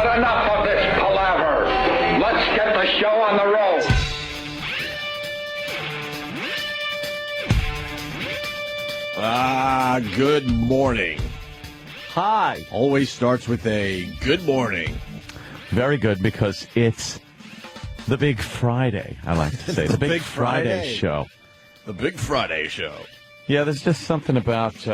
But enough of this palaver. Let's get the show on the road. Good morning. Hi. Always starts with a good morning. Very good, because it's the Big Friday, I like to say. The Big Friday show. The Big Friday show. Yeah, there's just something about,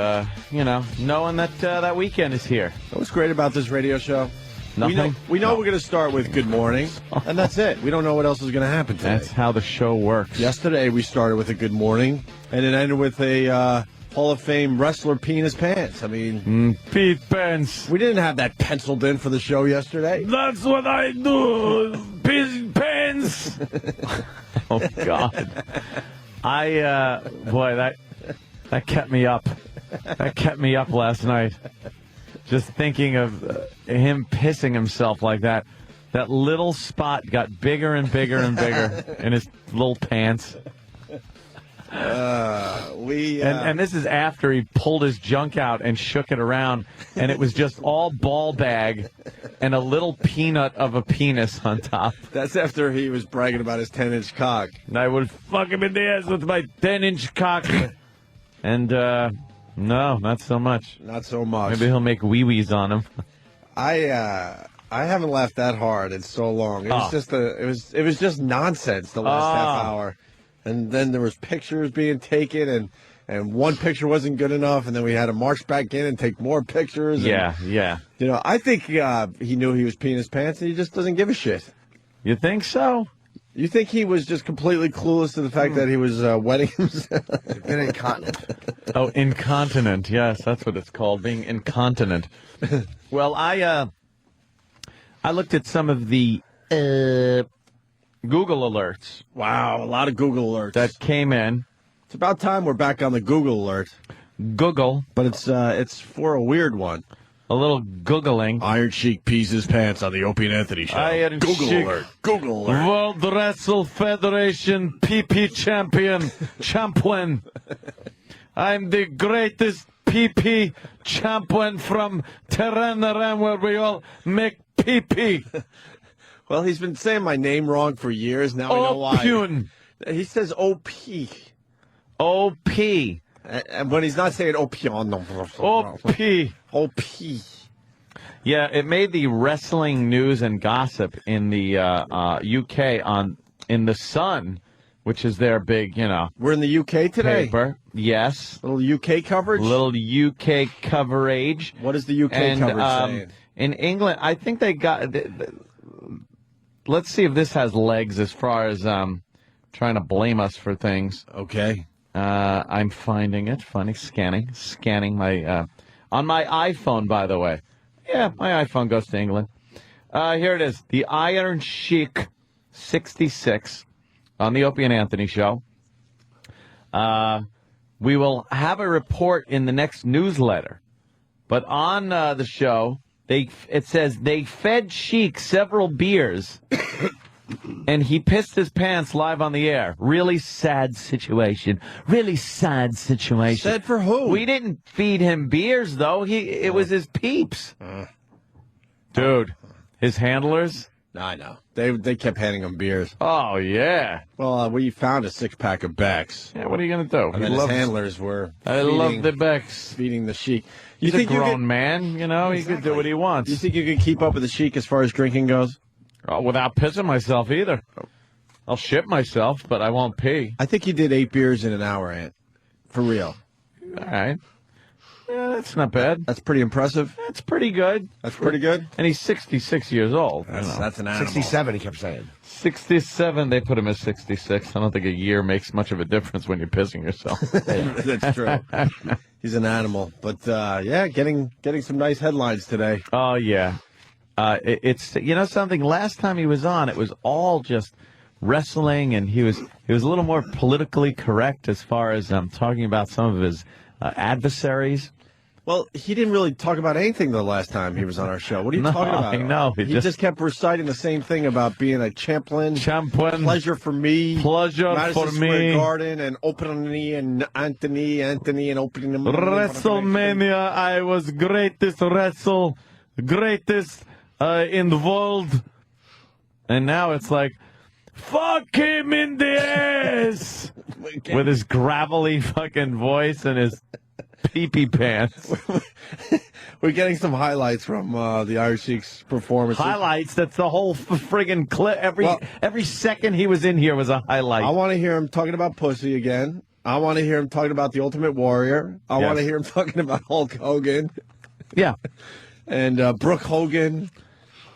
knowing that that weekend is here. What's great about this radio show? Nothing? We know we're going to start with good morning, and that's it. We don't know what else is going to happen today. That's how the show works. Yesterday we started with a good morning, and it ended with a Hall of Fame wrestler peeing his pants. I mean... Pete Pence. We didn't have that penciled in for the show yesterday. That's what I do. Pete Pence. Oh, God. That kept me up. That kept me up last night. Just thinking of him pissing himself like that. That little spot got bigger and bigger and bigger in his little pants. And this is after he pulled his junk out and shook it around, and it was just all ball bag and a little peanut of a penis on top. That's after he was bragging about his 10-inch cock. And I would fuck him in the ass with my 10-inch cock. And, no, not so much. Not so much. Maybe he'll make wee-wees on him. I haven't laughed that hard in so long. It was it was just nonsense the last half hour. And then there was pictures being taken, and one picture wasn't good enough, and then we had to march back in and take more pictures. Yeah. You know, I think he knew he was peeing his pants, and he just doesn't give a shit. You think so? You think he was just completely clueless to the fact that he was wetting himself? Been incontinent. Oh, incontinent. Yes, that's what it's called, being incontinent. Well, I looked at some of the Google alerts. Wow, a lot of Google alerts. That came in. It's about time we're back on the Google alert. Google. But it's for a weird one. A little Googling. Iron Sheik pees his pants on the Opie and Anthony show. Iron Google Sheik. alert. Google alert. World Wrestle Federation PP champion. I'm the greatest PP champion from Terranaran, where we all make PP. Well, he's been saying my name wrong for years. Now I know why. Opune. He says OP. OP. And when he's not saying Opion. OP. OP. Yeah, it made the wrestling news and gossip in the UK in the Sun, which is their big, We're in the UK today? paper. Yes. Little UK coverage? Little UK coverage. What is the UK coverage saying? In England, I think they got... Let's see if this has legs as far as trying to blame us for things. Okay. I'm finding it. Funny. Scanning my... on my iPhone, by the way. Yeah, my iPhone goes to England. Here it is. The Iron Sheik 66 on the Opie and Anthony show. We will have a report in the next newsletter. But on the show... It says they fed Sheik several beers, and he pissed his pants live on the air. Really sad situation. Really sad situation. Sad for who? We didn't feed him beers, though. It was his peeps. Dude, his handlers? I know. They kept handing him beers. Oh, yeah. Well, we found a 6-pack of Becks. Yeah, what are you going to do? And then his handlers were love the Becks. feeding the Sheik. He's a grown man, Exactly. He could do what he wants. You think you could keep up with the Sheik as far as drinking goes? Oh, without pissing myself either. I'll shit myself, but I won't pee. I think you did 8 beers in an hour, Ant. For real. All right. Yeah, that's not bad. That's pretty impressive. That's pretty good. That's pretty good. And he's 66 years old. That's an animal. 67, he kept saying. 67, they put him at 66. I don't think a year makes much of a difference when you're pissing yourself. That's true. He's an animal. But, getting some nice headlines today. Oh, yeah. It's something, last time he was on, it was all just wrestling, and he was a little more politically correct as far as talking about some of his adversaries. Well, he didn't really talk about anything the last time he was on our show. What are you talking about? I know. He just kept reciting the same thing about being a champion. Pleasure for me. Pleasure Madison for Square me. Garden and opening and Anthony and opening them. WrestleMania, I was greatest in the world. And now it's like, fuck him in the ass! With his gravelly fucking voice and his pee-pee pants. We're getting some highlights from the Irish Sheik's performance. Highlights? That's the whole friggin' clip. Every second he was in here was a highlight. I want to hear him talking about pussy again. I want to hear him talking about the Ultimate Warrior. I want to hear him talking about Hulk Hogan. Yeah. And Brooke Hogan.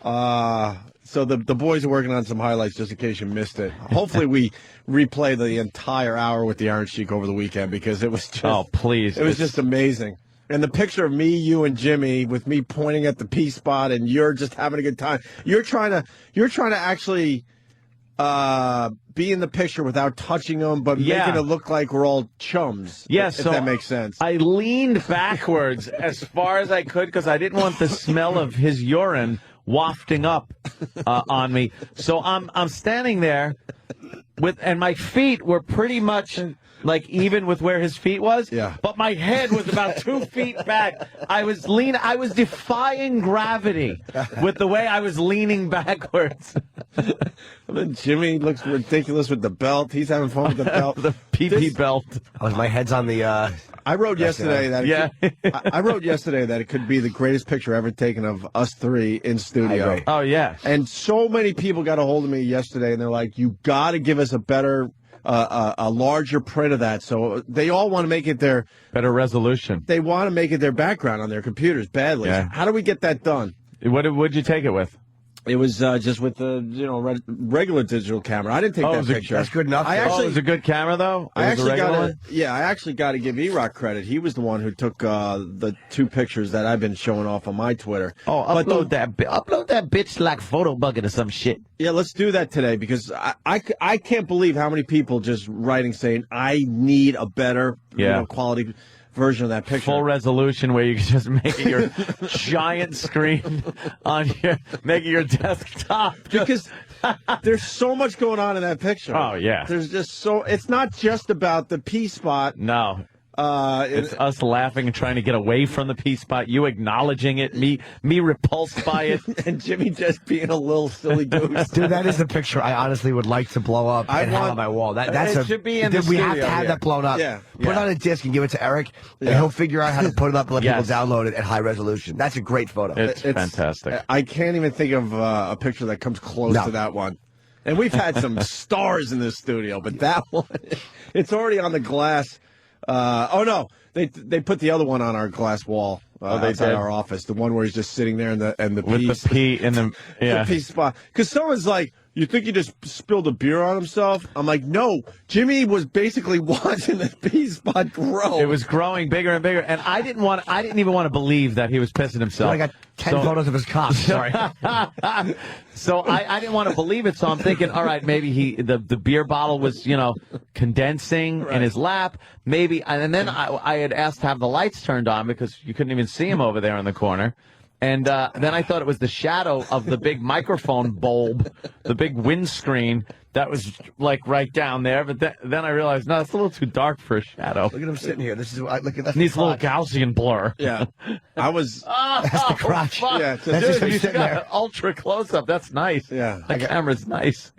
So the boys are working on some highlights just in case you missed it. Hopefully we replay the entire hour with the Iron Sheik over the weekend because it was just please. It was just amazing. And the picture of me, you, and Jimmy with me pointing at the P spot and you're just having a good time. You're trying to actually be in the picture without touching them, but making it look like we're all chums. Yes, if that makes sense. I leaned backwards as far as I could because I didn't want the smell of his urine wafting up on me. So I'm standing there and my feet were pretty much like even with where his feet was. Yeah. But my head was about 2 feet back. I was defying gravity with the way I was leaning backwards. Jimmy looks ridiculous with the belt. He's having fun with the belt. The PP belt. My head's on the. I wrote yesterday that I wrote yesterday that it could be the greatest picture ever taken of us three in studio. Oh yeah. And so many people got a hold of me yesterday, and they're like, "You got to give us a better, a larger print of that." So they all want to make it their better resolution. They want to make it their background on their computers badly. Yeah. So how do we get that done? What'd you take it with? It was just with the regular digital camera. I didn't take that picture. That's good enough. It was a good camera though. I actually got to give E-Rock credit. He was the one who took the 2 pictures that I've been showing off on my Twitter. Oh, upload that bitch like photo bucket or some shit. Yeah, let's do that today because I can't believe how many people just writing saying I need a better quality version of that picture. Full resolution where you can just make it your giant screen on make it your desktop. Because there's so much going on in that picture. Oh, yeah. There's just it's not just about the P spot. No. It's us laughing and trying to get away from the P spot, you acknowledging it, me repulsed by it, and Jimmy just being a little silly goose. Dude, that is the picture I honestly would like to blow up and hang on my wall. That should be in the We studio, have to have that blown up. Yeah. Put it on a disc and give it to Eric, and he'll figure out how to put it up and let people download it at high resolution. That's a great photo. It's fantastic. I can't even think of a picture that comes close to that one. And we've had some stars in this studio, but that one, it's already on the glass. Oh no, they put the other one on our glass wall outside our office. The one where he's just sitting there and the with the pee in the the pee spot. Because someone's like, "You think he just spilled a beer on himself?" I'm like, "No, Jimmy was basically watching the pee spot grow. It was growing bigger and bigger, and I didn't even want to believe that he was pissing himself. I got 10 photos of his cock. Sorry. So I didn't want to believe it. So I'm thinking, all right, maybe the beer bottle was condensing in his lap. Maybe, and then I had asked to have the lights turned on because you couldn't even see him over there in the corner. And then I thought it was the shadow of the big microphone bulb, the big windscreen that was like right down there. But then I realized, no, it's a little too dark for a shadow. Look at him sitting here. Look at that. Needs a little Gaussian blur. Yeah, I was. That's the crotch. Fuck. Yeah, that's just you sitting there. Ultra close up. That's nice. Yeah, the camera's nice.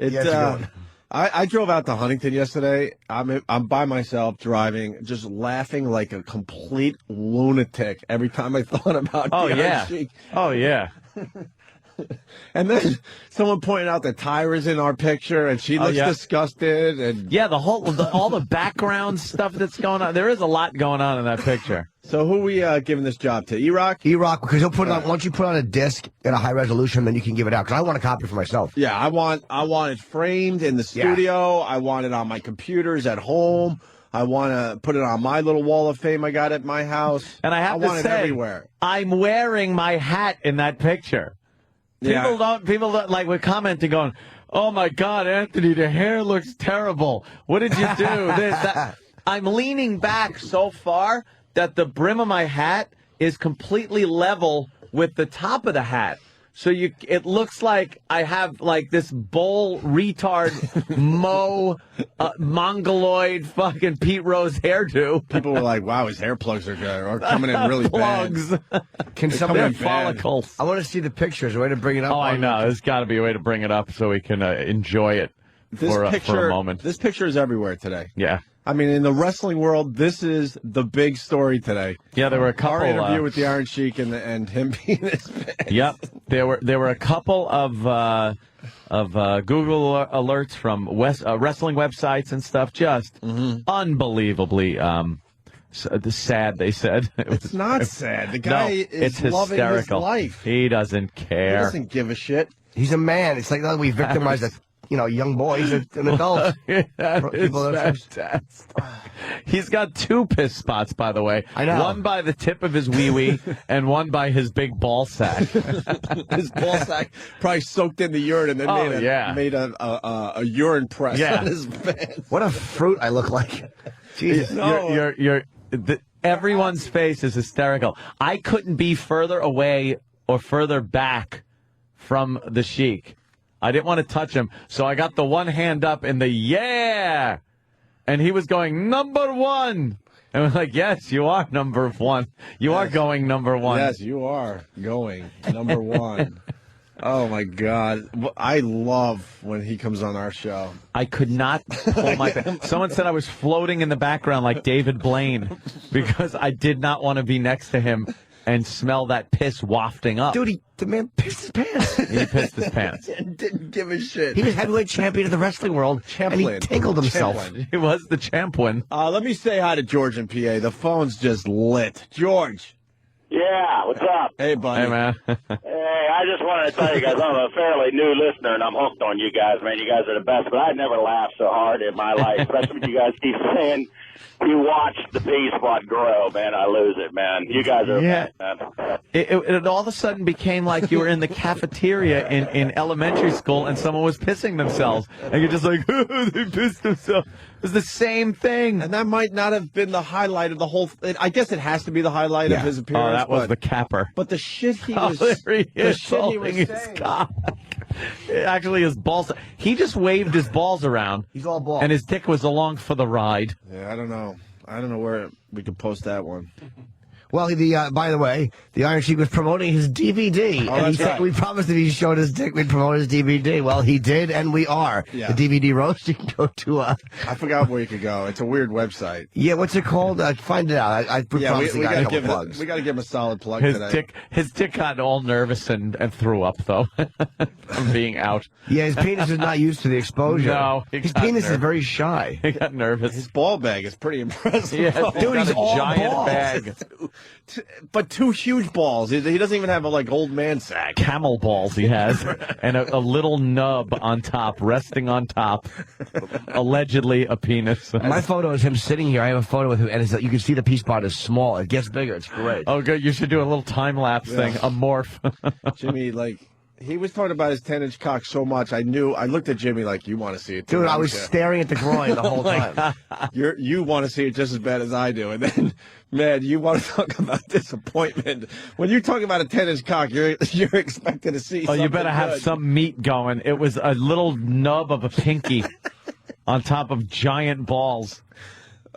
I drove out to Huntington yesterday. I'm by myself driving, just laughing like a complete lunatic every time I thought about Sheik. Oh yeah. And then someone pointed out that Tyra's in our picture, and she looks disgusted. And all the background stuff that's going on. There is a lot going on in that picture. So who we giving this job to? E-Rock? E-Rock, because he'll put it on. Once you put it on a disc at a high resolution, then you can give it out. Because I want a copy for myself. Yeah, I want it framed in the studio. I want it on my computers at home. I want to put it on my little wall of fame I got at my house. And I want it everywhere. I'm wearing my hat in that picture. People don't like we're commenting going, "Oh my God, Anthony, the hair looks terrible. What did you do?" I'm leaning back so far that the brim of my hat is completely level with the top of the hat. So it looks like I have like this bull retard mongoloid fucking Pete Rose hairdo. People were like, "Wow, his hair plugs are coming in really plugs. bad." Can They're somebody coming in bad. follicles? I want to see the pictures. A way to bring it up. Oh, I know. There's got to be a way to bring it up so we can enjoy it for a moment. This picture is everywhere today. Yeah. I mean, in the wrestling world, this is the big story today. Yeah, there were a couple. Our interview with the Iron Sheik and him being his fans. Yep, there were a couple of Google alerts from wrestling websites and stuff. Just unbelievably sad. They said it's not sad. The guy is it's loving hysterical. his life. He doesn't care. He doesn't give a shit. He's a man. It's like that we victimize a young boy. He's an adult. Fantastic. He's got 2 piss spots, by the way. I know. One by the tip of his wee-wee and one by his big ball sack. His ball sack probably soaked in the urine and then made a urine press on his pants. What a fruit I look like. Jesus. Everyone's face is hysterical. I couldn't be further away or further back from the Sheik. I didn't want to touch him, so I got the one hand up in the yeah, and he was going number 1. And we're like, yes, you are number 1. You are going number 1. Yes, you are going number 1. Oh my God, I love when he comes on our show. I could not pull my. Someone said I was floating in the background like David Blaine because I did not want to be next to him and smell that piss wafting up. Dude, the man pissed his pants. He pissed his pants. And didn't give a shit. He was heavyweight champion of the wrestling world, and he tingled himself. Champlin. He was the champion. Let me say hi to George in PA. The phone's just lit. George. Yeah, what's up? Hey, buddy. Hey, man. Hey, I just wanted to tell you guys, I'm a fairly new listener, and I'm hooked on you guys, man. You guys are the best, but I never laughed so hard in my life, especially when you guys keep saying you watch the P-spot grow, man. I lose it, man. You guys are best, man. It all of a sudden became like you were in the cafeteria in elementary school and someone was pissing themselves. And you're just like, they pissed themselves. It was the same thing. And that might not have been the highlight of the whole. I guess it has to be the highlight of his appearance. Oh, that was the capper. But the shit he was. There he is, the shit he was his saying. cock. Actually, his balls. He just waved his balls around. He's all balls. And his dick was along for the ride. Yeah, I don't know. I don't know where we could post that one. Well, by the way, the Iron Sheik was promoting his DVD. Oh, and he that's said right. we promised if he showed his dick, we'd promote his DVD. Well, he did, and we are. Yeah. The DVD roast, you can go to... I forgot where you could go. It's a weird website. yeah, what's it called? Find it out. I promised the guy a couple plugs. We got to give him a solid plug His today. dick got all nervous and threw up, though, from being out. Yeah, his penis is not used to the exposure. No, his penis is very shy. He got nervous. His ball bag is pretty impressive. Yeah, Dude, he's got a all giant balls. bag. But 2 huge balls. He doesn't even have a old man sack. Camel balls he has, and a little nub on top, resting on top, allegedly a penis. My photo is him sitting here. I have a photo with him, and you can see the pea spot is small. It gets bigger. It's great. Oh, good. You should do a little time lapse thing, a morph. Jimmy, he was talking about his 10-inch cock so much. I looked at Jimmy like, you want to see it too. Dude, I was staring at the groin the whole time. You want to see it just as bad as I do. And then, man, you want to talk about disappointment. When you talk about a 10-inch cock, you're expecting to see something You better have good. some meat going. It was a little nub of a pinky on top of giant balls.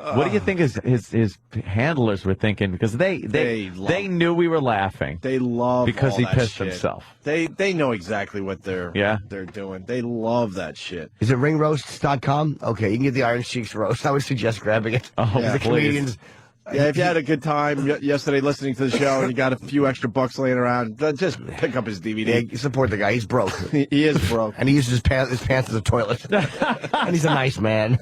What do you think his handlers were thinking? Because they knew we were laughing. They love because all he that pissed shit. himself. They know exactly what they're doing. They love that shit. Is it ringroasts.com? Okay, you can get the Iron Sheik's roast. I would suggest grabbing it. Oh, yeah, the comedians. Yeah, if you had a good time yesterday listening to the show and you got a few extra bucks laying around, just pick up his DVD. Yeah, support the guy. He's broke. He is broke. And he uses his pants as a toilet. And he's a nice man.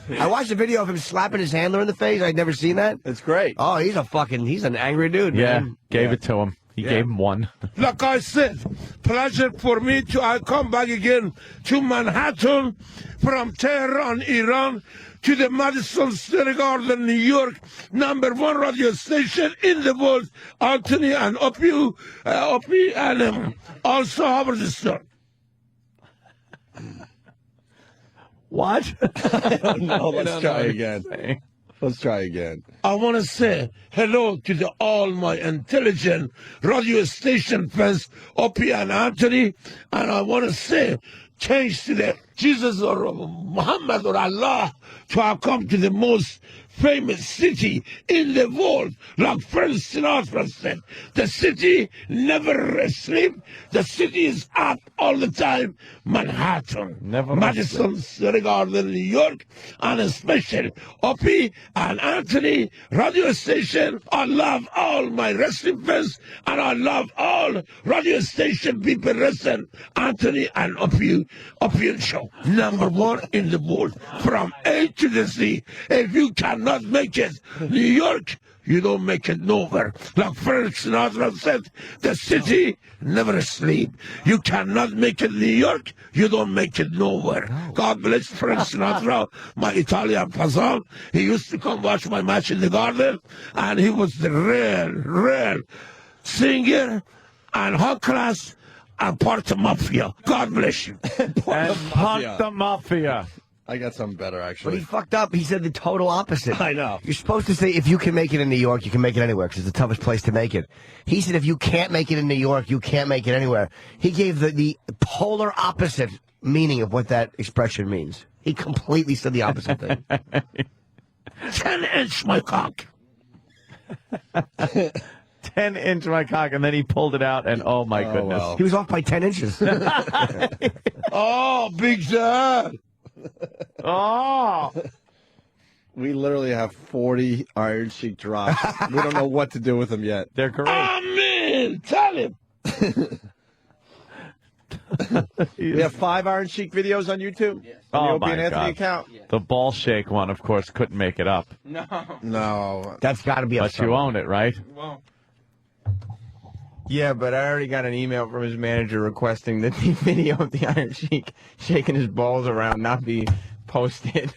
I watched a video of him slapping his handler in the face. I'd never seen that. It's great. Oh, he's an angry dude, Yeah, man. gave it to him. He gave him one. Like I said, pleasure for me I come back again to Manhattan from Tehran, Iran, to the Madison Square Garden, New York, #1 radio station in the world, Anthony and Opie, and also Howard Stern. What? I don't know. Let's try again. Let's try again. I want to say hello to all my intelligent radio station fans, Opie and Anthony, and I want to say thanks to the Jesus or Muhammad or Allah to have come to the most famous city in the world. Like Frank Sinatra said, the city never sleeps. The city is up all the time. Manhattan, Madison Square Garden, New York, and especially Opie and Anthony radio station. I love all my wrestling fans, and I love all radio station people listen. Anthony and Opie show, #1 in the world, from A to the Z. If you cannot make it New York, you don't make it nowhere. Like Frank Sinatra said, the city never sleep. You cannot make it New York, you don't make it nowhere. God bless Frank Sinatra, my Italian cousin. He used to come watch my match in the garden, and he was the real singer and hot class and part of mafia. God bless you. Part the mafia. I got something better, But actually. he fucked up. He said the total opposite. I know. You're supposed to say if you can make it in New York, you can make it anywhere because it's the toughest place to make it. He said if you can't make it in New York, you can't make it anywhere. He gave the polar opposite meaning of what that expression means. He completely said the opposite thing. 10-inch my cock. 10-inch my cock, and then he pulled it out, and oh my goodness. well. He was off by 10 inches. Oh, Big Dad. Oh! We literally have 40 Iron Sheik drops. We don't know what to do with them yet. They're great. Amen. Tell him. We have 5 Iron Sheik videos on YouTube. Yes. On the Oh, Opie and my Anthony God. account. The ball shake one, of course, couldn't make it up. No. That's got to be But you own it, right? Yeah, but I already got an email from his manager requesting that the video of the Iron Sheik shaking his balls around not be posted.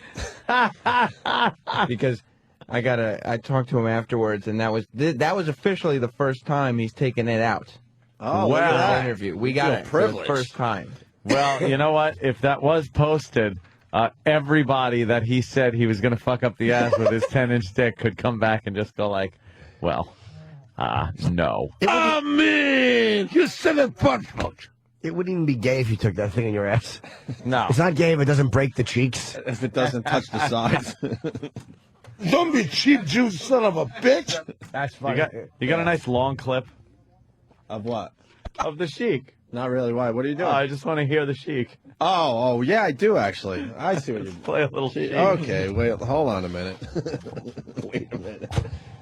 Because I talked to him afterwards, and that was officially the first time he's taken it out. Oh, Well, look at The that. interview. We got it for the privileged. first time. Well, you know what? If that was posted, everybody that he said he was going to fuck up the ass with his 10-inch dick could come back and just go like, well, no. Amen. You said it perfect. It wouldn't even be gay if you took that thing in your ass. No. It's not gay if it doesn't break the cheeks. If it doesn't touch the sides. Don't be cheap, Jew son of a bitch. That's You funny. got a nice long clip Of what? of the Sheik. Not really. Why? What are you doing? I just want to hear the Sheik. Oh, yeah, I do, actually. I see what you're Play a little Sheik. Okay, wait, hold on a minute. Wait a minute.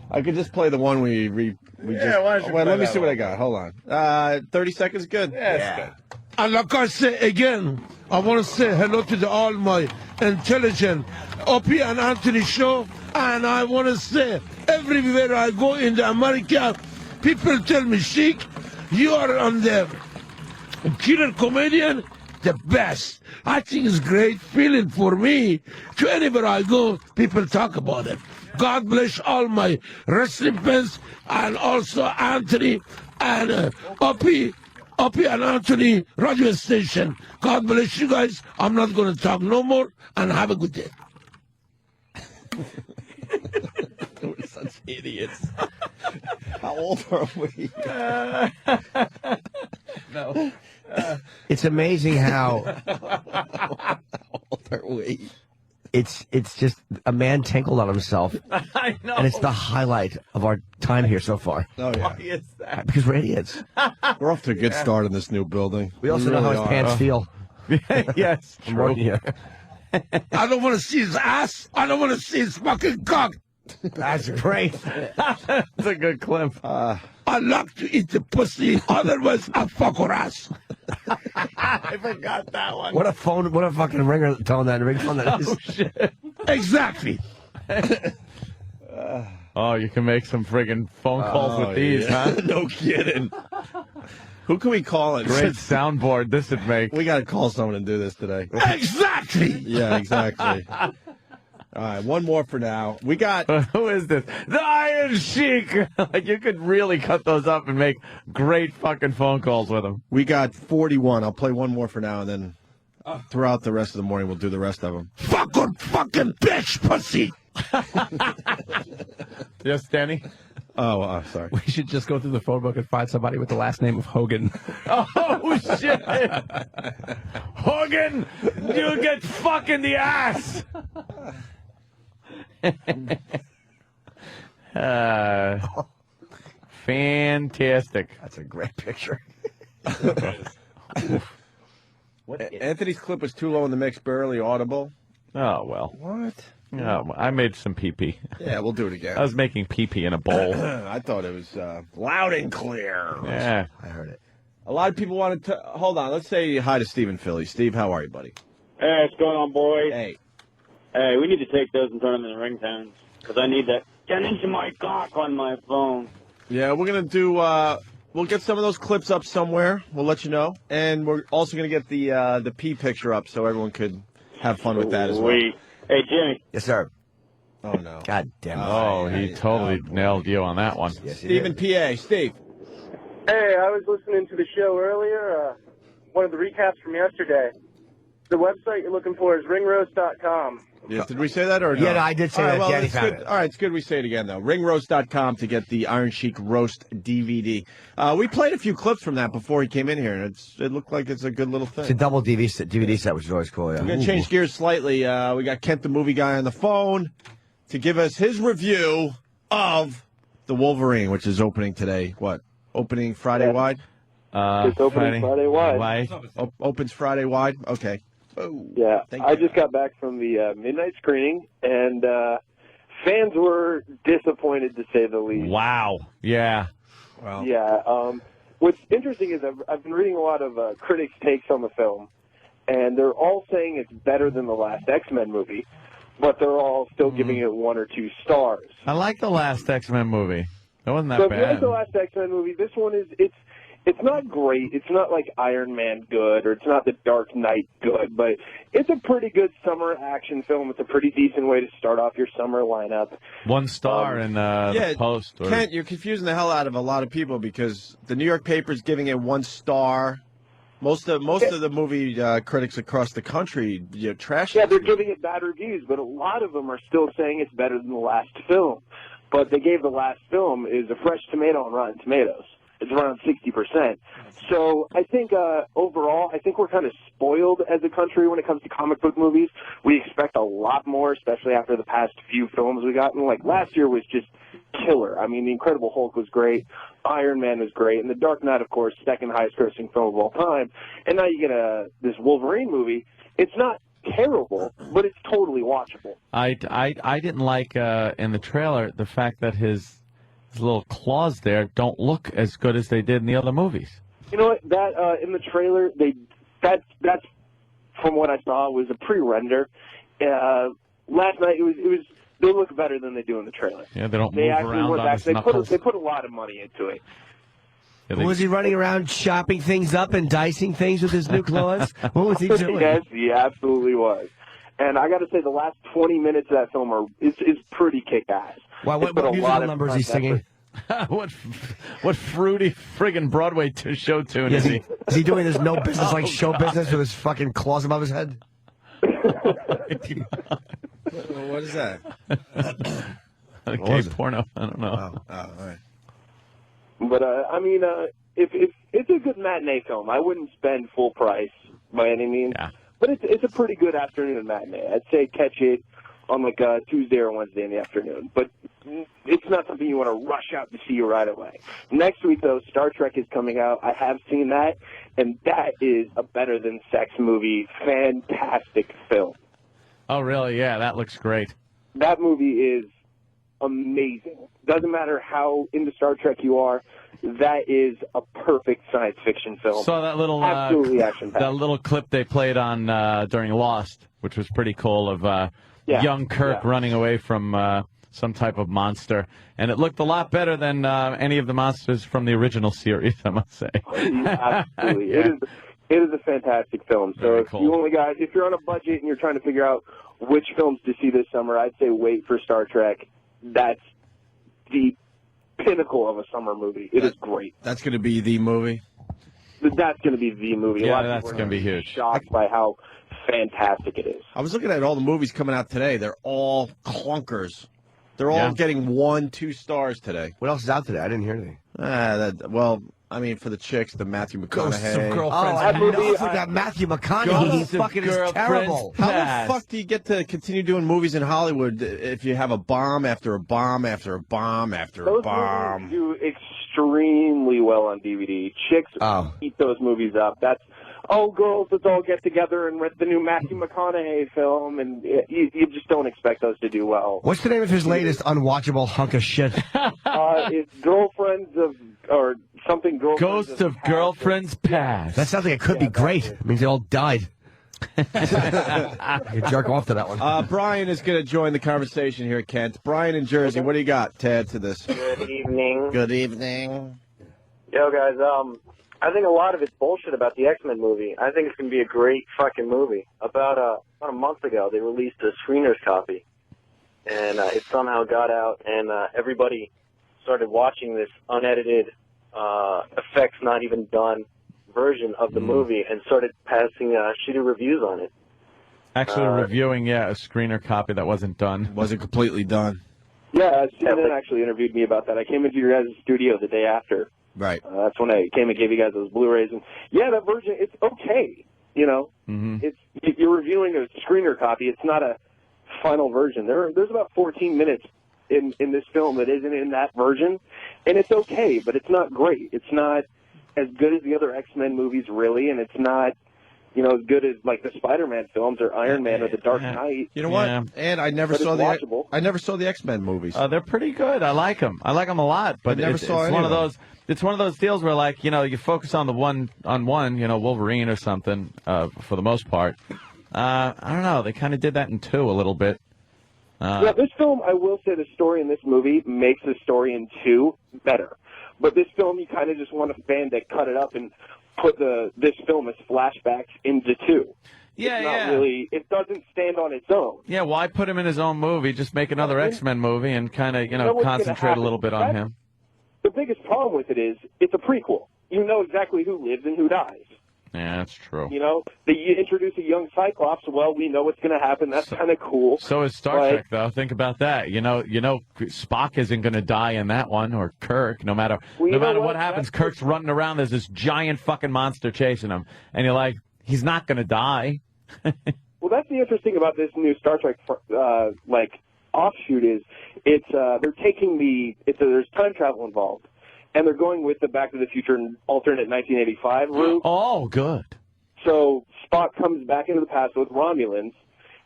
I could just play the one we just. why don't you Wait, play let me that see what I got. Hold on. 30 seconds, good. Yeah. And like I say again, I want to say hello to all my intelligent Opie and Anthony show. And I want to say everywhere I go in the America, people tell me, Sheik, you are on the killer comedian, the best. I think it's great feeling for me. To anywhere I go, people talk about it. God bless all my wrestling fans and also Anthony and Opie and Anthony radio station. God bless you guys. I'm not going to talk no more, and have a good day. We're such idiots. How old are we? No. It's amazing how How old are we? it's just a man tinkled on himself, I know. and it's the highlight of our time here so far. Oh, yeah. Why is that? Because we're idiots. We're off to a good start in this new building. We also know how his really pants are. feel. Yes, I'm right here. I don't want to see his ass. I don't want to see his fucking cock. That's great. That's a good clip. I like to eat the pussy. Otherwise, I fuck her ass. I forgot that one. What a fucking ringtone that is. Oh, shit. Exactly. Oh, you can make some friggin' phone calls with these, yeah. huh? No kidding. Who can we call it? Great soundboard this would make. We got to call someone and do this today. Exactly. Yeah, exactly. All right, one more for now. We got Who is this? The Iron Sheik! Like, you could really cut those up and make great fucking phone calls with them. 41. I'll play one more for now, and then throughout the rest of the morning, we'll do the rest of them. Fuck her fucking bitch pussy. Yes, Danny? Oh, sorry. We should just go through the phone book and find somebody with the last name of Hogan. Oh, shit! Hogan, you get fucked in the ass! Fantastic. That's a great picture. Anthony's clip was too low in the mix, barely audible. Oh, well. What? Oh, I made some pee-pee. Yeah, we'll do it again. I was making pee-pee in a bowl. I thought it was loud and clear. Yeah. I heard it. A lot of people wanted to... Hold on, let's say hi to Steve in Philly. Steve, how are you, buddy? Hey, what's going on, boys? Hey. Hey, we need to take those and turn them into ringtones. Because I need that get into my cock on my phone. Yeah, we're going to do... we'll get some of those clips up somewhere. We'll let you know. And we're also going to get the pee picture up so everyone could have fun with that as well. Hey, Jimmy. Yes, sir. Oh, no. God damn it. Oh, he totally nailed you on that one. Yes, he Steve did. in PA. Steve. Hey, I was listening to the show earlier, one of the recaps from yesterday. The website you're looking for is ringroast.com. Yeah, did we say that or no? Yeah, no, I did say All right, that. well, Danny it's found good. it. All right, it's good we say it again, though. Ringroast.com to get the Iron Sheik Roast DVD. We played a few clips from that before he came in here, and it looked like it's a good little thing. It's a double DVD set, which is always cool, yeah. We're going to change gears slightly. We got Kent the Movie Guy on the phone to give us his review of The Wolverine, which is opening today. What? Opening Friday wide? It's opening Friday wide. Opens Friday wide? Okay. Oh, Yeah, thank I you. just got back from the midnight screening, and fans were disappointed, to say the least. Wow. Yeah. Well, Yeah. What's interesting is I've been reading a lot of critics' takes on the film, and they're all saying it's better than the last X-Men movie, but they're all still giving it 1 or 2 stars. I like the last X-Men movie. That wasn't that So if you like bad. the last X-Men movie, this one is it's not great. It's not like Iron Man good, or it's not The Dark Knight good, but it's a pretty good summer action film. It's a pretty decent way to start off your summer lineup. 1 star in the Post. Or... Kent, you're confusing the hell out of a lot of people because the New York paper's giving it 1 star. Most of the movie critics across the country trash it. Yeah, they're giving it bad reviews, but a lot of them are still saying it's better than the last film. But they gave the last film is a fresh tomato on Rotten Tomatoes. It's around 60%. So I think overall, I think we're kind of spoiled as a country when it comes to comic book movies. We expect a lot more, especially after the past few films we got. And like last year was just killer. I mean, The Incredible Hulk was great. Iron Man was great. And The Dark Knight, of course, second highest grossing film of all time. And now you get this Wolverine movie. It's not terrible, but it's totally watchable. I didn't like in the trailer the fact that his little claws there don't look as good as they did in the other movies. You know what? That in the trailer, that's from what I saw was a pre-render. Last night it was they look better than they do in the trailer. Yeah, they don't They move actually around went on back. his They knuckles. put a lot of money into it. Yeah, they- Was he running around chopping things up and dicing things with his new claws? What was he doing? Yes, he absolutely was. And I got to say, the last 20 minutes of that film is pretty kick-ass. Wow, They what put a musical lot of number is he effort. singing? what fruity friggin' Broadway show tune Is is he? is he doing this no business like show business with his fucking claws above his head? What is that? Okay, porno. I don't know. Oh, all right. But I mean, if it's a good matinee film, I wouldn't spend full price by any means. Yeah. But it's a pretty good afternoon matinee. I'd say catch it on like Tuesday or Wednesday in the afternoon. But it's not something you want to rush out to see right away. Next week, though, Star Trek is coming out. I have seen that, and that is a better than sex movie, fantastic film. Oh, really? Yeah, that looks great. That movie is amazing. Doesn't matter how into Star Trek you are, that is a perfect science fiction film. Saw that little Absolutely action-packed. that little clip they played on during Lost, which was pretty cool of young Kirk running away from some type of monster, and it looked a lot better than any of the monsters from the original series, I must say. Absolutely. Yeah. It is a fantastic film. So Very if cool. you only got, if you're on a budget and you're trying to figure out which films to see this summer, I'd say wait for Star Trek. That's the pinnacle of a summer movie. It is great. That's going to be the movie. That's going to be the movie. A Yeah, lot of that's people are gonna be gonna huge. Shocked by how fantastic it is. I was looking at all the movies coming out today. They're all clunkers. They're all getting 1-2 stars today. What else is out today? I didn't hear anything. Well, I mean, for the chicks, the Matthew McConaughey. I forgot Matthew McConaughey. He fucking is terrible. How the fuck do you get to continue doing movies in Hollywood if you have a bomb after a bomb after a bomb after a bomb? Those movies do extremely well on DVD. Chicks eat those movies up. That's, girls, let's all get together and rent the new Matthew McConaughey film, and you just don't expect those to do well. What's the name of his latest unwatchable hunk of shit? It's Girlfriends of, or something. Ghost of Girlfriends Past. That sounds like it could be great. It means they all died. You jerk off to that one. Brian is going to join the conversation here, Kent. Brian in Jersey, what do you got to add to this? Good evening. Good evening. Yo, guys, I think a lot of it's bullshit about the X-Men movie. I think it's going to be a great fucking movie. About a month ago, they released a screener's copy, and it somehow got out, and everybody started watching this unedited, effects not even done version of the movie and started passing shitty reviews on it. Actually reviewing, a screener copy that wasn't done. Wasn't completely done. Yeah, CNN actually interviewed me about that. I came into your guys' studio the day after. Right. That's when I came and gave you guys those Blu-rays. And, that version, it's okay. You know? It's you're reviewing a screener copy. It's not a final version. There's about 14 minutes in this film that isn't in that version, and it's okay, but it's not great. It's not as good as the other X-Men movies, really, and it's not, as good as like the Spider-Man films or Iron Man or The Dark Knight. You know what? And I never saw the X-Men movies. They're pretty good. I like them. I like them a lot. But it's one of those. It's one of those deals where, like, you focus on the one, Wolverine or something for the most part. I don't know. They kind of did that in 2 a little bit. This film, I will say, the story in this movie makes the story in 2 better. But this film, you kind of just want a fan to cut it up and put this film as flashbacks into 2. Yeah, it's not really, it doesn't stand on its own. Yeah, why put him in his own movie? Just make another X-Men movie and kind of, concentrate a little bit on him. The biggest problem with it is it's a prequel. You know exactly who lives and who dies. Yeah, that's true. They introduce a young Cyclops. Well, we know what's going to happen. That's kind of cool. So is Star Trek, though. Think about that. Spock isn't going to die in that one, or Kirk. No matter what happens, Kirk's running around. There's this giant fucking monster chasing him, and you're like, he's not going to die. Well, that's the interesting thing about this new Star Trek, offshoot is they're taking there's time travel involved. And they're going with the Back to the Future alternate 1985 route. Oh, good. So Spock comes back into the past with Romulans,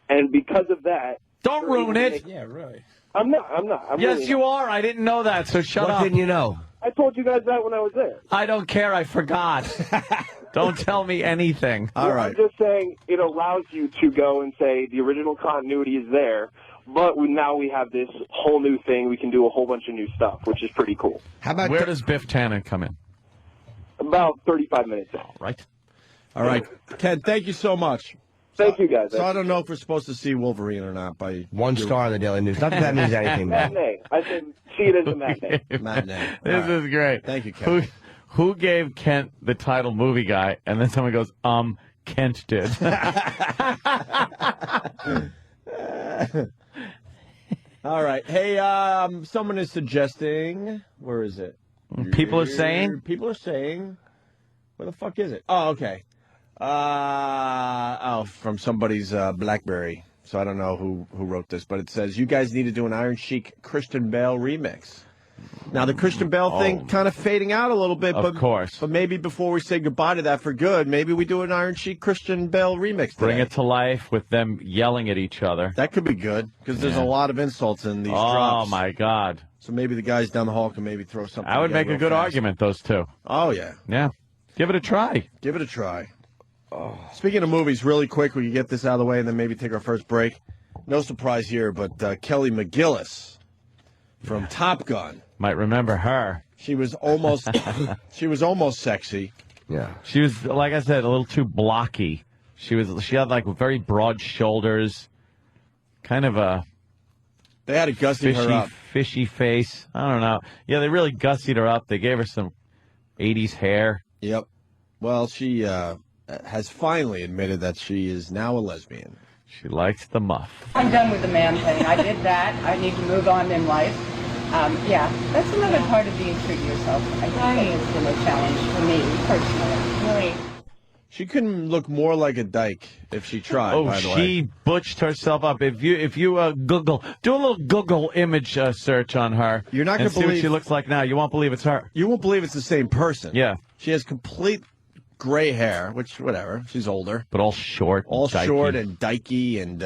and because of that... Don't ruin it! Yeah, really. I'm not. Yes, really you not. are. I didn't know that, so shut up. What didn't you know? I told you guys that when I was there. I don't care. I forgot. Don't tell me anything. All right. I'm just saying it allows you to go and say the original continuity is there, but now we have this whole new thing. We can do a whole bunch of new stuff, which is pretty cool. How about Where does Biff Tannen come in? About 35 minutes in. All right. Ken, thank you so much. Thank you, guys. So I don't know if we're supposed to see Wolverine or not. By 1 star on the Daily News. Not that that means anything, man. Matinee. I said see it as a matinee. Matinee. This is great. Thank you, Ken. Who gave Kent the title movie guy? And then someone goes, Kent did. All right. Hey, someone is suggesting. Where is it? People are saying. Where the fuck is it? Oh, okay. From somebody's BlackBerry. So I don't know who wrote this, but it says you guys need to do an Iron Sheik Christian Bale remix. Now the Christian Bale thing kind of fading out a little bit, Of course. But maybe before we say goodbye to that for good, maybe we do an Iron Sheik Christian Bale remix today. Bring it to life with them yelling at each other. That could be good because there's a lot of insults in these drops. Oh my God! So maybe the guys down the hall can maybe throw something. I would make a good fast. argument. Those two. Oh yeah. Yeah. Give it a try. Give it a try. Oh. Speaking of movies, really quick, we can get this out of the way and then maybe take our first break. No surprise here, but Kelly McGillis from Top Gun. Might remember her. She was almost sexy. Yeah. She was, like I said, a little too blocky. She had like very broad shoulders, kind of a They had to gussy her up. Fishy face. I don't know. Yeah, they really gussied her up. They gave her some 80s hair. Yep. Well, she has finally admitted that she is now a lesbian. She likes the muff. I'm done with the man thing. I did that. I need to move on in life. Yeah, that's another part of being true to yourself. I think it's been a challenge for me personally. Really. She couldn't look more like a dyke if she tried. By the way, she butched herself up. If you Google, do a little Google image search on her. You're not going to see believe what she looks like now. You won't believe it's her. You won't believe it's the same person. Yeah, she has complete gray hair, which whatever. She's older, but all short, short and dykey. And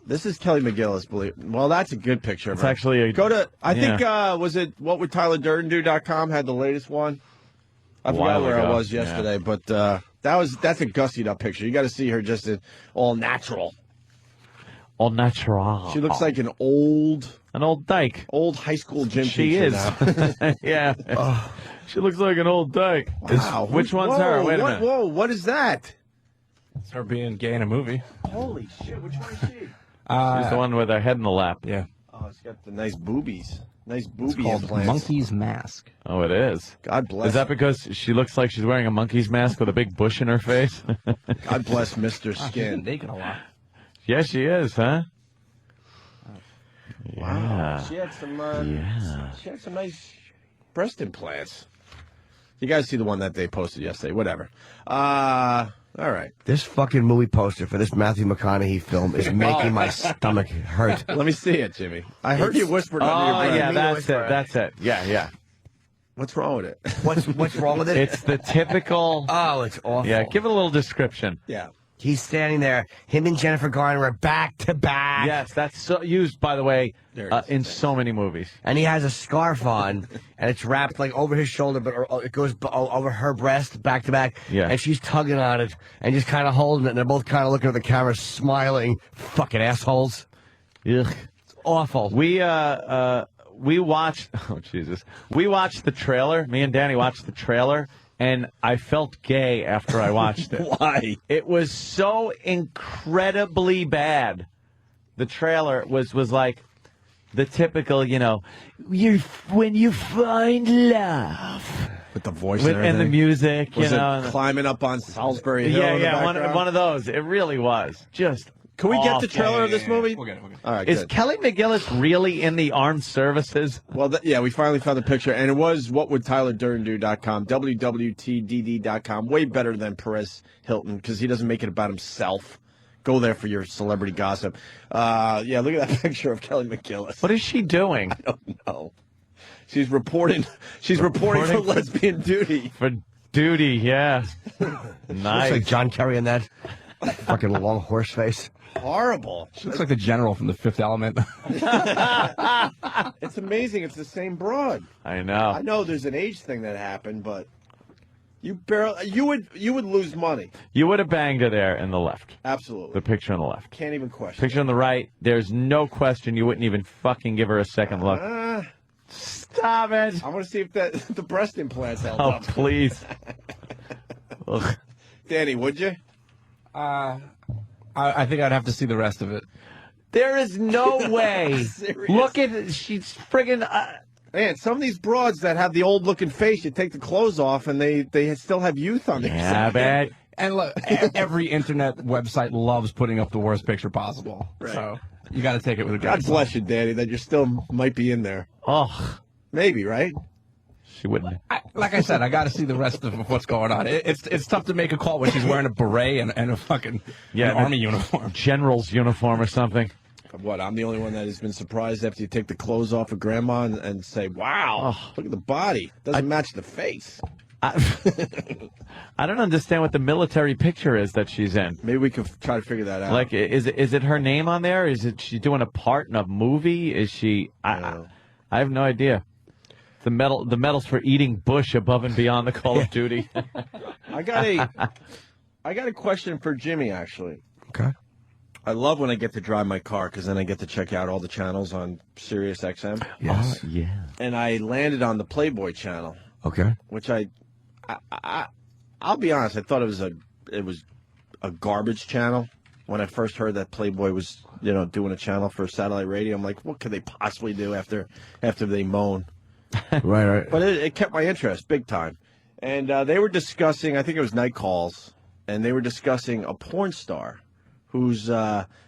this is Kelly McGillis. Well, that's a good picture. It's actually go to. I think was it whatwould had the latest one. I forgot where I was yesterday, but that's a gussied up picture. You got to see her just in all natural. All natural. She looks like an old dyke. Old high school gym teacher. She is. Now. Yeah. She looks like an old dyke. Wow. Which one's her? Wait a minute. Whoa, what is that? It's her being gay in a movie. Holy shit, which one is she? She's the one with her head in the lap. Yeah. Oh, she's got the nice boobies. Nice It's booby called implants. Monkey's Mask. Oh, it is. God bless. Is that because she looks like she's wearing a monkey's mask with a big bush in her face? God bless Mr. She's been Skin. naked a lot. Yeah, she is, huh? Wow. She had some nice breast implants. You guys see the one that they posted yesterday? Whatever. All right. This fucking movie poster for this Matthew McConaughey film is making my stomach hurt. Let me see it, Jimmy. I heard you whispered under your breath. Yeah, that's it. Yeah. What's wrong with it? What's wrong with it? It's the typical... Oh, it's awful. Yeah, give it a little description. Yeah. He's standing there. Him and Jennifer Garner are back to back. Yes, that's so used, by the way, in so many movies. And he has a scarf on, and it's wrapped like over his shoulder, but it goes over her breast, back to back. Yeah. And she's tugging on it and just kind of holding it, and they're both kind of looking at the camera, smiling. Fucking assholes. Ugh. It's awful. We watched. Oh Jesus! We watched the trailer. Me and Danny watched the trailer. And I felt gay after I watched it. Why? It was so incredibly bad. The trailer was like the typical, when you find love. With the voice and the music, was it climbing up on Salisbury Hill? Yeah, one of those. It really was. Just Can we get the trailer of this movie? We'll get it. All right, Is good. Kelly McGillis really in the armed services? Well, we finally found the picture, and it was whatwould www.tdd.com. Way better than Perez Hilton, because he doesn't make it about himself. Go there for your celebrity gossip. Look at that picture of Kelly McGillis. What is she doing? I don't know. She's reporting for lesbian duty. For duty, yeah. Nice. Looks like John Kerry in that fucking long horse face. Horrible. She looks like the general from The Fifth Element. It's amazing. It's the same broad. I know. I know there's an age thing that happened, but you would lose money. You would have banged her there in the left. Absolutely. The picture on the left. Can't even question. Picture on the right, there's no question you wouldn't even fucking give her a second look. Stop it. I want to see if the breast implants held Oh, up. please. Ugh. Danny, would you? I think I'd have to see the rest of it. There is no way. Look at she's friggin' Man, some of these broads that have the old-looking face, you take the clothes off, and they still have youth on their yeah, side. bad. And look, every internet website loves putting up the worst picture possible. Right. So you got to take it with a grain God of salt. bless you, Danny, that you still might be in there. Oh, Maybe, right? she wouldn't. Like I said, I got to see the rest of what's going on. It's tough to make a call when she's wearing a beret and a fucking an army uniform. General's uniform or something. What, I'm the only one that has been surprised after you take the clothes off of Grandma and say, wow, look at the body. Doesn't match the face. I don't understand what the military picture is that she's in. Maybe we could try to figure that out. Like, is it her name on there? Is it she doing a part in a movie? Is she? I have no idea. The medals for eating bush above and beyond the Call of Duty. I got a question for Jimmy, actually. Okay. I love when I get to drive my car because then I get to check out all the channels on Sirius XM. Yes. Yeah. And I landed on the Playboy channel. Okay. Which I'll be honest, I thought it was a garbage channel when I first heard that Playboy was doing a channel for satellite radio. I'm like, what could they possibly do after they moan? Right. But it kept my interest big time. And they were discussing, I think it was Night Calls, and they were discussing a porn star who's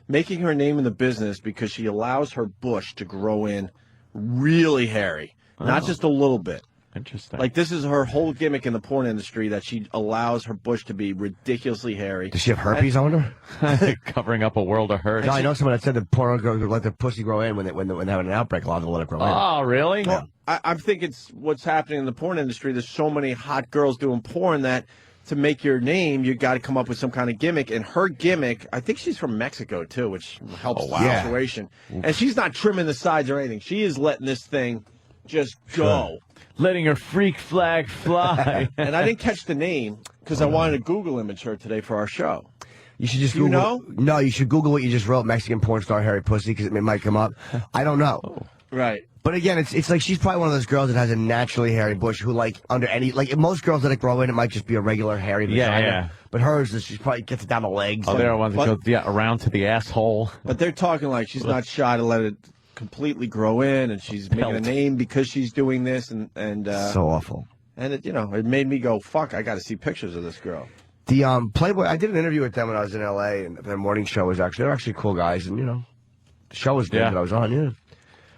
making her name in the business because she allows her bush to grow in really hairy, not just a little bit. Interesting. Like, this is her whole gimmick in the porn industry, that she allows her bush to be ridiculously hairy. Does she have herpes on her? Covering up a world of hurt. No, I know someone that said that porn girls let their pussy grow in when they have an outbreak. A lot of them let it grow in. Oh, really? Well, I think it's what's happening in the porn industry. There's so many hot girls doing porn that to make your name, you got to come up with some kind of gimmick. And her gimmick, I think she's from Mexico, too, which helps the situation. And she's not trimming the sides or anything. She is letting this thing just go. Letting her freak flag fly. And I didn't catch the name because I wanted to Google image her today for our show. You should just Do you Google. know? No, you should Google what you just wrote, Mexican porn star hairy pussy, because it might come up. I don't know. Right. But again, it's like she's probably one of those girls that has a naturally hairy bush who, like, under any, like, most girls that grow in, it might just be a regular hairy vagina. Yeah. But hers, she probably gets it down the legs. Oh, there are ones that go around to the asshole. But they're talking like she's not shy to let it completely grow in, and she's making a name because she's doing this, and so awful. And it made me go, fuck, I got to see pictures of this girl. The Playboy, I did an interview with them when I was in L.A., and their morning show was they're actually cool guys, and, the show was good that I was on,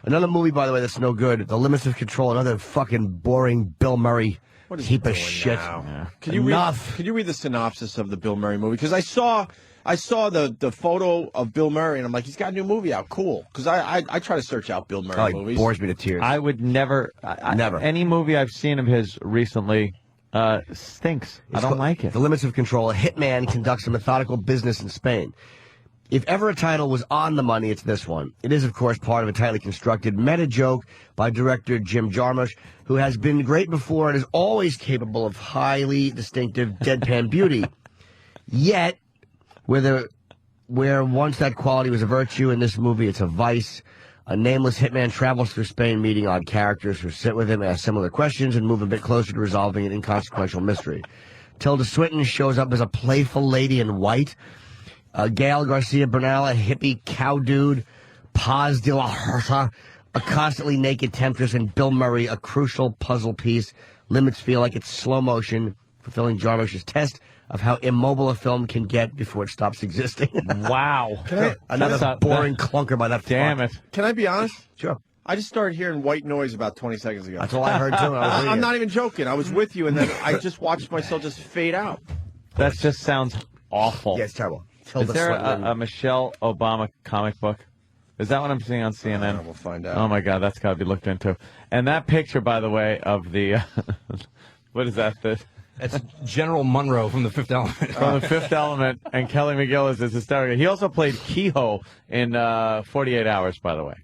Another movie, by the way, that's no good, The Limits of Control, another fucking boring Bill Murray heap of shit. Yeah. Can you read the synopsis of the Bill Murray movie? Because I saw the photo of Bill Murray, and I'm like, he's got a new movie out. Cool. Because I try to search out Bill Murray movies. Bores me to tears. I would never. Never. Any movie I've seen of his recently stinks. I don't like it. The Limits of Control. A hitman conducts a methodical business in Spain. If ever a title was on the money, it's this one. It is, of course, part of a tightly constructed meta joke by director Jim Jarmusch, who has been great before and is always capable of highly distinctive deadpan beauty. Yet, where once that quality was a virtue, in this movie it's a vice. A nameless hitman travels through Spain meeting odd characters who sit with him, ask similar questions, and move a bit closer to resolving an inconsequential mystery. Tilda Swinton shows up as a playful lady in white. Gael Garcia Bernal, a hippie cow dude. Paz de la Huerta, a constantly naked temptress. And Bill Murray, a crucial puzzle piece. Limits feel like it's slow motion, fulfilling Jarmusch's test of how immobile a film can get before it stops existing. Wow. Another boring clunker by that Damn it. Can I be honest? Sure. I just started hearing white noise about 20 seconds ago. That's all I heard, too. I'm not even joking. I was with you, and then I just watched myself just fade out. That just sounds awful. Yeah, it's terrible. Is there a Michelle Obama comic book? Is that what I'm seeing on CNN? We'll find out. Oh, my God. That's got to be looked into. And that picture, by the way, of the... what is that? That's General Monroe from The Fifth Element. From The Fifth Element, and Kelly McGillis is hysterical. He also played Kehoe in 48 Hours, by the way.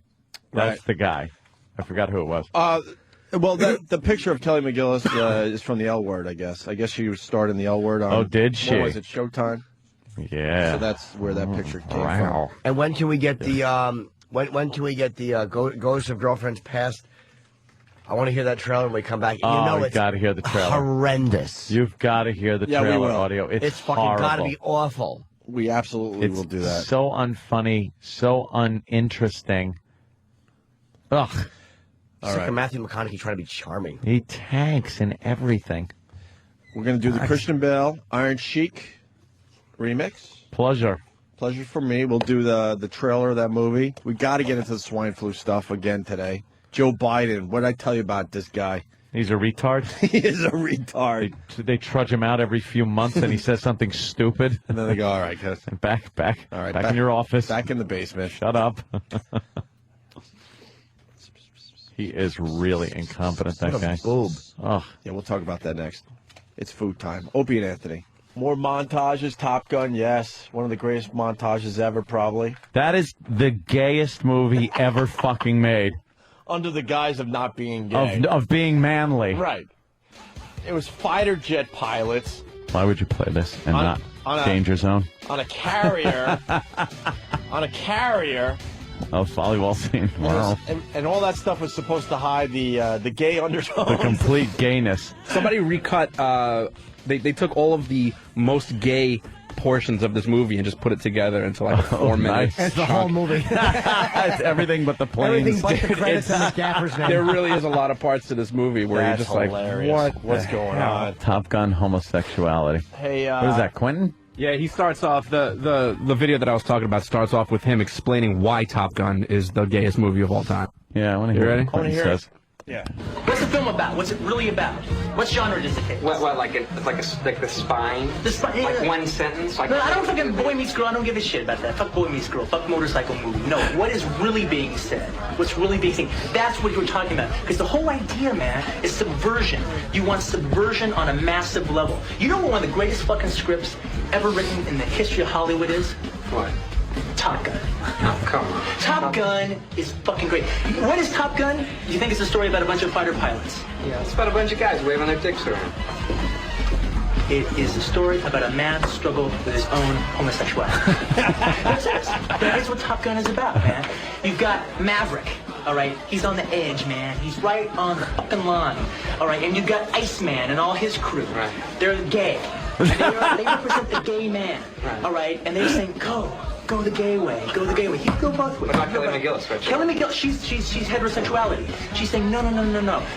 That's the guy. I forgot who it was. Well, the picture of Kelly McGillis is from the L Word, I guess. I guess she starred in the L Word on... Oh, did she? What was it, Showtime? Yeah. So that's where that picture came from. And when can we get the when can we get the Ghosts of Girlfriends Past? I want to hear that trailer when we come back. You've got to hear the trailer. Horrendous. You've got to hear the trailer audio. It's fucking got to be awful. We absolutely will do that. So unfunny, so uninteresting. Ugh. It's like a Matthew McConaughey trying to be charming. He tanks in everything. We're going to do the Christian Bale, Iron Sheik remix. Pleasure for me. We'll do the trailer of that movie. We got to get into the swine flu stuff again today. Joe Biden, what did I tell you about this guy? He's a retard? He is a retard. They trudge him out every few months and he says something stupid. And then they go, all right, guys. Back. All right, back in your office. Back in the basement. Shut up. He is really incompetent, that guy. Boob. Oh. Yeah, we'll talk about that next. It's food time. Opie and Anthony. More montages. Top Gun, yes. One of the greatest montages ever, probably. That is the gayest movie ever fucking made. Under the guise of not being gay. Of being manly. Right. It was fighter jet pilots. Why would you play this and not Danger Zone? On a carrier. Oh, volleyball scene. Wow. And all that stuff was supposed to hide the gay undertones. The complete gayness. Somebody recut, they took all of the most gay portions of this movie and just put it together into like a 4 minute. It's the whole movie. It's everything but the planes. Everything but the credits and the gaffer's name. There really is a lot of parts to this movie where you're just hilarious. like, what's going on? Top Gun homosexuality. Hey, what is that, Quentin? Yeah, he starts off the video that I was talking about starts off with him explaining why Top Gun is the gayest movie of all time. Yeah, I want to You hear ready? what Quentin says. Yeah. What's the film about? What's it really about? What genre does it take? What like the spine? The spine. Like one sentence? Like no, I don't fucking Boy Meets Girl. I don't give a shit about that. Fuck Boy Meets Girl. Fuck motorcycle movie. No, what is really being said? What's really being said? That's what you're talking about. Because the whole idea, man, is subversion. You want subversion on a massive level. You know what one of the greatest fucking scripts ever written in the history of Hollywood is? What? Top Gun. Oh, come on. Top Gun is fucking great. What is Top Gun? Do you think it's a story about a bunch of fighter pilots? Yeah, it's about a bunch of guys waving their dicks around. It is a story about a man's struggle with his own homosexuality. That is what Top Gun is about, man. You've got Maverick, all right? He's on the edge, man. He's right on the fucking line, all right? And you've got Iceman and all his crew. Right. They're gay. And they represent the gay man, all right? And they're saying, go the gay way, go the gay way. You go both ways. What about Kelly McGillis? Right? Kelly McGillis, she's heterosexuality. She's saying, no.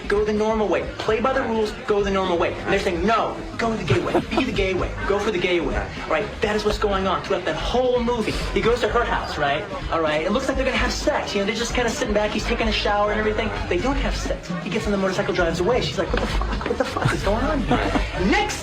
Go the normal way. Play by the rules, go the normal way. And they're saying, no, go the gay way. Be the gay way. Go for the gay way. All right, that is what's going on throughout that whole movie. He goes to her house, right? All right, it looks like they're going to have sex. You know, they're just kind of sitting back. He's taking a shower and everything. They don't have sex. He gets on the motorcycle, drives away. She's like, what the fuck? What the fuck is going on here? Next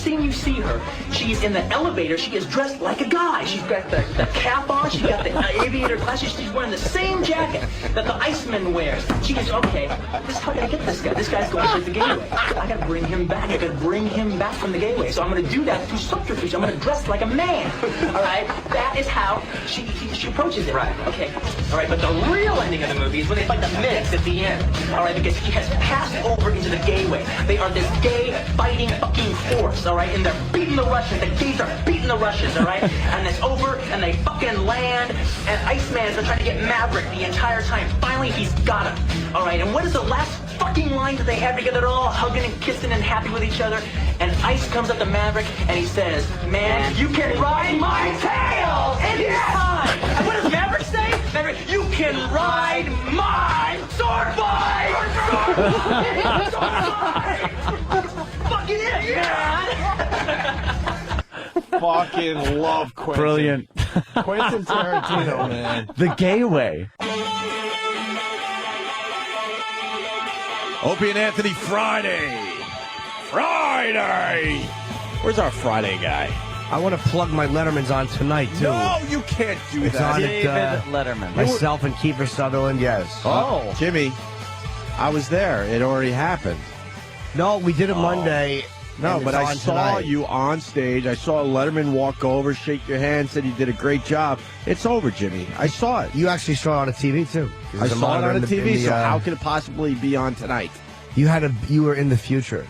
scene you see her, she's in the elevator. She is dressed like a guy. She's got the cap on. She's got the aviator glasses. She's wearing the same jacket that the Iceman wears. She goes, okay, this is how I gotta get this guy. This guy's going for the gay way. I gotta bring him back. I gotta bring him back from the gay way. So I'm gonna do that through subterfuge. I'm gonna dress like a man. All right? That is how she approaches it. Right. Okay. All right, but the real ending of the movie is when they fight the medics at the end. All right, because he has passed over into the gay way. They are this gay fighting fucking force. All right, and they're beating the Russians. The gays are beating the Russians. All right, and it's over, and they fucking land, and Iceman's been trying to get Maverick the entire time. Finally, he's got him. All right, and what is the last fucking line that they have together? They're all hugging and kissing and happy with each other. And Ice comes up to Maverick, and he says, "Man, you can ride my tail anytime." And what does Maverick say? Maverick, "You can ride my sword fight." Fucking it, man. Fucking love Quentin. Brilliant. Quentin Tarantino, man. The gay way. Opie and Anthony Friday. Where's our Friday guy? I want to plug my Letterman's on tonight, too. No, you can't do It's that. on David Letterman. Myself and Kiefer Sutherland, yes. Oh, Jimmy, I was there. It already happened. No, we did it Monday. No, and but it's I on saw tonight. you on stage. I saw Letterman walk over, shake your hand, said you did a great job. It's over, Jimmy. I saw it. You actually saw it on a TV, too. I There's a saw it monitor on in the the- TV, in the, so how could it possibly be on tonight? You were in the future.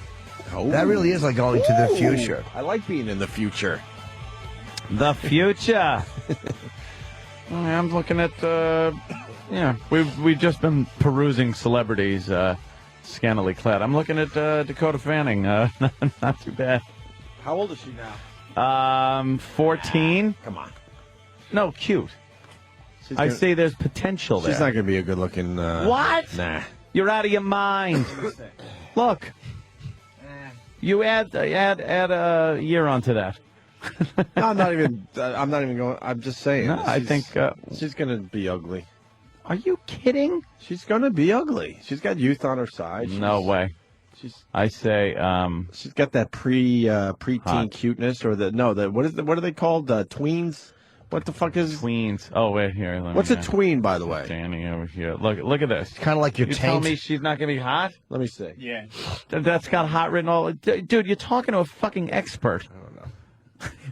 Oh. That really is like going to the future. I like being in the future. The future. I'm looking at, we've just been perusing celebrities, scantily clad. I'm looking at Dakota Fanning. Not too bad. How old is she now? 14. Come on. No, cute. I say there's potential there. She's not going to be a good-looking... What? Nah. You're out of your mind. Look. You add a year onto that. No, I'm not even going... I'm just saying. No, I think... she's going to be ugly. Are you kidding? She's going to be ugly. She's got youth on her side. No way. I say... she's got that preteen hot. cuteness, or what are they called? Tweens? What the fuck is... Tweens. Oh, wait, here. What's a tween, by the way? Danny over here. Look at this. Kind of like your You taint. tell me she's not going to be hot? Let me see. Yeah. That's got hot written all... Dude, you're talking to a fucking expert. I don't know.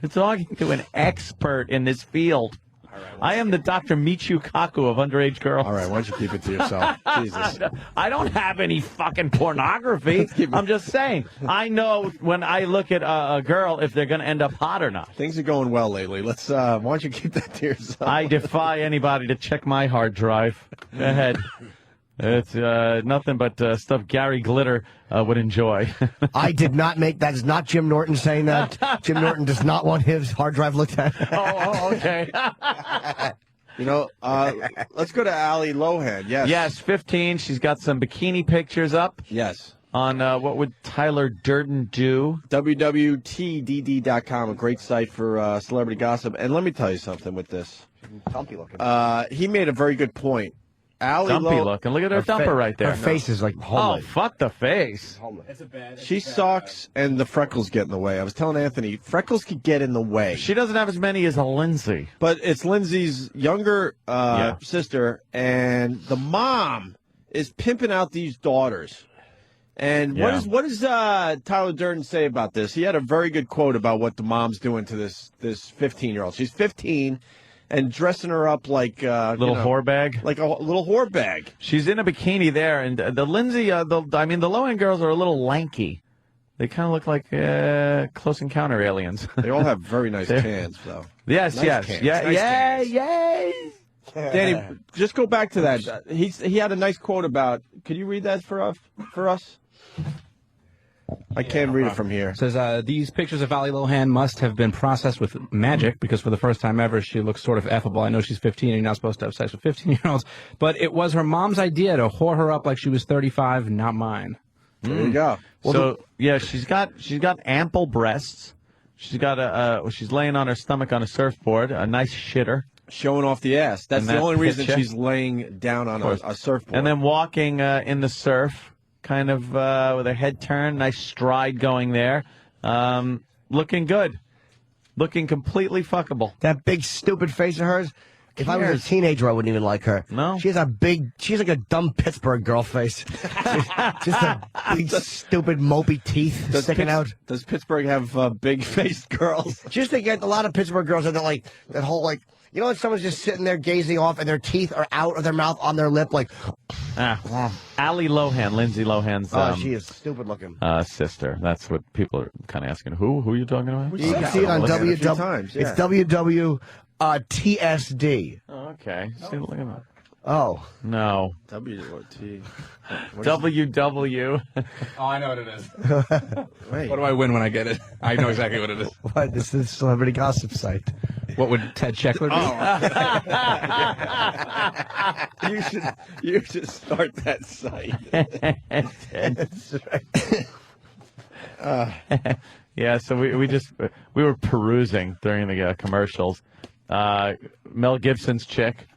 You're talking to an expert in this field. I am the Dr. Michu Kaku of underage girls. All right, why don't you keep it to yourself? Jesus. I don't have any fucking pornography. I'm just saying. I know when I look at a girl if they're going to end up hot or not. Things are going well lately. Let's. Why don't you keep that to yourself? I defy anybody to check my hard drive. Go ahead. It's nothing but stuff Gary Glitter would enjoy. I did not make that. Is not Jim Norton saying that. Jim Norton does not want his hard drive looked at. Oh, okay. Let's go to Allie Lohan. Yes. Yes, 15. She's got some bikini pictures up. Yes. On what would Tyler Durden do? WWTDD.com, a great site for celebrity gossip. And let me tell you something with this. Dumpy looking. He made a very good point. Dumpy looking. Look at her dumper right there. Her face is like homely. Oh, fuck the face. She sucks, and the freckles get in the way. I was telling Anthony, freckles could get in the way. She doesn't have as many as a Lindsay. But it's Lindsay's younger sister, and the mom is pimping out these daughters. And what does Tyler Durden say about this? He had a very good quote about what the mom's doing to this 15-year-old. She's 15 and dressing her up like little whore bag, like a little whore bag. She's in a bikini there, and the Lindsay, the low-end girls are a little lanky. They kind of look like Close Encounter aliens. They all have very nice cans, though. Yes, nice yes, cans. yeah, nice yeah, cans. yay. Danny, just go back to that. He had a nice quote about. Could you read that for us? I can't read it from here. It says, these pictures of Allie Lohan must have been processed with magic because for the first time ever, she looks sort of effable. I know she's 15 and you're not supposed to have sex with 15-year-olds, but it was her mom's idea to whore her up like she was 35, not mine. There you go. Well, she's got ample breasts. She's got she's laying on her stomach on a surfboard, a nice shitter. Showing off the ass. That's the only reason she's laying down on a surfboard. And then walking in the surf. Kind of with her head turned, nice stride going there. Looking good. Looking completely fuckable. That big stupid face of hers. If I was a teenager, I wouldn't even like her. No? She's like a dumb Pittsburgh girl face. Just a big, stupid, mopey teeth sticking out. Does Pittsburgh have big-faced girls? Just to get a lot of Pittsburgh girls that like that whole like. You know when someone's just sitting there gazing off and their teeth are out of their mouth on their lip like... Allie Lohan, Lindsay Lohan's she is stupid looking. Sister. That's what people are kind of asking. Who are you talking about? You can see it on WW. It's WWTSD. Oh, okay. See, look at that. Oh. No. WT. WW. Oh, I know what it is. Wait. What do I win when I get it? I know exactly what it is. What? This is a celebrity gossip site. What would Ted Sheckler do? You should start that site. Yeah, so we were perusing during the commercials. Mel Gibson's chick.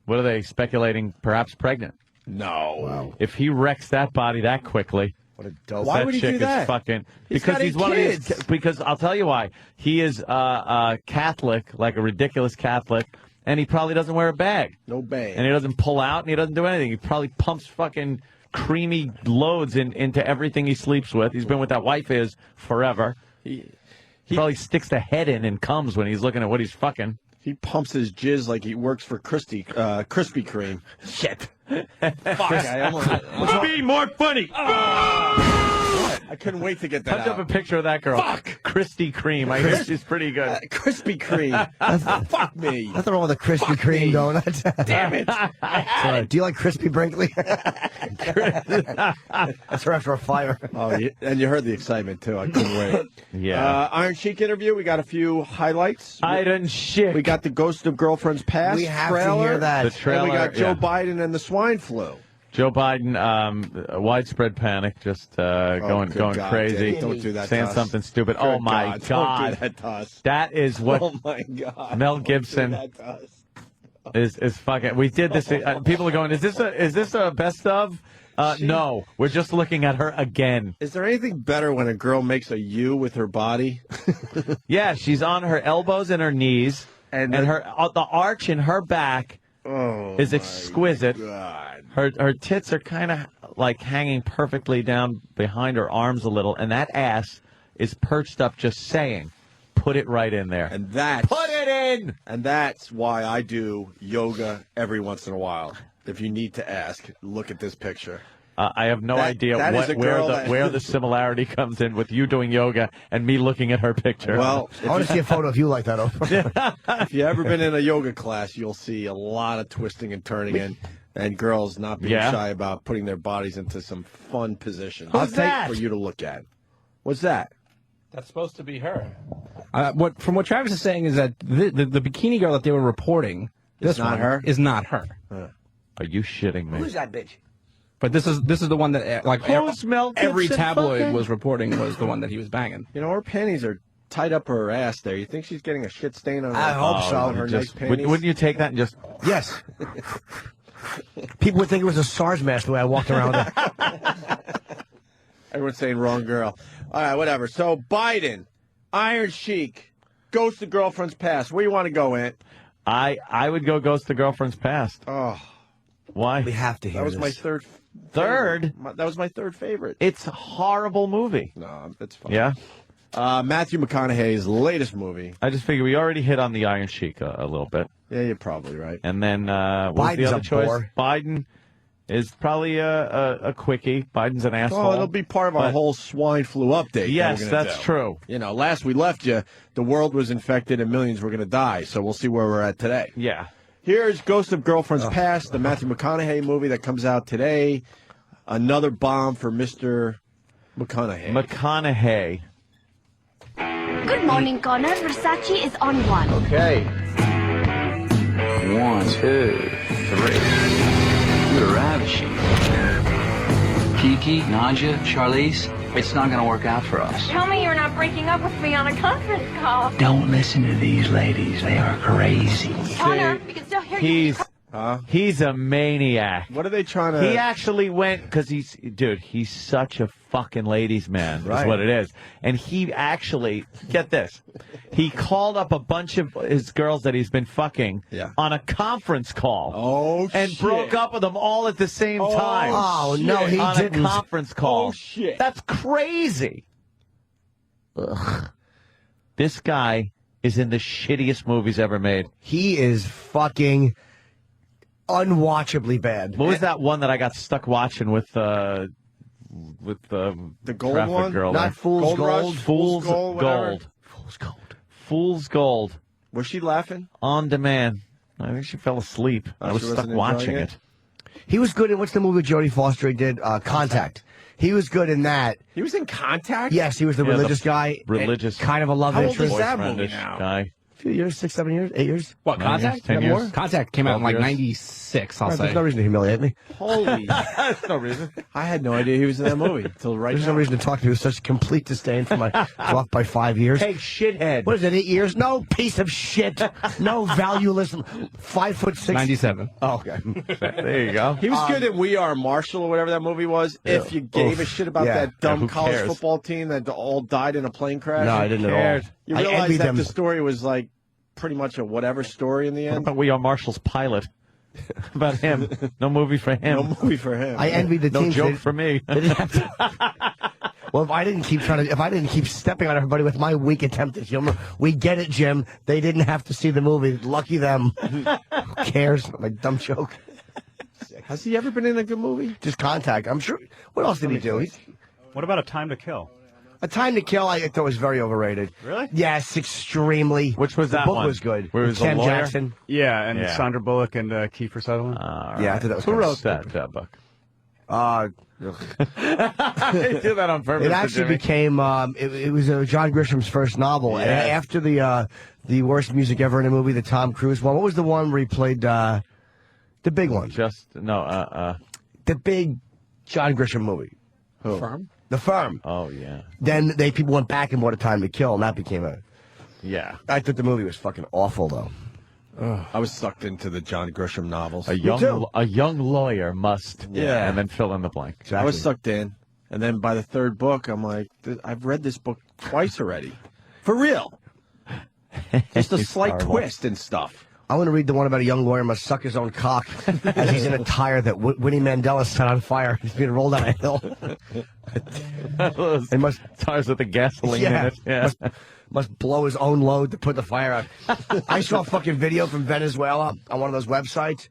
What are they speculating? Perhaps pregnant. No. Wow. If he wrecks that body that quickly. What a dope. Why would he do that? Is fucking because he's one of these. Because I'll tell you why. He is Catholic, like a ridiculous Catholic, and he probably doesn't wear a bag. No bag. And he doesn't pull out, and he doesn't do anything. He probably pumps fucking creamy loads into everything he sleeps with. He's been with that wife forever. He probably sticks the head in and comes when he's looking at what he's fucking. He pumps his jizz like he works for Krispy Kreme. Shit. Fuck. Be more funny. I couldn't wait to get that Punch up a picture of that girl. Fuck. Krispy Kreme. I hear she's pretty good. Krispy Kreme. Fuck me. Nothing wrong with a Krispy Kreme donut. Damn it. Sorry. Do you like Crispy Brinkley? That's her after a fire. Oh, and you heard the excitement, too. I couldn't wait. Yeah. Iron Sheik interview. We got a few highlights. Iron Sheik. We got the Ghost of Girlfriend's Past We have trailer. to hear that. The trailer. And we got Joe Biden and the swine flu. Joe Biden, widespread panic, just going God, crazy. Danny, don't do that saying to us. something stupid. Good Oh my God! Don't do that to us. That is what Oh my God! Mel Gibson Don't do that to us. is fucking. We did this. People are going. Is this a best of? No, we're just looking at her again. Is there anything better when a girl makes a U with her body? Yeah, she's on her elbows and her knees, and her the arch in her back is exquisite. God. Her tits are kind of like hanging perfectly down behind her arms a little, and that ass is perched up just saying, put it right in there. And that's Put it in! And that's why I do yoga every once in a while. If you need to ask, look at this picture. I have no idea where the similarity comes in with you doing yoga and me looking at her picture. Well, I want to see a photo of you like that. If you've ever been in a yoga class, you'll see a lot of twisting and turning. And and girls not being Yeah. shy about putting their bodies into some fun positions. Who's that? For you to look at. What's that? That's supposed to be her. From what Travis is saying is that the bikini girl that they were reporting, this not one her? is not her. Are you shitting me? Who's that bitch? But this is the one that Who's Mel every Gibson tabloid fucking? was reporting was the one that he was banging. You know, her panties are tied up her ass there. You think she's getting a shit stain on her? I hope so. On her nice panties? Wouldn't you take that and just... Yes. People would think it was a SARS mask the way I walked around with it. Everyone's saying wrong girl. All right, whatever. So Biden, Iron Sheik, Ghost of Girlfriend's Past. Where you want to go, Ant? I would go Ghost of Girlfriend's Past. Oh, Why? We have to hear that was this. my third. Third? That was my third favorite. It's a horrible movie. No, that's fine. Yeah? Matthew McConaughey's latest movie. I just figured we already hit on the Iron Sheik a little bit. Yeah, you're probably right. And then what was Biden's the other a choice? bore. Biden is probably a quickie. Biden's an asshole. Oh, it'll be part of our But- whole swine flu update. Yes, that we're gonna that's do. true. You know, last we left you, the world was infected and millions were going to die. So we'll see where we're at today. Yeah. Here's Ghost of Girlfriend's Past, the Matthew McConaughey movie that comes out today. Another bomb for Mr. McConaughey. McConaughey. Good morning, Connor. Versace is on one. Okay. 1, 2, 3. You're ravishing. Kiki, Nadia, Charlize, it's not going to work out for us. Tell me you're not breaking up with me on a conference call. Don't listen to these ladies. They are crazy. Connor, we can still hear you. He's a maniac. What are they trying to... He actually went, because he's such a fucking ladies' man, is Right. what it is. And he actually, get this, he called up a bunch of his girls that he's been fucking on a conference call. Oh, and shit. broke up with them all at the same time. Oh, no, he on didn't. a conference call. Oh, shit. That's crazy. Ugh. This guy is in the shittiest movies ever made. He is fucking unwatchable bad. What was that one that I got stuck watching with the gold traffic one? girl? Not there? Fool's Gold Rush? Gold. Fool's Gold, whatever. Gold. Fool's Gold. Was she laughing? On demand. I think she fell asleep. Oh, I was she stuck wasn't watching enjoying it. He was good in, what's the movie Jodie Foster he did? Contact. He was good in that. He was in Contact? Yes, he was the Yeah, the religious guy. religious- Kind of a love How old interest. is that movie Boyfriendish now? guy. A few years, 6, 7 years, 8 years. What, 9 years, Contact? 10 You got more? years? Contact came out in 12 like years? 96, I'll Right, say. there's no reason to humiliate me. Holy. That's no reason. I had no idea he was in that movie until right There's now. no reason to talk to me with such complete disdain for my off by 5 years. Hey, shithead. What is it, 8 years? No piece of shit. No valueless 5'6". 97. Oh, okay. There you go. He was good in We Are Marshall or whatever that movie was. If you gave a shit about Yeah. that dumb who college cares? football team that all died in a plane crash. No, I didn't at all. cared? You I realize envied that them. the story was like pretty much a whatever story in the What end. about We Are Marshall's pilot? About him. No movie for him. No movie for him. I envied the No teams. joke They- for me. they didn't have to. Well, if I didn't keep stepping on everybody with my weak attempt at humor, we get it, Jim. They didn't have to see the movie. Lucky them. Who cares? My dumb joke. Has he ever been in a good movie? Just Contact. I'm sure. What else did he do? What about A Time to Kill? A Time to Kill, I thought was very overrated. Really? Yes, extremely. Which was the that book one? was good. Where he was a Sam lawyer? Jackson. Yeah, and Yeah. Sandra Bullock and Kiefer Sutherland. Yeah, I thought that was Who kinda wrote stupid. that book? They did that on purpose. It actually became. It was John Grisham's first novel. And Yeah. after the worst music ever in a movie, the Tom Cruise one. What was the one where he played the big one? The big John Grisham movie. Who? Firm? The Firm. Oh yeah. Then people went back and bought A Time to Kill, and that became a. Yeah. I thought the movie was fucking awful, though. I was sucked into the John Grisham novels. A young lawyer must. Yeah. And then fill in the blank. I was sucked in, and then by the third book, I'm like, I've read this book twice already, for real. Just a slight horrible. twist and stuff. I want to read the one about a young lawyer must suck his own cock as he's in a tire that Winnie Mandela set on fire. He's being rolled down a hill. Those tires with the gasoline in it. Yeah. Must blow his own load to put the fire out. I saw a fucking video from Venezuela on one of those websites.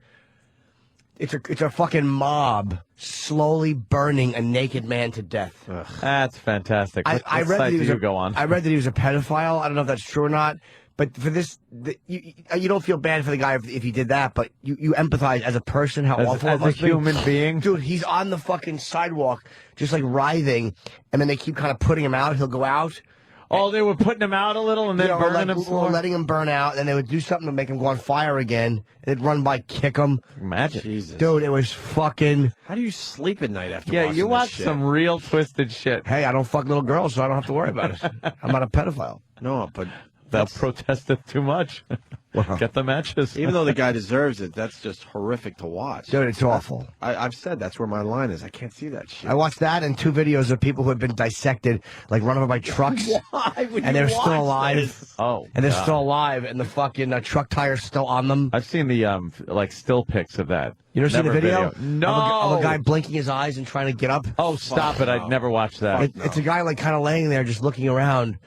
It's a fucking mob slowly burning a naked man to death. That's fantastic. What I read site that he do was you go on? I read that he was a pedophile. I don't know if that's true or not. But for this, you don't feel bad for the guy if he did that, but you empathize as a person how awful it must be. As a human being. Dude, he's on the fucking sidewalk, just like writhing, and then they keep kind of putting him out. He'll go out. Oh, they were putting him out a little and then burning him some more? Letting him burn out, and then they would do something to make him go on fire again. They'd run by, kick him. Imagine. Jesus. Dude, it was fucking... How do you sleep at night after Yeah, watching you watch this shit? some real twisted shit. Hey, I don't fuck little girls, so I don't have to worry about it. I'm not a pedophile. No, but... They'll protest it too much. Get the matches. Even though the guy deserves it, that's just horrific to watch. Dude, it's awful. I've said that's where my line is. I can't see that shit. I watched that and 2 videos of people who had been dissected, like run over by trucks. Why would and you they're watch still alive. this? Oh, and they're God. still alive, and the fucking truck tire's still on them. I've seen the like still pics of that. You never seen the video? No. Of a guy blinking his eyes and trying to get up. Oh, stop it! I'd never watched that. It's a guy like kind of laying there, just looking around.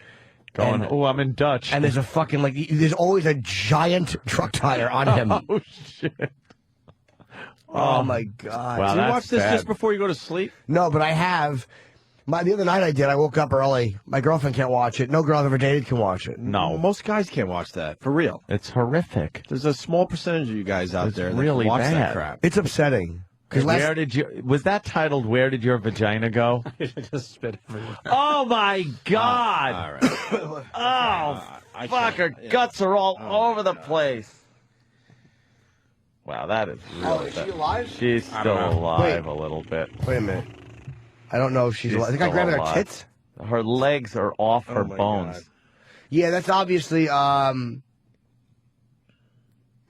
Going, oh, I'm in Dutch. And there's a fucking, like, there's always a giant truck tire on him. Oh, shit. Oh, my God. Wow, Do you that's watch this bad. just before you go to sleep? No, but I have. The other night I did. I woke up early. My girlfriend can't watch it. No girl I've ever dated can watch it. No. Most guys can't watch that. For real. It's horrific. There's a small percentage of you guys out It's there that really watch bad. that crap. It's upsetting. Where did you? Was that titled "Where Did Your Vagina Go"? Just spit everywhere. Oh my God! All right. Oh, fuck! Her guts are all over the place. Wow, that is really Oh, is she bad. alive? She's still alive Wait. a little bit. Wait a minute. I don't know if she's alive. I think I still grabbed her alive. tits. Her legs are off her my bones. God. Yeah, that's obviously,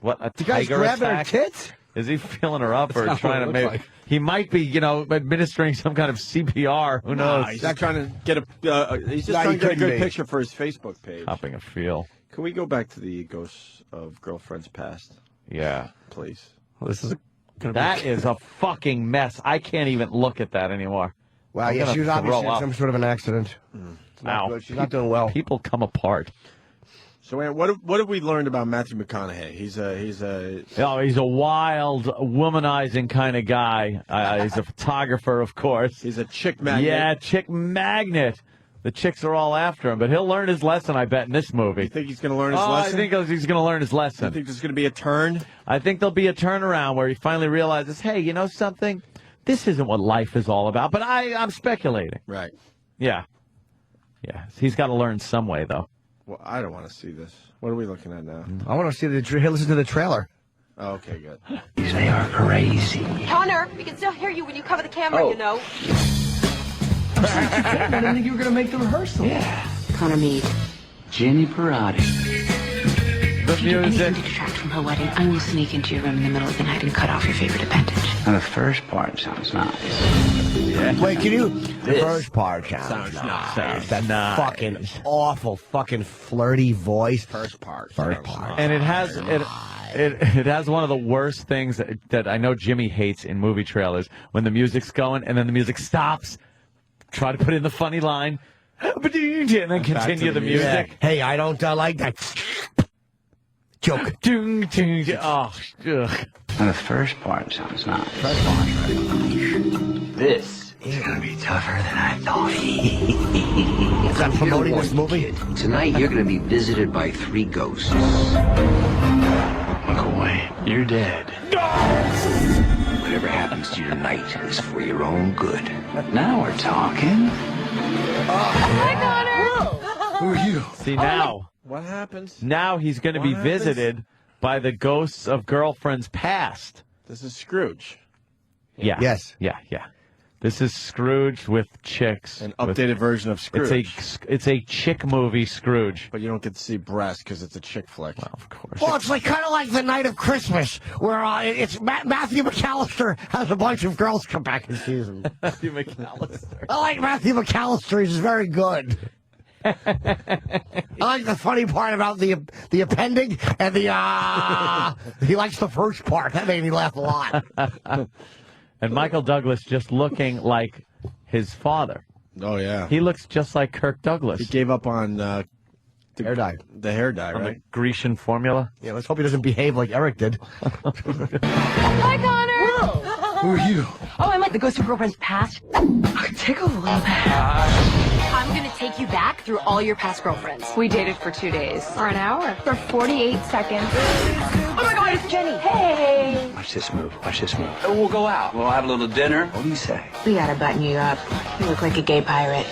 What, a the guy's tiger grabbing attack? her tits? Is he feeling her up or That's not trying to what it make? looks like. He might be, administering some kind of CPR. Who knows? He's just trying to get he's just No, trying he to get a couldn't good be. picture for his Facebook page. Hopping a feel. Can we go back to the ghosts of girlfriends past, Yeah. please? Well, this is That is a fucking mess. I can't even look at that anymore. Wow, I'm yeah, gonna she was throw obviously in up. some sort of an accident. It's not Ow. good. She's not doing well. People come apart. So, Ann, what have we learned about Matthew McConaughey? He's a Oh, he's a wild, womanizing kind of guy. He's a photographer, of course. He's a chick magnet. Yeah, chick magnet. The chicks are all after him, but he'll learn his lesson, I bet, in this movie. You think he's going to learn his lesson? I think he's going to learn his lesson. You think there's going to be a turn? I think there'll be a turnaround where he finally realizes, hey, you know something? This isn't what life is all about. But I'm speculating. Right. Yeah. Yeah. He's got to learn some way, though. Well, I don't want to see this. What are we looking at now? I want to see listen to the trailer. Oh, okay, good. They are crazy. Connor, we can still hear you when you cover the camera, you know. I didn't think you were going to make the rehearsal. Yeah. Connor Mead. Jenny Parati. The If you do music. anything to detract from her wedding, I will sneak into your room in the middle of the night and cut off your favorite appendage. Now, the first part sounds nice. Wait, can you? The first part sounds nice. Sounds That nice. fucking awful, fucking flirty voice. First part. First part. And it has one of the worst things that I know Jimmy hates in movie trailers when the music's going and then the music stops. Try to put in the funny line, and then continue the music. Hey, I don't like that. Joke. Oh, ugh. Now, the first part sounds nice. This is going to be tougher than I thought. Is that promoting this movie? Tonight, you're going to be visited by 3 ghosts. Look away. You're dead. Whatever happens to you tonight is for your own good. Now we're talking. Hi, Connor! Who are you? See, now, What happens? now he's going to be visited by the ghosts of girlfriends past. This is Scrooge. Yeah. Yes. Yeah, yeah. This is Scrooge with chicks. An updated version of Scrooge. It's a chick movie Scrooge. But you don't get to see breasts because it's a chick flick. Well, of course. Well, it's like kind of like The Night of Christmas, where it's Matthew McAllister has a bunch of girls come back and sees him. Matthew McAllister. I like Matthew McAllister. He's very good. I like the funny part about the appending and he likes the first part. That made me laugh a lot. And Michael Douglas just looking like his father. Oh, yeah. He looks just like Kirk Douglas. He gave up on the Hair dye. The hair dye, On right? the Grecian formula. Yeah, let's hope he doesn't behave like Eric did. Hi, Connor! Who are you? Oh, I'm like the ghost of girlfriend's past. I tickle a little bit. I'm gonna take you back through all your past girlfriends. We dated for 2 days. For an hour. For 48 seconds. Oh my God, it's Jenny. Hey. Watch this move. Watch this move. We'll go out. We'll have a little dinner. What do you say? We gotta button you up. You look like a gay pirate.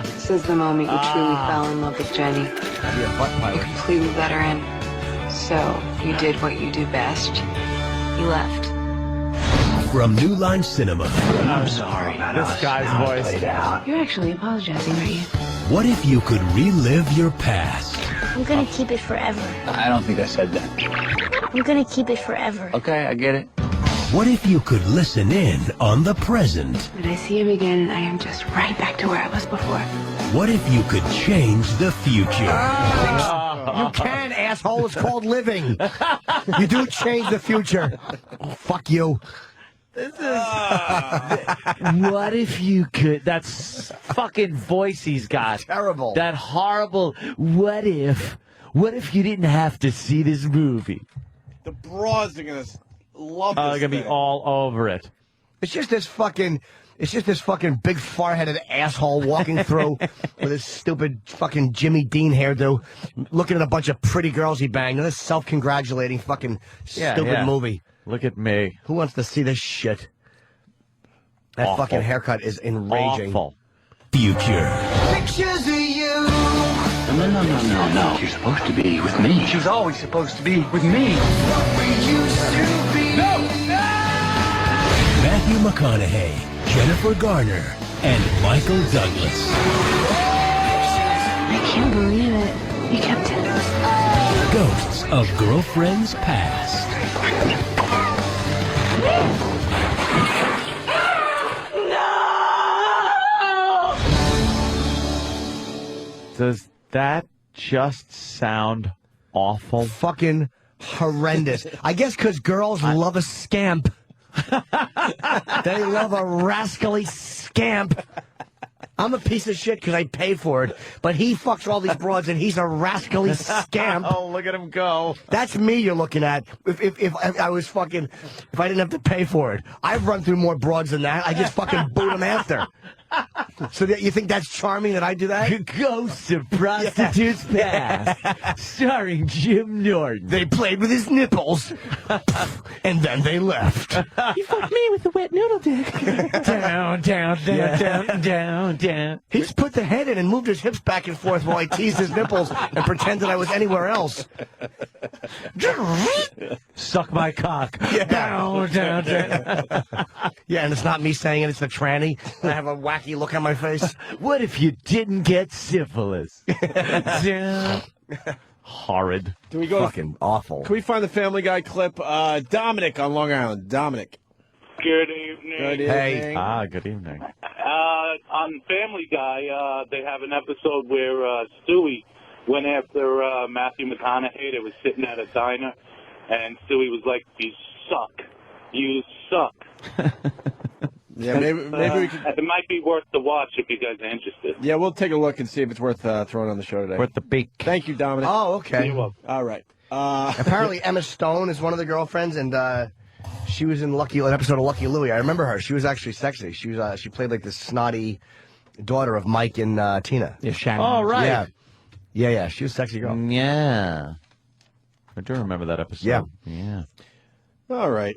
This is the moment you truly fell in love with Jenny. Be a butt pirate. You completely let her in. So you did what you do best. You left. From New Line Cinema. I'm sorry. This guy's voice. You're actually apologizing, aren't you? What if you could relive your past? I'm gonna keep it forever. I don't think I said that. I'm gonna keep it forever. Okay, I get it. What if you could listen in on the present? When I see him again, I am just right back to where I was before. What if you could change the future? You can, asshole. It's called living. You do change the future. Oh, fuck you. What if you could? That's fucking voice he's got. Terrible. That horrible. What if? What if you didn't have to see this movie? The broads are gonna love this. They're gonna be all over it. It's just this fucking big foreheaded asshole walking through with his stupid fucking Jimmy Dean hairdo, looking at a bunch of pretty girls he banged. And this self-congratulating fucking stupid movie. Look at me. Who wants to see this shit? That Awful. fucking haircut is enraging. Awful. Future. Pictures of you. No. You're supposed to be with me. She was always supposed to be with me. What we used to be. No! Matthew McConaughey, Jennifer Garner, and Michael Douglas. I can't believe it. You kept it. Ghosts of Girlfriends Past. Does that just sound awful? Fucking horrendous. I guess because girls love a scamp. They love a rascally scamp. I'm a piece of shit because I paid for it, but he fucks all these broads and he's a rascally scamp. Oh, look at him go. That's me you're looking at. If I was fucking, if I didn't have to pay for it, I've run through more broads than that. I just fucking boot them after. So you think that's charming that I do that? Ghosts of Prostitutes Past, starring Jim Norton. They played with his nipples, and then they left. You fucked me with the wet noodle dick. down. He just put the head in and moved his hips back and forth while I teased his nipples and pretended I was anywhere else. Suck my cock. Yeah. Down. Yeah, and it's not me saying it, it's the tranny. I have a wacky look on my face. What if you didn't get syphilis? Horrid. Do we go? Fucking awful. Can we find the Family Guy clip? Dominic on Long Island. Dominic. Good evening. Good evening. Hey. Good evening. On Family Guy, they have an episode where Stewie went after Matthew McConaughey. They was sitting at a diner, and Stewie was like, "You suck. You suck." Yeah, maybe we could. It might be worth the watch if you guys are interested. Yeah, we'll take a look and see if it's worth throwing on the show today. Worth the beak. Thank you, Dominic. Oh, okay. You're welcome. All right. Apparently, Emma Stone is one of the girlfriends, and she was in an episode of Lucky Louie. I remember her. She was actually sexy. She was she played like this snotty daughter of Mike and Tina. Yeah, Shannon. Oh, right. Yeah. She was a sexy girl. Yeah. I do remember that episode. Yeah. All right.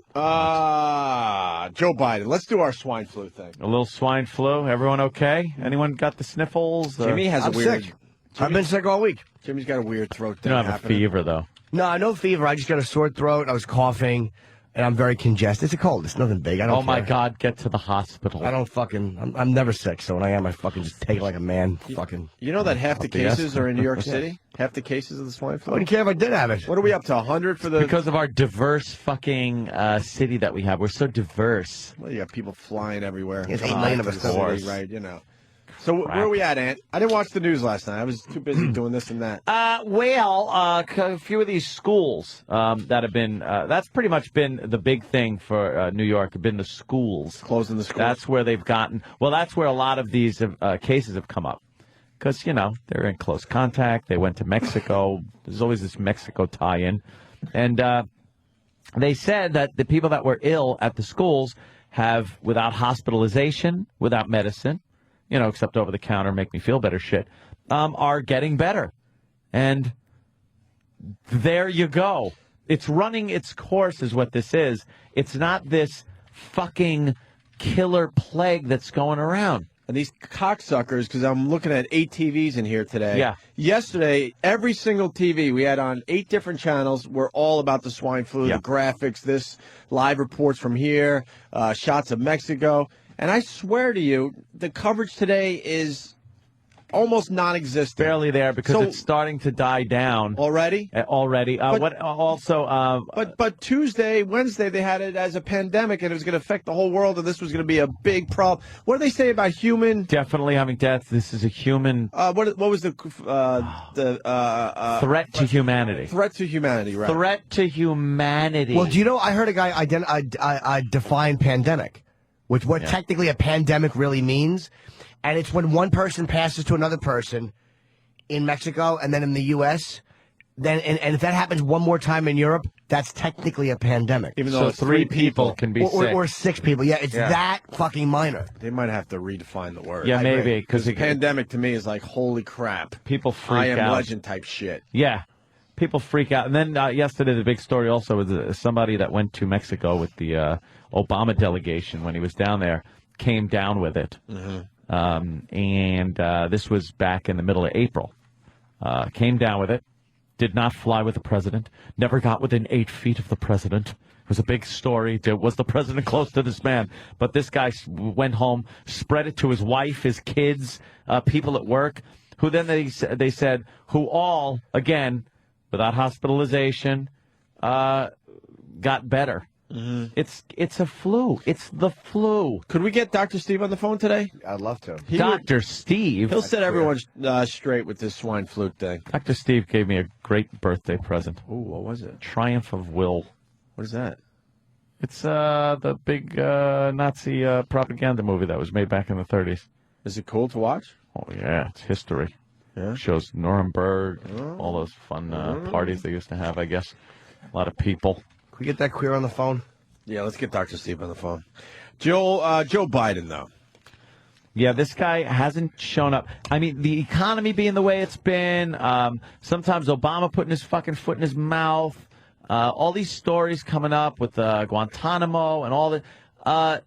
Joe Biden. Let's do our swine flu thing. A little swine flu. Everyone okay? Anyone got the sniffles? Jimmy has I'm a weird. sick. I've been sick all week. Jimmy's got a weird throat You thing don't have a happening. fever, though. No fever. I just got a sore throat. I was coughing, and I'm very congested. It's a cold. It's nothing big. I don't Oh, my care. God. Get to the hospital. I don't fucking. I'm never sick. So when I am, I fucking just take it like a man. Fucking. You know that half the Up the cases ass. are in New York Yeah. City? Half the cases of the swine I flu? wouldn't care if I did have it. What are we up to, 100 for the... Because of our diverse fucking city that we have. We're so diverse. Well, you got people flying everywhere. There's 8 million of us, To the city, course. right, you know. So where are we at, Ant? I didn't watch the news last night. I was too busy doing this and that. A few of these schools that have been, that's pretty much been the big thing for New York, have been the schools. Closing the schools. That's where they've gotten, that's where a lot of these cases have come up. Because, they're in close contact. They went to Mexico. There's always this Mexico tie-in. And they said that the people that were ill at the schools have, without hospitalization, without medicine, except over the counter, make me feel better shit, are getting better. And there you go. It's running its course is what this is. It's not this fucking killer plague that's going around. And these cocksuckers, because I'm looking at 8 TVs in here today. Yeah. Yesterday, every single TV we had on 8 different channels were all about the swine flu, the graphics, this live reports from here, shots of Mexico. And I swear to you, the coverage today is almost non-existent. Barely there because it's starting to die down. Already? Already. But Tuesday, Wednesday, they had it as a pandemic, and it was going to affect the whole world, and this was going to be a big problem. What do they say about human? Definitely having deaths. This is a human. What was the threat to humanity? Threat to humanity, right? Threat to humanity. Well, do you know, I heard a guy define pandemic, which what technically a pandemic really means. And it's when one person passes to another person in Mexico and then in the U.S., then and if that happens one more time in Europe, that's technically a pandemic. Even though so 3 people can be sick. Or 6 people. Yeah, it's that fucking minor. They might have to redefine the word. Yeah, maybe. Because pandemic to me is like, holy crap. People freak out. I am legend type shit. Yeah. People freak out. And then yesterday, the big story also was somebody that went to Mexico with the Obama delegation when he was down there came down with it. Mm-hmm. This was back in the middle of April. Came down with it, did not fly with the president, never got within 8 feet of the president. It was a big story. Was the president close to this man? But this guy went home, spread it to his wife, his kids, people at work, who then they said, who all, again, without hospitalization, got better. Mm-hmm. It's a flu. It's the flu. Could we get Dr. Steve on the phone today? I'd love to. Dr. Steve? He'll set everyone straight with this swine flu thing. Dr. Steve gave me a great birthday present. Ooh, what was it? Triumph of Will. What is that? It's the big Nazi propaganda movie that was made back in the 30s. Is it cool to watch? Oh, yeah. It's history. Yeah. Shows Nuremberg, all those fun parties they used to have, I guess. A lot of people. Can we get that queer on the phone? Yeah, let's get Dr. Steve on the phone. Joe Biden, though. Yeah, this guy hasn't shown up. I mean, the economy being the way it's been, sometimes Obama putting his fucking foot in his mouth, all these stories coming up with Guantanamo and all that,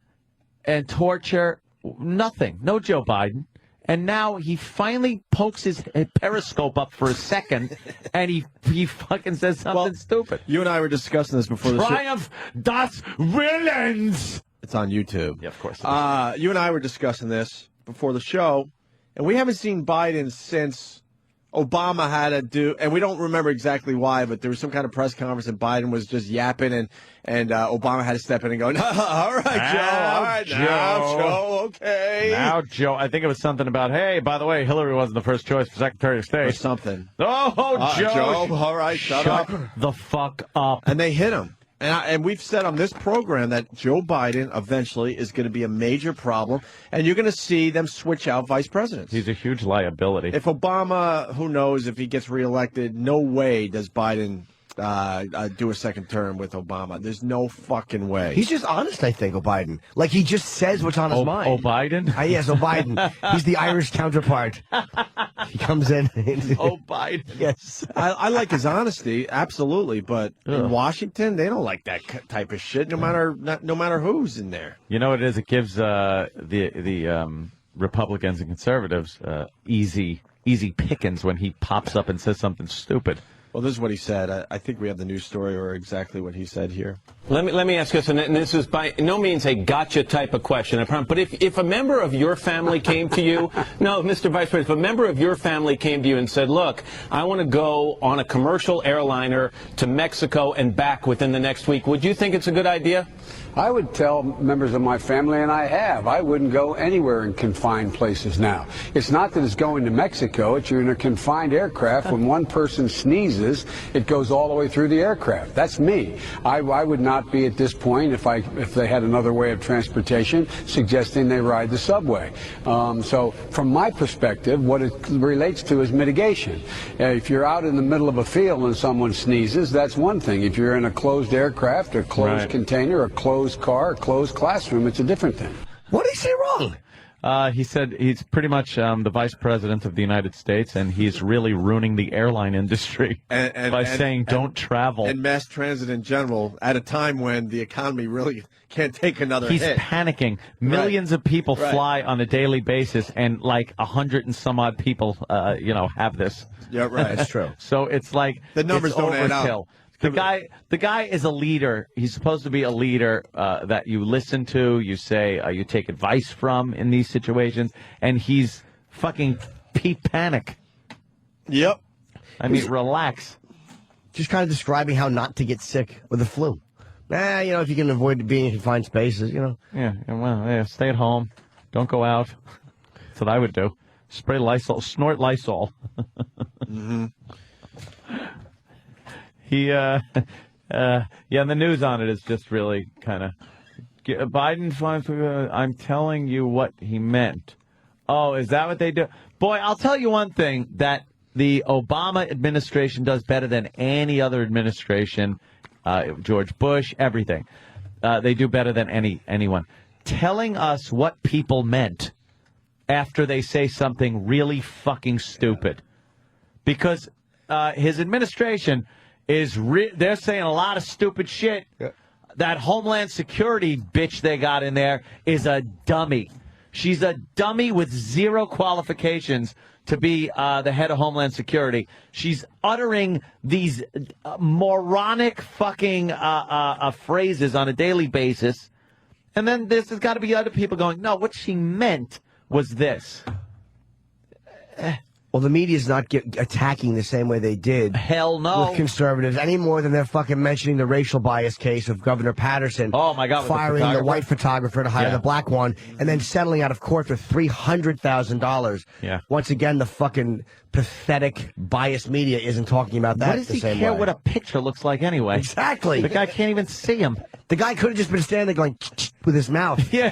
and torture, nothing. No Joe Biden. And now he finally pokes his periscope up for a second, and he fucking says something stupid. You and I were discussing this before the show. Triumph das Willens! It's on YouTube. Yeah, of course. You and I were discussing this before the show, and we haven't seen Biden since Obama had to do, and we don't remember exactly why, but there was some kind of press conference and Biden was just yapping, and Obama had to step in and go, no, all right, Joe, all right, now, Joe, okay. Now, Joe, I think it was something about, hey, by the way, Hillary wasn't the first choice for Secretary of State. Or something. Oh, Joe. All right, shut up. the fuck up. And they hit him. And we've said on this program that Joe Biden eventually is going to be a major problem, and you're going to see them switch out vice presidents. He's a huge liability. If Obama, who knows if he gets reelected, no way does Biden do a second term with Obama. There's no fucking way. He's just honest, I think, O'Biden. Like, he just says what's on his mind. O'Biden? Yes, O'Biden. He's the Irish counterpart. He comes in. O'Biden. Yes. I like his honesty, absolutely, but in Washington, they don't like that type of shit, no matter who's in there. You know what it is? It gives the Republicans and conservatives easy pickings when he pops up and says something stupid. Well, this is what he said. I think we have the news story or exactly what he said here. Let me ask this, and this is by no means a gotcha type of question, I promise. But if a member of your family came to you, no, Mr. Vice President, if a member of your family came to you and said, look, I want to go on a commercial airliner to Mexico and back within the next week, would you think it's a good idea? I would tell members of my family, and I have, I wouldn't go anywhere in confined places now. It's not that it's going to Mexico, it's you're in a confined aircraft. When one person sneezes, it goes all the way through the aircraft. That's me. I would not be at this point, if they had another way of transportation, suggesting they ride the subway. So from my perspective, what it relates to is mitigation. If you're out in the middle of a field and someone sneezes, that's one thing. If you're in a closed aircraft, a closed container, a closed car, a closed classroom, it's a different thing. What did he say wrong? He said he's pretty much the vice president of the United States, and he's really ruining the airline industry by saying don't travel. And mass transit in general at a time when the economy really can't take another He's hit. panicking. Millions of people fly on a daily basis, and like 100 and some odd people, have this. Yeah, right. That's true. So it's like the numbers it's don't add overkill. up. The guy is a leader. He's supposed to be a leader that you listen to, you say, you take advice from in these situations, and he's fucking panic. Yep. I mean, relax. Just kind of describing how not to get sick with the flu. If you can avoid being in confined spaces, Yeah, stay at home. Don't go out. That's what I would do. Spray Lysol, snort Lysol. Mm-hmm. And the news on it is just really kind of Biden. I'm telling you what he meant. Oh, is that what they do? Boy, I'll tell you one thing that the Obama administration does better than any other administration. George Bush, everything. They do better than anyone. Telling us what people meant after they say something really fucking stupid. Because his administration is they're saying a lot of stupid shit. Yeah. That Homeland Security bitch they got in there is a dummy. She's a dummy with zero qualifications to be the head of Homeland Security. She's uttering these moronic fucking phrases on a daily basis. And then there's got to be other people going, no, what she meant was this. Well, the media's not attacking the same way they did. Hell no. With conservatives any more than they're fucking mentioning the racial bias case of Governor Patterson. Oh, my God. Firing the white photographer to hire the black one and then settling out of court for $300,000. Yeah. Once again, the fucking pathetic biased media isn't talking about that What does the he same care way. what a picture looks like anyway? Exactly. The guy can't even see him. The guy could have just been standing there going with his mouth. Yeah,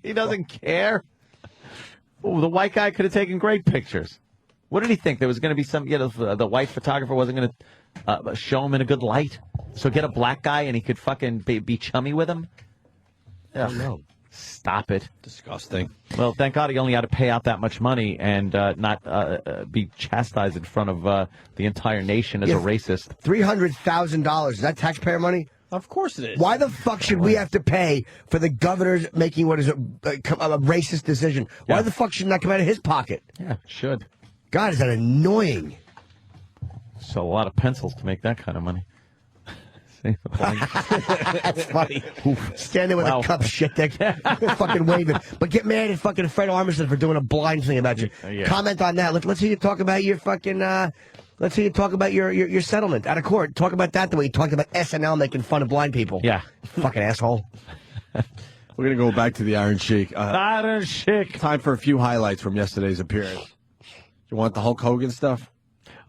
he doesn't care. Oh, the white guy could have taken great pictures. What did he think? There was going to be the white photographer wasn't going to show him in a good light? So get a black guy and he could fucking be chummy with him? I don't know. Stop it. Disgusting. Well, thank God he only had to pay out that much money and not be chastised in front of the entire nation as a racist. $300,000. Is that taxpayer money? Of course it is. Why the fuck should we have to pay for the governor's making what is a racist decision? Why the fuck shouldn't that come out of his pocket? Yeah, it should. God, is that annoying? So a lot of pencils to make that kind of money. That's funny. Stand there with a cup shit there, fucking waving. But get mad at fucking Fred Armisen for doing a blind thing about you. Yeah. Comment on that. Let's hear you talk about your fucking. Let's hear you talk about your settlement out of court. Talk about that the way you talked about SNL making fun of blind people. Yeah. Fucking asshole. We're going to go back to the Iron Sheik. Iron Sheik. Time for a few highlights from yesterday's appearance. You want the Hulk Hogan stuff?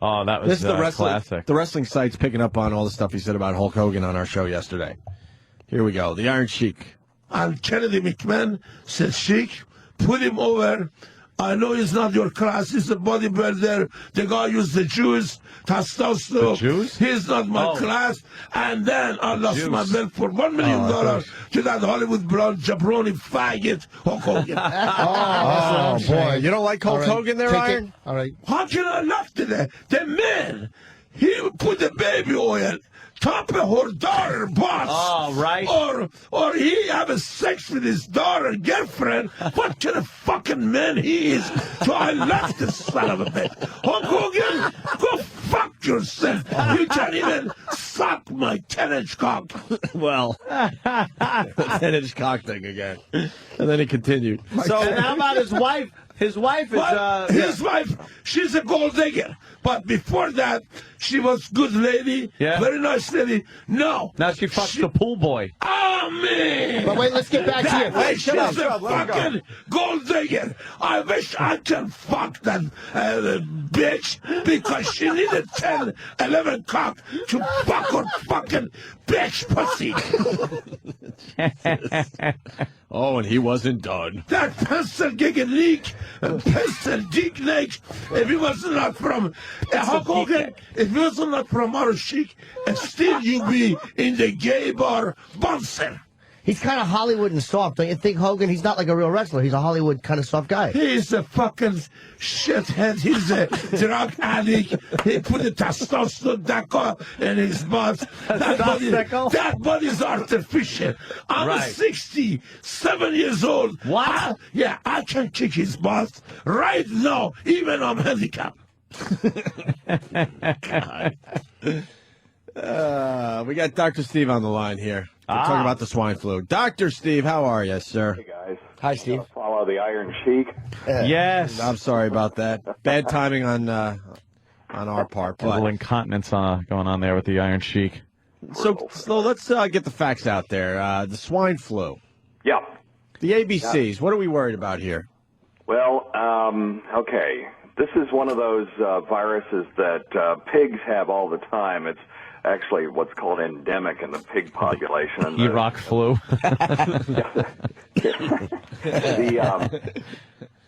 Oh, that was This is the wrestling, classic. The wrestling site's picking up on all the stuff he said about Hulk Hogan on our show yesterday. Here we go. The Iron Sheik. And Kennedy McMahon said, Sheik, put him over. I know he's not your class. He's a bodybuilder. The guy used the Jews, testosterone. The Jews? He's not my class. And then I lost my belt for $1 million to that Hollywood blonde jabroni faggot, Hulk Hogan. Oh, boy. You don't like Hulk Hogan there, Iron? All right. How can I love to that? The man, he put the baby oil top of her daughter, boss. Oh, right. Or he have a sex with his daughter, girlfriend. What kind of fucking man he is? So I love this son of a bitch. Hulk Hogan, go fuck yourself. You can't even suck my 10-inch cock. Well, the 10-inch cock thing again. And then he continued. So how about his wife? His wife is... His wife, she's a gold digger. But before that, she was good lady, very nice lady. No. Now she fucks the pool boy. Oh, man. But wait, let's get back to you. Wait, She's a fucking gold digger. I wish I could fuck that bitch because she needed 10, 11 cock to fuck her fucking bitch pussy. Oh, and he wasn't done. That pencil gig and leak, pencil dick neck, if he was not from Hulk Hogan, if he was not from our Sheik, and still you be in the gay bar bouncer. He's kind of Hollywood and soft. Don't you think, Hogan? He's not like a real wrestler. He's a Hollywood kind of soft guy. He's a fucking shithead. He's a drug addict. He put a testosterone deco in his butt. That body's artificial. I'm 67 years old. What? I can kick his butt right now, even I'm handicapped. We got Dr. Steve on the line here. We're talking about the swine flu. Dr. Steve, how are you, sir? Hey, guys. Hi, Steve. Follow the Iron Sheik. Yes. I'm sorry about that. Bad timing on our part. A little incontinence going on there with the Iron Sheik. So let's get the facts out there. The swine flu. Yeah. The ABCs. What are we worried about here? Well, okay. This is one of those viruses that pigs have all the time. It's actually what's called endemic in the pig population. Iraq flu. The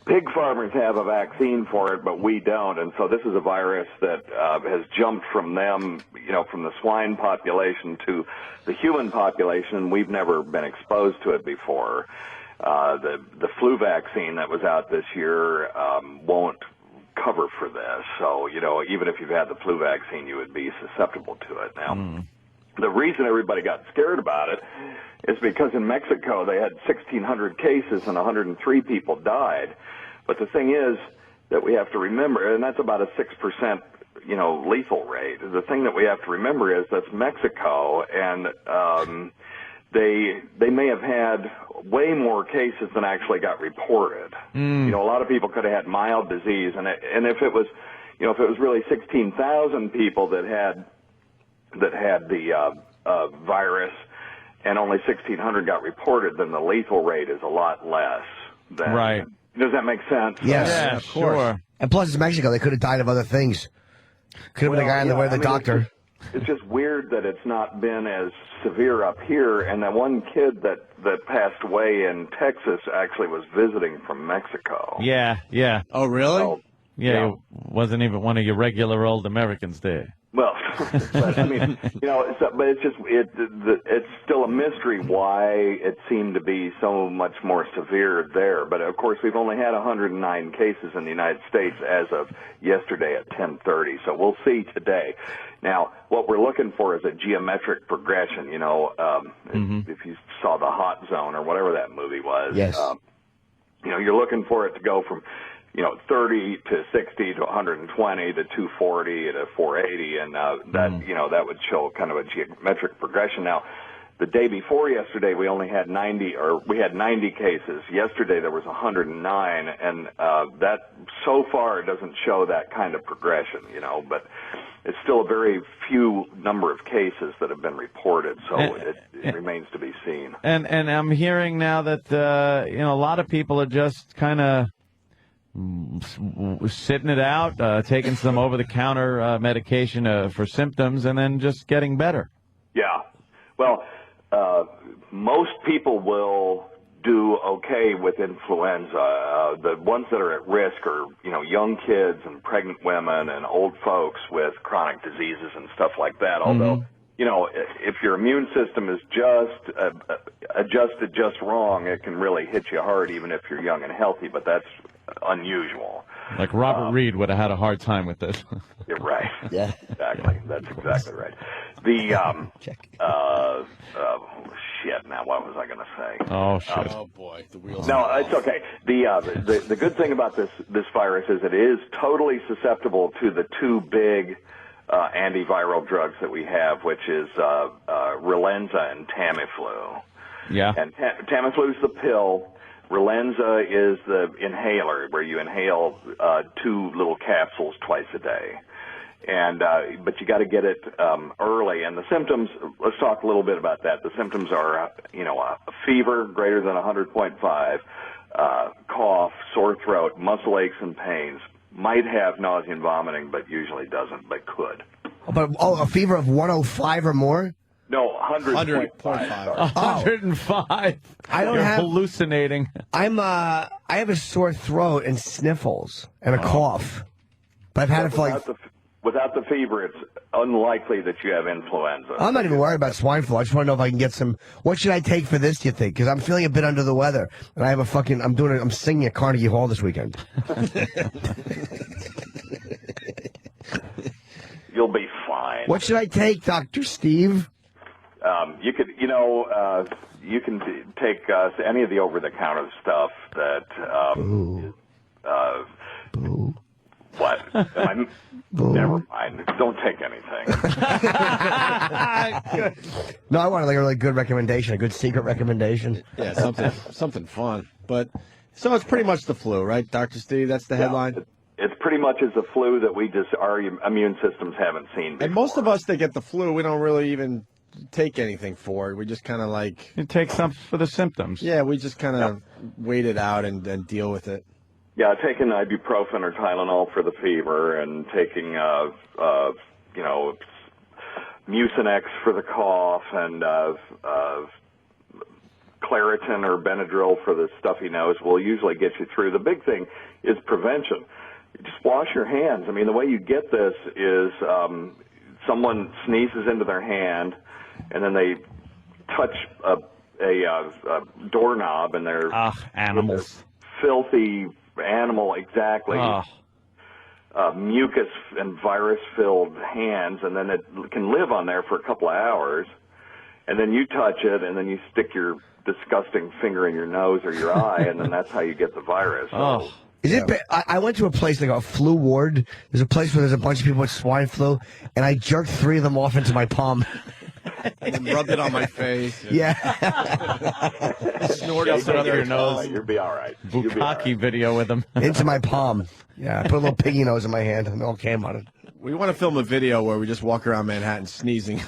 pig farmers have a vaccine for it, but we don't. And so this is a virus that has jumped from them, from the swine population to the human population. We've never been exposed to it before. The flu vaccine that was out this year won't cover for this. So, even if you've had the flu vaccine, you would be susceptible to it. Now, the reason everybody got scared about it is because in Mexico they had 1,600 cases and 103 people died. But the thing is that we have to remember, and that's about a 6%, lethal rate. The thing that we have to remember is that's Mexico, and they may have had way more cases than actually got reported. A lot of people could have had mild disease, and if it was, if it was really 16,000 people that had the virus, and only 1,600 got reported, then the lethal rate is a lot less. Right. Does that make sense? Yes, yeah, of course. Sure. And plus, it's Mexico. They could have died of other things. Could have been a guy on the way to the doctor. It's just weird that it's not been as severe up here. And that one kid that passed away in Texas actually was visiting from Mexico. Yeah. Oh, really? So, yeah, he wasn't even one of your regular old Americans there. Well, but I mean, but it's still a mystery why it seemed to be so much more severe there. But of course, we've only had 109 cases in the United States as of yesterday at 10:30. So we'll see today. Now, what we're looking for is a geometric progression. If you saw The Hot Zone or whatever that movie was, yes. You're looking for it to go from 30 to 60 to 120 to 240 to 480, and that would show kind of a geometric progression. Now, the day before yesterday, we had 90 cases. Yesterday there was 109, and that so far doesn't show that kind of progression, but it's still a very few number of cases that have been reported, so it remains to be seen. And I'm hearing now that a lot of people are just kind of sitting it out, taking some over-the-counter medication for symptoms, and then just getting better. Yeah. Well, most people will do okay with influenza. The ones that are at risk are, young kids and pregnant women and old folks with chronic diseases and stuff like that. Although, if your immune system is just adjusted just wrong, it can really hit you hard even if you're young and healthy, but that's unusual. Like Robert Reed would have had a hard time with this. You're right. Yeah. Exactly. That's exactly right. Shit, now what was I going to say? Oh, shit. Oh, boy. The wheels. No, it's okay. The good thing about this virus is it is totally susceptible to the two big antiviral drugs that we have, which is Relenza and Tamiflu. Yeah. And Tamiflu is the pill. Relenza is the inhaler, where you inhale 2 little capsules twice a day. And but you got to get it early. And the symptoms, let's talk a little bit about that. The symptoms are, a fever greater than 100.5, cough, sore throat, muscle aches and pains. Might have nausea and vomiting, but usually doesn't, but could. But a fever of 105 or more? No, 100.5. 105. I don't You're have hallucinating. I have a sore throat and sniffles and a cough. But I've had it for like Without the fever, it's unlikely that you have influenza. I'm not even worried about swine flu. I just want to know if I can get some. What should I take for this, do you think? Because I'm feeling a bit under the weather. And I have I'm singing at Carnegie Hall this weekend. You'll be fine. What should I take, Dr. Steve? You could, you can take any of the over-the-counter stuff that. What? Never mind. Don't take anything. No, I want like a really good recommendation, a good secret recommendation. Yeah, something fun. But so it's pretty much the flu, right, Dr. Steve? That's the headline. It's pretty much as the flu that our immune systems haven't seen before. And most of us that get the flu, we don't really even take anything for it. We just kind of like... You take some for the symptoms. Yeah, we just kind of wait it out and deal with it. Yeah, taking ibuprofen or Tylenol for the fever, and taking, Mucinex for the cough, and Claritin or Benadryl for the stuffy nose will usually get you through. The big thing is prevention. Just wash your hands. I mean, the way you get this is someone sneezes into their hand, and then they touch a doorknob, and they're animals, filthy animal, exactly. Mucus and virus-filled hands, and then it can live on there for a couple of hours, and then you touch it, and then you stick your disgusting finger in your nose or your eye, and then that's how you get the virus. So, Is it? I went to a place like a flu ward. There's a place where there's a bunch of people with swine flu, and I jerked 3 of them off into my palm. And rubbed it on my face. Yeah. Snorted it up your nose. You'll be all right. Bukkake video with him. Into my palm. Yeah, I put a little piggy nose in my hand, and it all came on it. We want to film a video where we just walk around Manhattan sneezing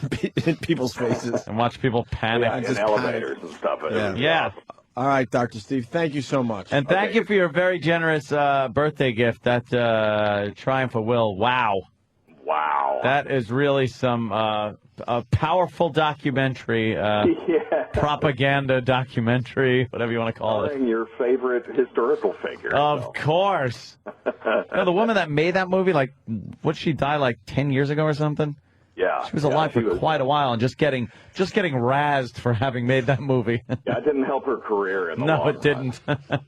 in people's faces. And watch people panic. in elevators and stuff. Yeah. All right, Dr. Steve, thank you so much. And thank you for your very generous birthday gift, that Triumph of Will. Wow. That is really some a powerful documentary, propaganda documentary, whatever you want to call it. Your favorite historical figure. Of course. The woman that made that movie, would she die 10 years ago or something? Yeah. She was alive for quite a while and just getting razzed for having made that movie. Yeah, it didn't help her career in the No, long it didn't.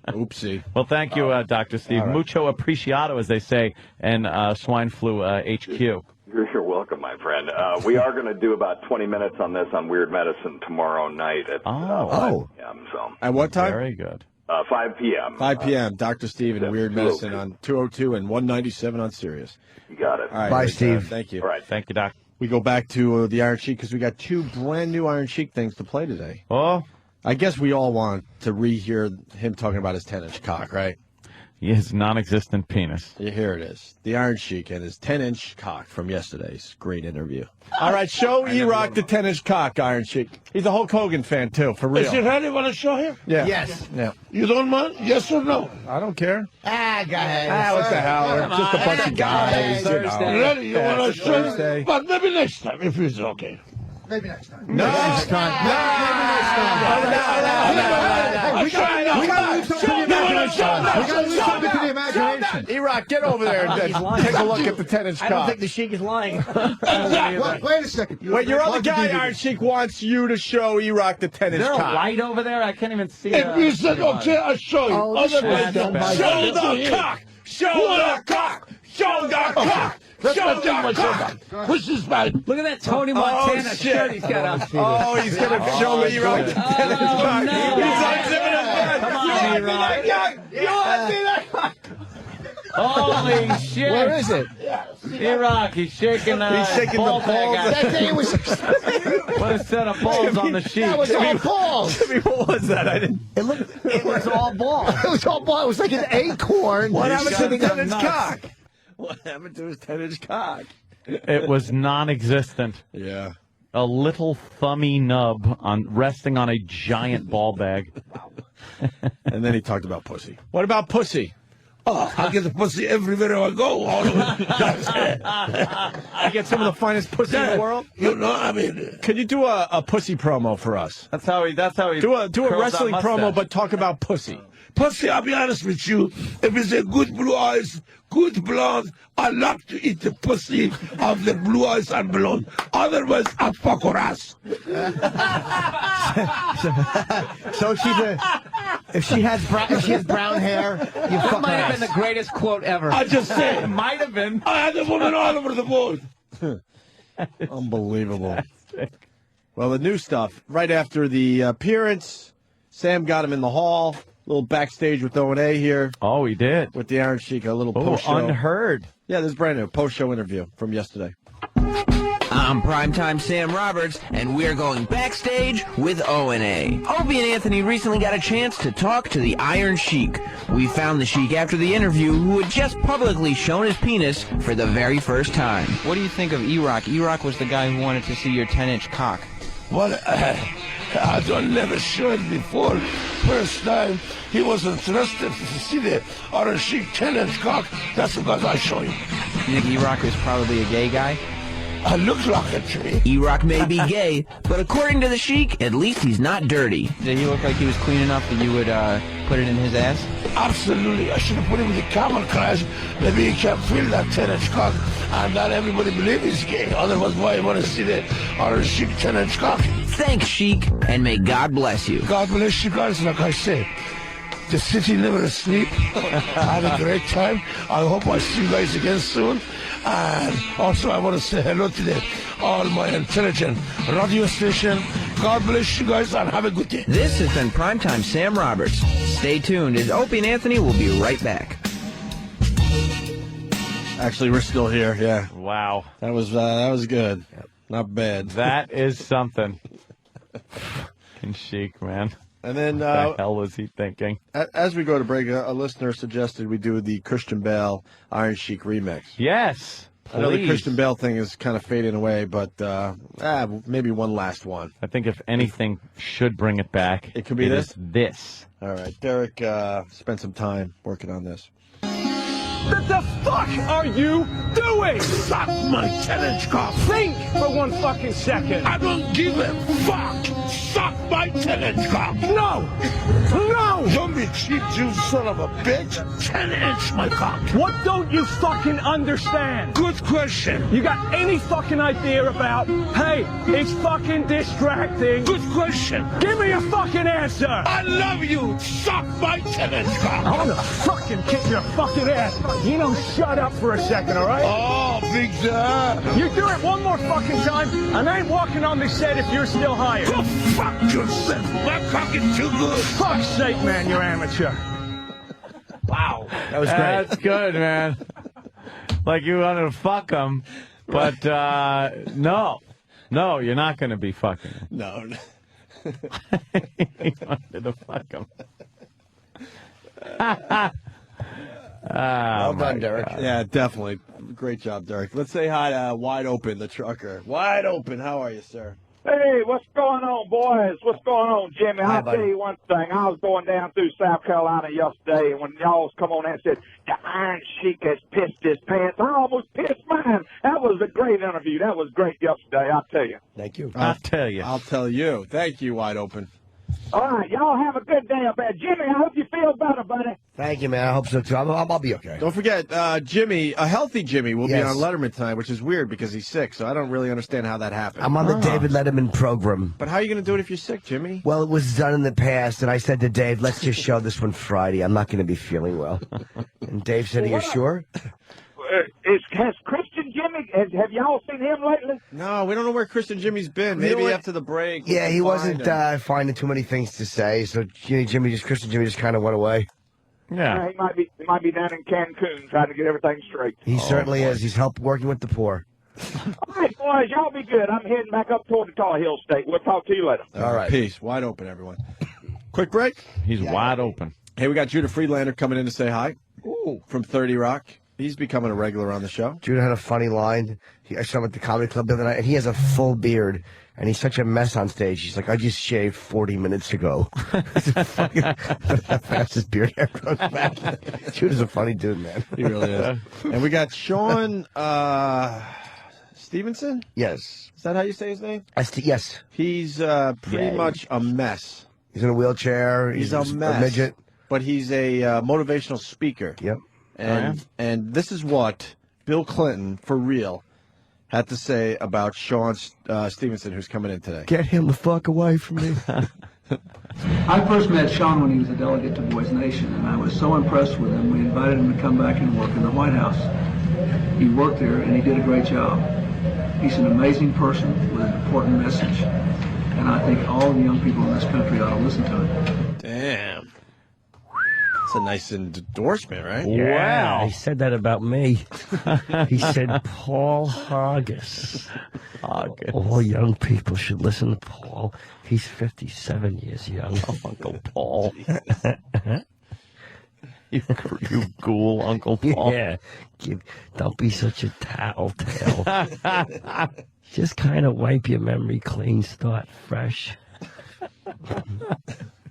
Oopsie. Well, thank you, Dr. Steve. All right. Mucho apreciado, as they say, in Swine Flu HQ. You're welcome, my friend. We are going to do about 20 minutes on this on Weird Medicine tomorrow night at 5 p.m. So. At what time? Very good. 5 p.m. 5 p.m. Dr. Steve and Weird Medicine on 202 and 197 on Sirius. You got it. All right, Bye, Steve. Thank you. All right. Thank you, Doc. We go back to the Iron Sheik because we got 2 brand new Iron Sheik things to play today. Oh. I guess we all want to rehear him talking about his 10-inch cock, right? His non-existent penis. Yeah, here it is. The Iron Sheik and his 10-inch cock from yesterday's great interview. All right, show E-Rock the 10-inch cock, Iron Sheik. He's a Hulk Hogan fan, too, for real. Is it really want to show him? Yeah. Yes. Yeah. You don't mind? Yes or no? I don't care. Go ahead. What the hell? We're just a bunch of guys. Really? You want to show Thursday. him? But maybe next time, if it's okay. Maybe next time. No. Next time. We got to leave something to the imagination. We got to leave something to the imagination. E-Rock, get over there and take a look at the 10-inch cock. I don't think the Sheik is lying. Wait a second. Wait, your other guy, Iron Sheik, wants you to show E-Rock the 10-inch Is there cock. a light over there? I can't even see If you said, okay, I'll show you. Oh, Otherwise, show the cock! Show the cock! Show the cock! Show the cock! Push this back. Look at that Tony Montana shirt he's got on. Oh, he's going to show E-Rock the 10-inch cock. He's unzipping his pants. Come on, E-Rock. You want me that cock? Holy shit. Where is it? E-Rock, he's shaking He's shaking the balls. That day was. What a set of balls on the sheet. That was all balls. Jimmy, what was that? I didn't. It was all ball. It was all ball. It was like an acorn. What happened to the got 10-inch nuts. cock? What happened to his 10-inch cock? It was non-existent. Yeah. A little thummy nub resting on a giant ball bag. And then he talked about pussy. What about pussy? Oh, I get the pussy everywhere I go. All over. I get some of the finest pussy in the world. You know, I mean, Can you do a pussy promo for us? That's how he Do a curls that wrestling mustache. promo, but talk about pussy. Pussy, I'll be honest with you. If it's a good blue eyes, good blonde, I like to eat the pussy of the blue eyes and blonde. Otherwise, I fuck her ass. So if she has brown hair, you fuck her might have ass. been the greatest quote ever. I just said. It might have been. I had a woman all over the world. Unbelievable. Well, the new stuff. Right after the appearance, Sam got him in the hall. A little backstage with O&A here. Oh, he did. With the Iron Sheik, a little post-show. Unheard. Yeah, this is brand new. Post-show interview from yesterday. I'm Primetime Sam Roberts, and we're going backstage with O&A. Opie and Anthony recently got a chance to talk to the Iron Sheik. We found the Sheik after the interview, who had just publicly shown his penis for the very first time. What do you think of E-Rock? E-Rock was the guy who wanted to see your 10-inch cock. Well, I don't never show it before. First time, he was interested to see the Iron Sheik 10-inch cock. That's because I show him. You think E-Rock was probably a gay guy? I look like it to me. E-Rock may be gay, but according to the Sheik, at least he's not dirty. Did he look like he was clean enough that you would put it in his ass? Absolutely. I should have put him in the camel crash. Maybe he can feel that 10-inch cock, and not everybody believe he's gay. Otherwise, why you want to see the Iron Sheik 10-inch cock? Thanks, Sheik, and may God bless you. God bless you guys, like I say. The city never asleep. I had a great time. I hope I see you guys again soon. And also I want to say hello to all my intelligent radio station. God bless you guys and have a good day. This has been Primetime Sam Roberts. Stay tuned as Opie and Anthony will be right back. Actually, we're still here, yeah. Wow. That was good. Not bad. That is something. Fucking Sheik, man. And then, what the hell was he thinking? As we go to break, a listener suggested we do the Christian Bale Iron Sheik remix. Yes, please. I know the Christian Bale thing is kind of fading away, but maybe one last one. I think if anything should bring it back, it could be this? This. All right. Derek spent some time working on this. What the fuck are you doing? Suck my 10-inch cock. Think for one fucking second. I don't give a fuck. Suck my 10-inch cock. No! No! Don't be cheap, you son of a bitch. 10-inch my cock. What don't you fucking understand? Good question. You got any fucking idea about, hey, it's fucking distracting? Good question. Give me a fucking answer. I love you. Suck my 10-inch cock. I'm gonna fucking kick your fucking ass. You know, shut up for a second, all right? Oh, big time. You do it one more fucking time, and I ain't walking on this set if you're still hired. Go fuck yourself. My cock is too good. Fuck's sake, man, you're amateur. Wow. That was great. That's good, man. Like you wanted to fuck him, but no, you're not going to be fucking him. No. You wanted to fuck him. Well done, Derek. God. Yeah, definitely. Great job, Derek. Let's say hi to Wide Open, the trucker. Wide Open, how are you, sir? Hey, what's going on, boys? What's going on, Jimmy? Hi, I'll buddy. tell you one thing. I was going down through South Carolina yesterday, and when y'all come on and said, the Iron Sheik has pissed his pants, I almost pissed mine. That was a great interview. That was great yesterday, I'll tell you. Thank you. I'll tell you. I'll tell you. Thank you, Wide Open. All right, y'all have a good day up there. Jimmy, I hope you feel better, buddy. Thank you, man. I hope so, too. I'll be okay. Don't forget, Jimmy, a healthy Jimmy, will be Yes. on Letterman tonight, which is weird because he's sick, so I don't really understand how that happened. I'm on the David Letterman program. But how are you going to do it if you're sick, Jimmy? Well, it was done in the past, and I said to Dave, let's just show this one Friday. I'm not going to be feeling well. And Dave said, are you sure? Has Christian Jimmy, have y'all seen him lately? No, we don't know where Christian Jimmy's been. You know Maybe what? after the break. Yeah, he we'll wasn't find him. finding too many things to say, so Christian Jimmy just kind of went away. Yeah. He might be down in Cancun trying to get everything straight. He certainly is. He's helped working with the poor. All right, boys, y'all be good. I'm heading back up toward the Tar Heel State. We'll talk to you later. All right. Peace. Wide open, everyone. Quick break. He's wide open. Hey, we got Judah Friedlander coming in to say hi. Ooh. From 30 Rock. He's becoming a regular on the show. Judah had a funny line. I saw him at the comedy club the other night, and he has a full beard, and he's such a mess on stage. He's like, I just shaved 40 minutes ago. That fast his beard hair grows back. Judah's a funny dude, man. He really is. And we got Sean Stevenson? Yes. Is that how you say his name? Yes. He's pretty much a mess. He's in a wheelchair. He's a mess. midget. but he's a motivational speaker. Yep. And this is what Bill Clinton, for real, had to say about Sean Stevenson, who's coming in today. Get him the fuck away from me. I first met Sean when he was a delegate to Boys Nation, and I was so impressed with him, we invited him to come back and work in the White House. He worked there, and he did a great job. He's an amazing person with an important message, and I think all the young people in this country ought to listen to it. Damn. That's a nice endorsement, right? Yeah, he said that about me. He said, Paul Haggis. All young people should listen to Paul. He's 57 years young. Oh, Uncle Paul. you ghoul, Uncle Paul. Yeah. Don't be such a tattletale. Just kind of wipe your memory clean, start fresh.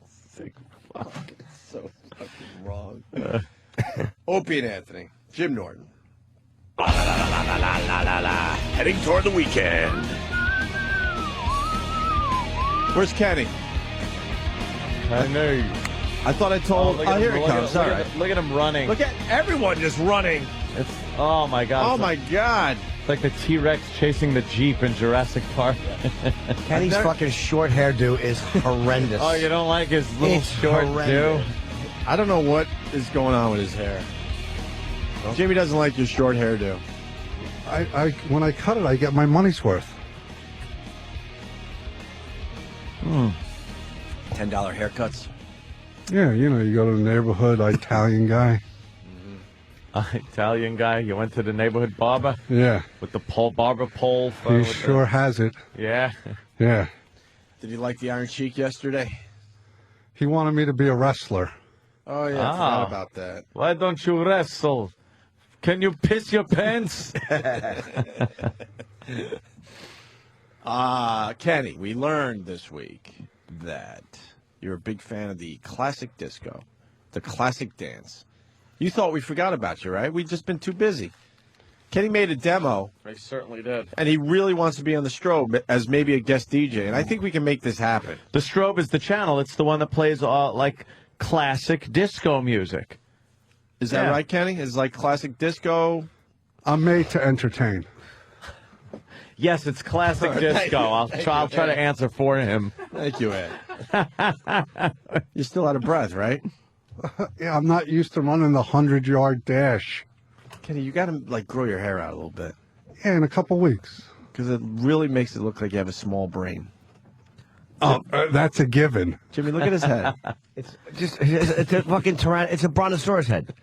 Sick fuck. So fucking wrong. Opie and Anthony. Jim Norton. Heading toward the weekend. Where's Kenny? Kenny. I thought I told. Oh, here he comes. All right. Look at him running. Look at everyone just running. Oh my God. Oh my God. It's like the T-Rex chasing the Jeep in Jurassic Park. Kenny's fucking short hairdo is horrendous. Oh, you don't like his little short hairdo? I don't know what is going on with his hair. Jimmy doesn't like your short hairdo. When I cut it, I get my money's worth. $10 haircuts. Yeah, you know, you go to the neighborhood Italian guy. Italian guy. You went to the neighborhood barber? Yeah. With the barber pole. He sure has it. Yeah. Yeah. Did you like the Iron Sheik yesterday? He wanted me to be a wrestler. Oh, yeah, I forgot about that. Why don't you wrestle? Can you piss your pants? Kenny, we learned this week that you're a big fan of the classic disco, the classic dance. You thought we forgot about you, right? We've just been too busy. Kenny made a demo. I certainly did. And he really wants to be on the Strobe as maybe a guest DJ, and I think we can make this happen. The Strobe is the channel. It's the one that plays like classic disco music. Is that right, Kenny? Is like classic disco? I'm made to entertain. Yes, it's classic disco. I'll try to answer for him. Thank you, Ed. You're still out of breath, right? Yeah, I'm not used to running the 100-yard dash. Kenny, you got to grow your hair out a little bit. Yeah, in a couple weeks. Because it really makes it look like you have a small brain. Oh, that's a given. Jimmy, look at his head. It's a fucking it's a brontosaurus head.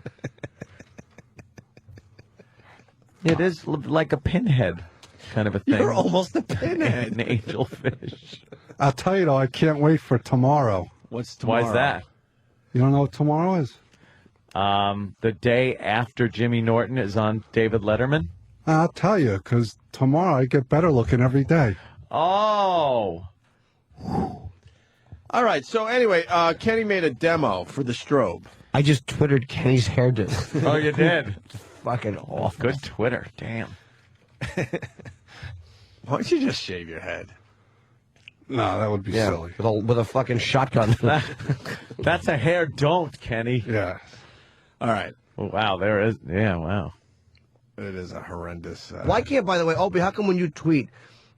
It is like a pinhead kind of a thing. You're almost a pinhead. An angelfish. I'll tell you, though, I can't wait for tomorrow. What's tomorrow? Why is that? You don't know what tomorrow is? The day after Jimmy Norton is on David Letterman? I'll tell you, because tomorrow I get better looking every day. Oh. All right, so anyway, Kenny made a demo for the Strobe. I just Twittered Kenny's hairdo. Oh, you did? Fucking awful. Good Twitter. Damn. Why don't you just shave your head? No, that would be silly. With a fucking shotgun. That's a hair don't, Kenny. Yeah. All right. Wow, there is. Yeah, wow. It is a horrendous. Why can't, by the way, Opie, how come when you tweet,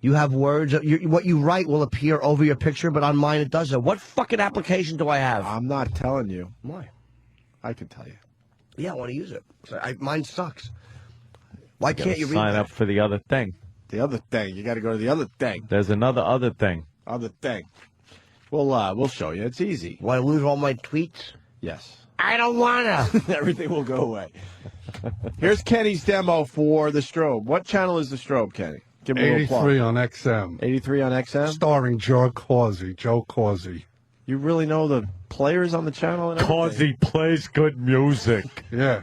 you have words, what you write will appear over your picture, but on mine it doesn't? What fucking application do I have? I'm not telling you. Why? I can tell you. Yeah, I want to use it. Mine sucks. Why can't you read sign up for the other thing? The other thing. You got to go to the other thing. There's another other thing. Other thing. We'll show you. It's easy. Want to lose all my tweets? Yes. I don't want to. Everything will go away. Here's Kenny's demo for the Strobe. What channel is the Strobe, Kenny? Give him a little plug. 83 on XM. 83 on XM? Starring Joe Causey. You really know the players on the channel? And Causey plays good music. Yeah.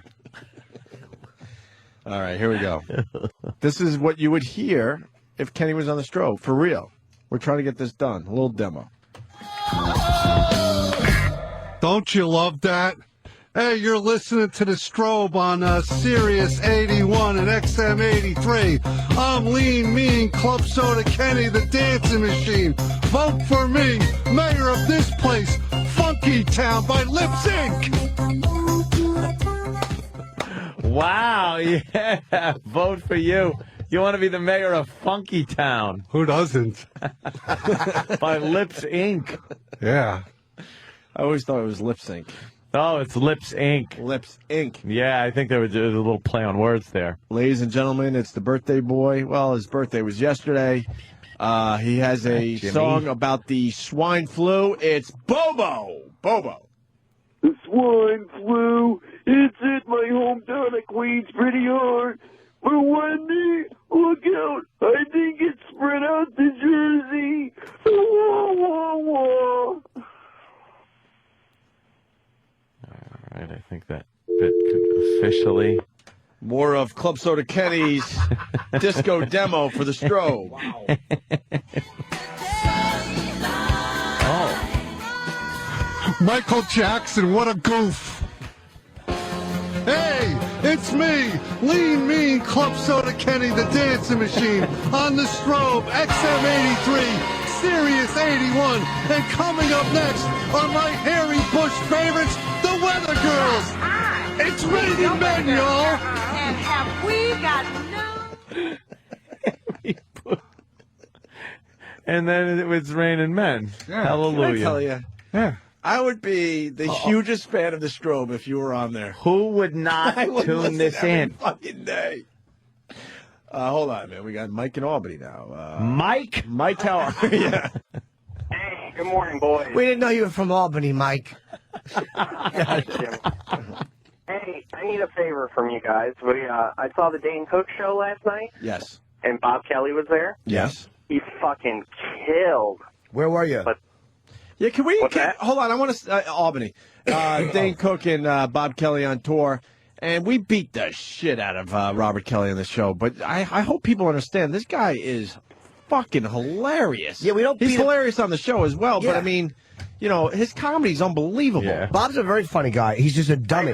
All right, here we go. This is what you would hear if Kenny was on the Strobe, for real. We're trying to get this done. A little demo. Don't you love that? Hey, you're listening to the Strobe on Sirius 81 and XM 83. I'm Lean Mean Club Soda Kenny, the dancing machine. Vote for me, mayor of this place, funky Funky Town by Lip Sync. Wow, yeah. Vote for you. You want to be the mayor of Funky Town. Who doesn't? By Lips Inc. Yeah. I always thought it was Lip Sync. Oh, it's Lips Inc. Lips Inc. Yeah, I think there was a little play on words there. Ladies and gentlemen, it's the birthday boy. Well, his birthday was yesterday. He has a song about the swine flu. It's Bobo. Bobo. The swine flu, it's in my hometown of Queens pretty hard. But Wendy, look out. I think it's spread out to Jersey. Wah, wah, wah. All right, I think that bit could officially... More of Club Soda Kenny's disco demo for the strobe. Wow. Oh. Michael Jackson, what a goof. Hey, it's me, Lean Mean Club Soda Kenny, the dancing machine, on the strobe, XM83, Sirius 81. And coming up next are my Harry Bush favorites, the Weather Girls. It's raining men, y'all. And have we got no... And then it was raining men. Yeah, Hallelujah. Can I tell you? Yeah. I would be the hugest fan of the strobe if you were on there. Who would not tune this in? Fucking day. Hold on, man. We got Mike in Albany now. Mike? Mike, how are you? Yeah. Hey, good morning, boys. We didn't know you were from Albany, Mike. Hey, I need a favor from you guys. I saw the Dane Cook show last night. Yes. And Bob Kelly was there. Yes. He fucking killed. Where were you? Yeah, can we... What's that? Hold on, I want to... Albany. Dane Cook and Bob Kelly on tour, and we beat the shit out of Robert Kelly on the show, but I hope people understand, this guy is fucking hilarious. Yeah, we don't He's beat hilarious on the show as well, Yeah. but I mean... You know, his comedy's unbelievable. Yeah. Bob's a very funny guy. He's just a dummy.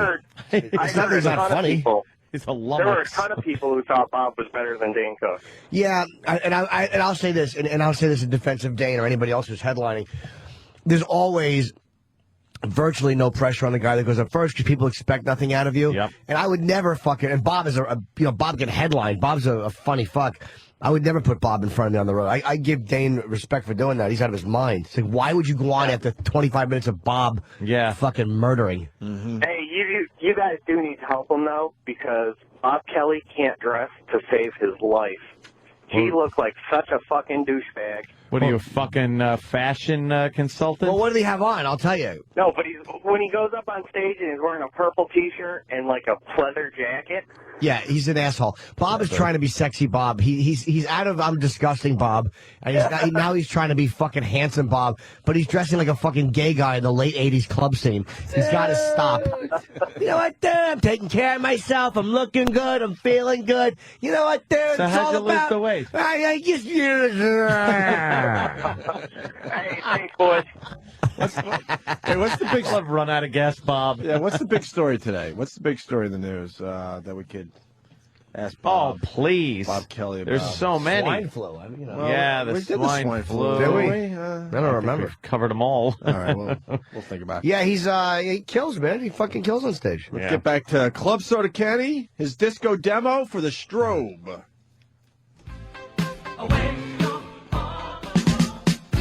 It's not that he's not funny. He's a There were a lummox. ton of people who thought Bob was better than Dane Cook. Yeah, I'll say this, and I'll say this in defense of Dane or anybody else who's headlining. There's always virtually no pressure on the guy that goes up first because people expect nothing out of you. Yep. And I would never fucking. And Bob is Bob can headline. Bob's a funny fuck. I would never put Bob in front of me on the road. I give Dane respect for doing that. He's out of his mind. It's like, why would you go on after 25 minutes of Bob fucking murdering? Mm-hmm. Hey, you guys do need to help him, though, because Bob Kelly can't dress to save his life. He looked like such a fucking douchebag. What are you, a fucking fashion consultant? Well, what do they have on? I'll tell you. No, but when he goes up on stage and he's wearing a purple T-shirt and like a pleather jacket. Yeah, he's an asshole. Bob is trying to be sexy Bob. He's out of I'm disgusting Bob. And now he's trying to be fucking handsome Bob, but he's dressing like a fucking gay guy in the late 80s club scene. He's got to stop. You know what, dude? I'm taking care of myself. I'm looking good. I'm feeling good. You know what, dude? So it's how'd all you lose about... the weight? Hey, thanks, boys. Hey, what's the big... I've run out of gas, Bob. Yeah, what's the big story today? What's the big story in the news that we could ask Bob? Oh, please. Bob Kelly about? There's so many. Swine flu. I mean, you know. Well, yeah, we the did swine, the swine flu. Did we? I don't remember. We've covered them all. All right, well, we'll think about it. Yeah, he kills, man. He fucking kills on stage. Let's get back to Club Soda Kenny, his disco demo for the strobe.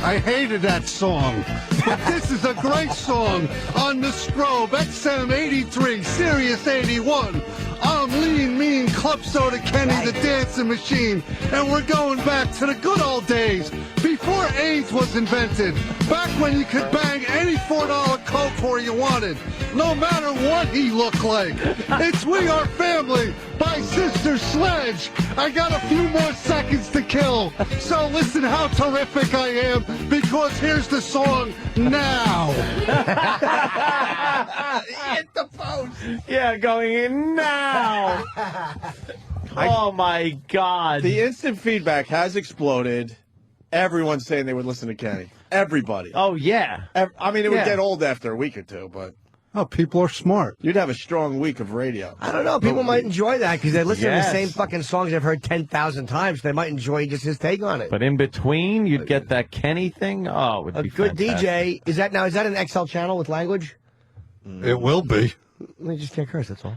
I hated that song. But this is a great song on the strobe, XM 83, Sirius 81. I'm Lean Mean Club Soda Kenny, the dancing machine. And we're going back to the good old days, before AIDS was invented. Back when you could bang any $4 Coke where you wanted, no matter what he looked like. It's We Are Family by Sister Sledge. I got a few more seconds to kill, so listen how terrific I am, because here's the song now. Hit the post. Yeah, going in now. Oh, my God. The instant feedback has exploded. Everyone's saying they would listen to Kenny. Everybody. Oh, yeah. I mean, it would Yeah. get old after a week or two, but... Oh, people are smart. You'd have a strong week of radio. I don't know. People might enjoy that because they listen to Yes. the same fucking songs they've heard 10,000 times. They might enjoy just his take on it. But in between, you'd get that Kenny thing. Oh, it would A be good fantastic. DJ, is that an XL channel with language? It will be. They just can't curse, that's all.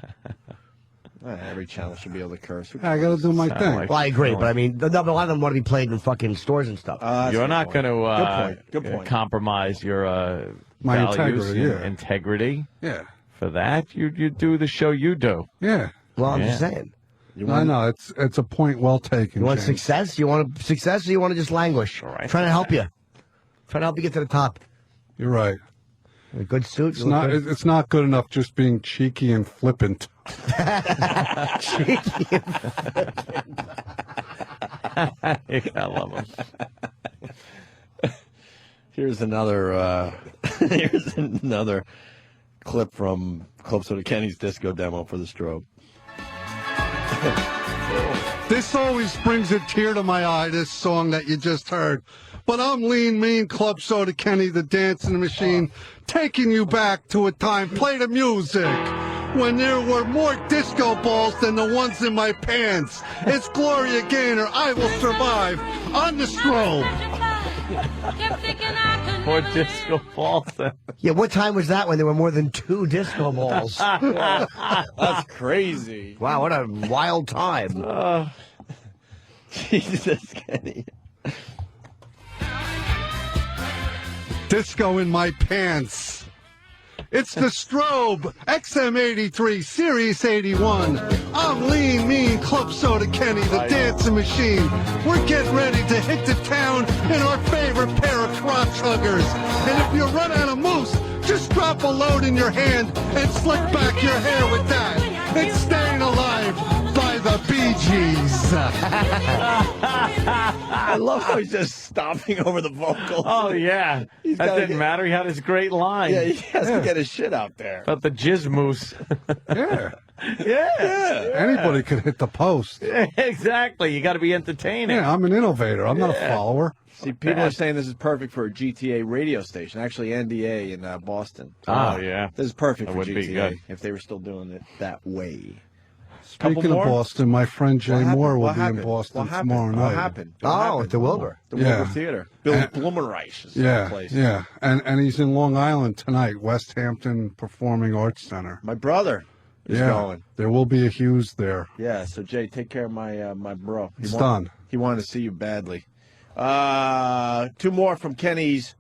Every channel should be able to curse. I got to do my thing. Well, I agree, but I mean, a lot of them want to be played in fucking stores and stuff. You're not going to Good point. compromise your My values integrity, and integrity. Yeah. For that, you do the show you do. Yeah. Well, I'm just saying. I know. It's a point well taken. You want James. success? You want success or you want to just languish? Right. Trying to help you. Trying to help you get to the top. You're right. A good suit. It's not. It's not good enough just being cheeky and flippant. Cheeky and I love him. Here's another clip from Club Soda Kenny's disco demo for the strobe. This always brings a tear to my eye, this song that you just heard. But I'm Lean Mean, Club Soda Kenny, the dancing machine, taking you back to a time, play the music, when there were more disco balls than the ones in my pants. It's Gloria Gaynor, I Will Survive, on the strobe. More disco balls. Yeah, what time was that when there were more than 2 disco balls? That's crazy. Wow, what a wild time. Jesus, Kenny. Disco in my pants. It's the strobe, XM83, Sirius 81. I'm Lean Mean, Club Soda Kenny, the dancing machine. We're getting ready to hit the town in our favorite pair of crotch huggers. And if you run out of moose, just drop a load in your hand and slick back your hair with that. It's Staying Alive by the Bee Gees. I love how he's just stomping over the vocals. Oh, yeah. He's That gotta didn't get- matter. He had his great line. Yeah, he has to get his shit out there. About the jizz moose. Yeah. Yeah. Anybody could hit the post. Exactly. You got to be entertaining. Yeah, I'm an innovator. I'm not a follower. See, people are saying this is perfect for a GTA radio station. Actually, NDA in Boston. Oh, yeah. This is perfect That for would GTA be good. if they were still doing it that way. Speaking of more? Boston, my friend Jay Moore will What be in happened? Boston What happened? tomorrow night. What happened? Oh, at the Wilbur. The Yeah. Wilbur Theater. Bill Blumenreich is the Yeah, place. yeah, and he's in Long Island tonight, West Hampton Performing Arts Center. My brother is Yeah, going. there will be a Hughes there. Yeah, so Jay, take care of my my bro. It's done. He wanted to see you badly. 2 more from Kenny's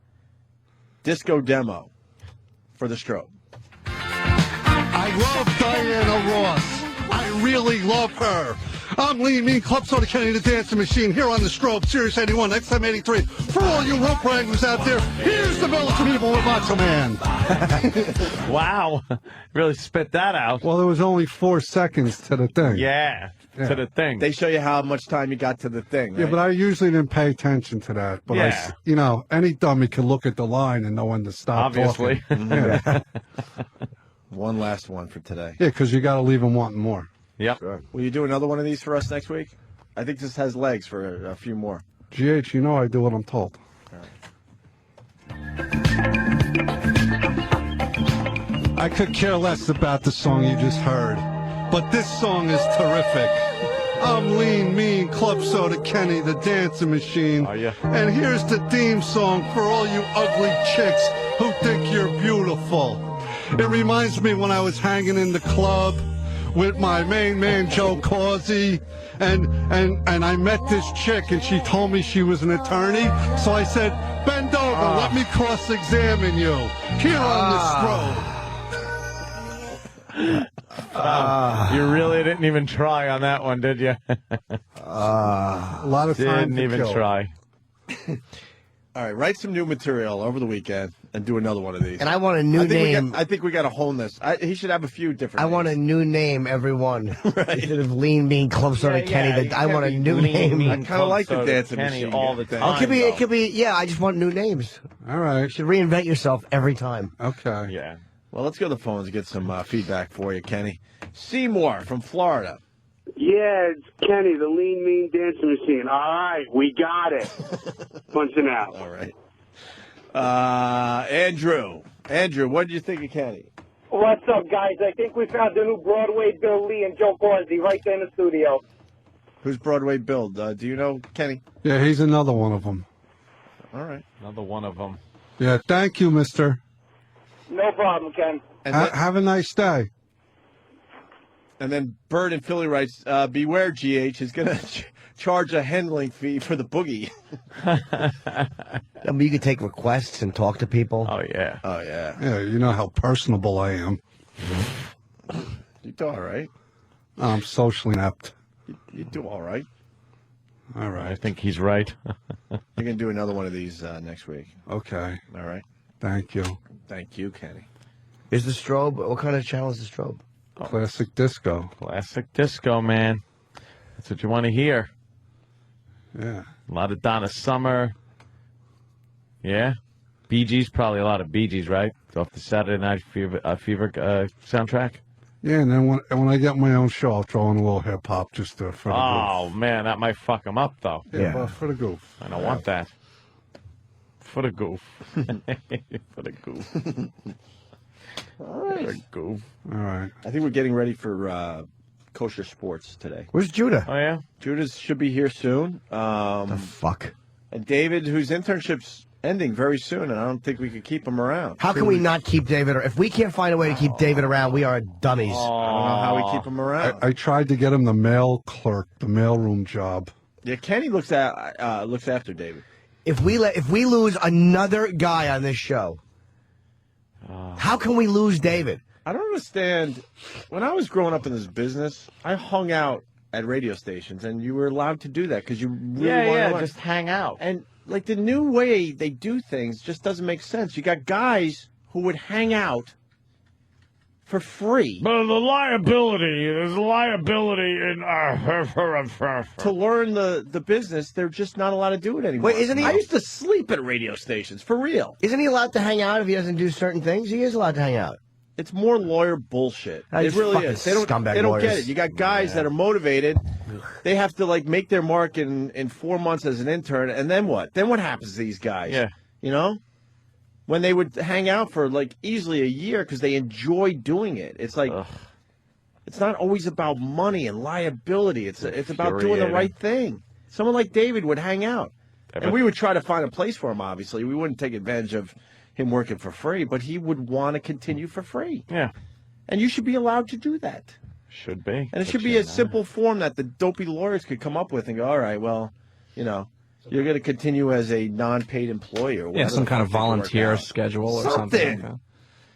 disco demo for the strobe. I love Diana Ross. I really love her. I'm Lean Mean, Club Soda Kenny, the dancing machine, here on the strobe, Sirius 81, XM83. For all you rope wranglers out there, here's the Militant Evil with Macho Man. Wow. Really spit that out. Well, there was only 4 seconds to the thing. Yeah. To the thing. They show you how much time you got to the thing, right? Yeah, but I usually didn't pay attention to that. But Yeah. any dummy can look at the line and know when to stop Obviously. talking. Yeah, One last one for today. yeah, because you got to leave them wanting more. Yep. Sure. Will you do another one of these for us next week? I think this has legs for a few more. GH, you know I do what I'm told. I could care less about the song you just heard, but this song is terrific. I'm Lean Mean, Club Soda Kenny, the dancing machine. Are ya? And here's the theme song for all you ugly chicks who think you're beautiful. It reminds me when I was hanging in the club with my main man Joe Causey, and I met this chick and she told me she was an attorney. So I said, bend over, let me cross-examine you. Here on the strobe. You really didn't even try on that one, did you? A lot of time Didn't to even kill. try. All right, write some new material over the weekend and do another one of these. And I want a new name. I think we got to hone this. He should have a few different. I want a new name, every one. Instead of Lean Mean Club Soda Kenny, I want a new name. I kind of like the dancing Kenny machine all the thing. time. It could be, yeah, I just want new names. All right. You should reinvent yourself every time. Okay. Yeah. Well, let's go to the phones and get some feedback for you, Kenny. Seymour from Florida. Yeah, it's Kenny, the lean, mean dancing machine. All right, we got it. Punching out. All right. Andrew, what did you think of Kenny? What's up, guys? I think we found the new Broadway Bill Lee and Joe Corsi right there in the studio. Who's Broadway Bill? Do you know, Kenny? Yeah, he's another one of them. All right. Another one of them. Yeah, thank you, mister. No problem, Ken. Have a nice day. And then Bird in Philly writes, beware, GH is going to charge a handling fee for the boogie. I mean, you can take requests and talk to people. Oh, yeah. Oh, yeah. Yeah, you know how personable I am. You do all right. I'm socially inept. You do all right. All right. I think he's right. You're going to do another one of these next week. Okay. All right. Thank you. Thank you, Kenny. Is the strobe? What kind of channel is the strobe? Classic disco. Classic disco, man. That's what you want to hear. Yeah. A lot of Donna Summer. Yeah. Bee Gees, probably a lot of Bee Gees, right? Off the Saturday Night Fever soundtrack. Yeah, and then when I get my own show, I'll throw in a little hip hop just for the goof. Oh, man, that might fuck him up, though. Yeah, but for the goof. I don't want that. For the goof. For the goof. All right. For the goof. All right. I think we're getting ready for Kosher Sports today. Where's Judah? Oh, yeah? Judah should be here soon. The fuck? And David, whose internship's ending very soon, and I don't think we could keep him around. How can we not keep David? If we can't find a way to keep David around, we are dummies. I don't know how we keep him around. I tried to get him the mail clerk, the mailroom job. Yeah, Kenny looks after David. If we lose another guy on this show, how can we lose David? I don't understand. When I was growing up in this business, I hung out at radio stations, and you were allowed to do that because you really wanted to just hang out. And like the new way they do things just doesn't make sense. You got guys who would hang out for free. But there's a liability in to learn the business. They're just not allowed to do it anymore. Wait, isn't he? I used to sleep at radio stations, for real. Isn't he allowed to hang out if he doesn't do certain things? He is allowed to hang out. It's more lawyer bullshit. These It really fucking is. They don't get lawyers. it. You got guys that are motivated. They have to like make their mark in 4 months as an intern, and then what? Then what happens to these guys? Yeah. You know? When they would hang out for like easily a year because they enjoy doing it. It's like it's not always about money and liability. It's about doing the right thing. Someone like David would hang out. And we would try to find a place for him, obviously. We wouldn't take advantage of him working for free, but he would want to continue for free. Yeah. And you should be allowed to do that. Should be. And it should be a simple form that the dopey lawyers could come up with and go, all right, well, you know, you're going to continue as a non-paid employee or whatever. Yeah, some kind of volunteer schedule or something. Like that.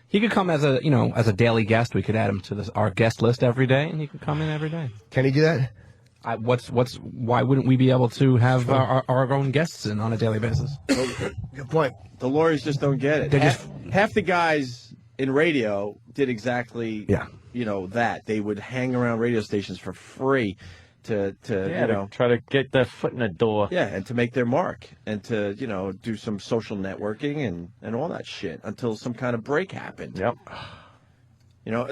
He could come as a daily guest. We could add him to our guest list every day, and he could come in every day. Can he do that? Why wouldn't we be able to have our own guests in on a daily basis? Good point. The lawyers just don't get it. Half the guys in radio did exactly that. They would hang around radio stations for free to try to get their foot in the door. Yeah, and to make their mark and to, do some social networking and all that shit until some kind of break happened. Yep.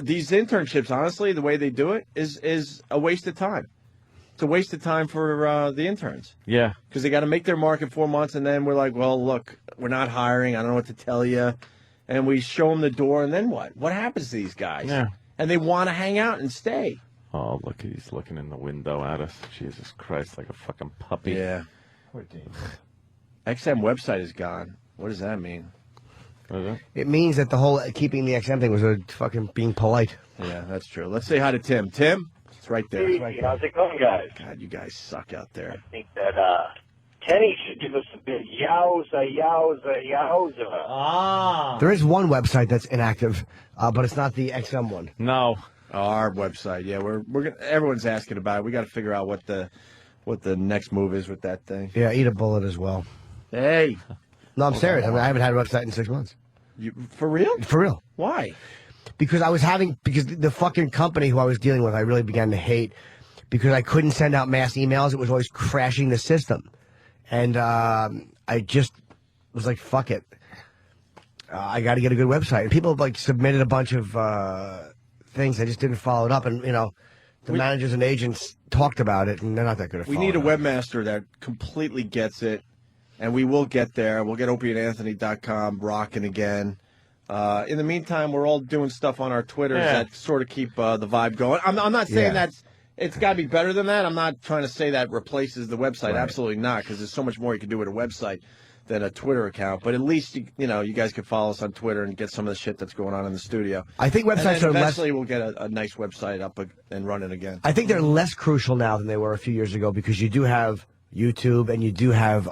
These internships, honestly, the way they do it is a waste of time. It's a waste of time for the interns. Yeah. Because they got to make their mark in 4 months, and then we're like, well, look, we're not hiring. I don't know what to tell you. And we show them the door, and then what? What happens to these guys? Yeah. And they want to hang out and stay. Oh, look, he's looking in the window at us. Jesus Christ, like a fucking puppy. Yeah. XM website is gone. What does that mean? What is it? It means that the whole keeping the XM thing was a fucking being polite. Yeah, that's true. Let's say hi to Tim. Tim? It's right there. Hey, how's it going, guys? God, you guys suck out there. I think that Kenny should give us a bit yowza. Ah. There is one website that's inactive, but it's not the XM one. No. Our website. Yeah, we're gonna, everyone's asking about it. We got to figure out what the next move is with that thing. Yeah, eat a bullet as well. Hey. No, I'm serious. I haven't had a website in 6 months. You for real? For real. Why? Because the fucking company who I was dealing with, I really began to hate because I couldn't send out mass emails. It was always crashing the system. And I just was like, fuck it. I got to get a good website. And people like submitted a bunch of things. I just didn't follow it up. And, the managers and agents talked about it, and they're not that good at We following need a up. webmaster that completely gets it, and we will get there. We'll get opieandanthony.com rocking again. In the meantime, we're all doing stuff on our Twitters that sort of keep the vibe going. I'm not saying it's got to be better than that. I'm not trying to say that replaces the website. Right. Absolutely not, because there's so much more you can do with a website than a Twitter account. But at least, you guys can follow us on Twitter and get some of the shit that's going on in the studio. I think websites are eventually we'll get a nice website up and running again. I think they're less crucial now than they were a few years ago, because you do have YouTube and you do have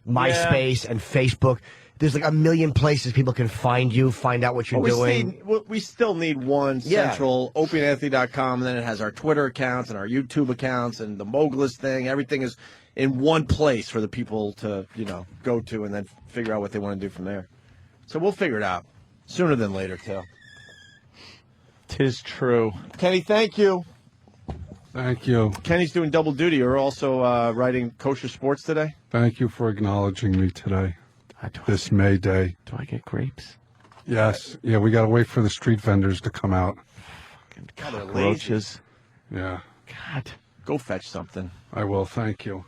MySpace and Facebook. There's like a million places people can find you, find out what you're doing. We still need one central, OpieandAnthony.com, and then it has our Twitter accounts and our YouTube accounts and the Moglist thing. Everything is in one place for the people to, go to and then figure out what they want to do from there. So we'll figure it out sooner than later, too. 'Tis true. Kenny, thank you. Thank you. Kenny's doing double duty. You're also writing Kosher Sports today? Thank you for acknowledging me today. This May Day. Do I get grapes? Yes. Yeah, we got to wait for the street vendors to come out. Cockroaches. Yeah. God. Go fetch something. I will. Thank you.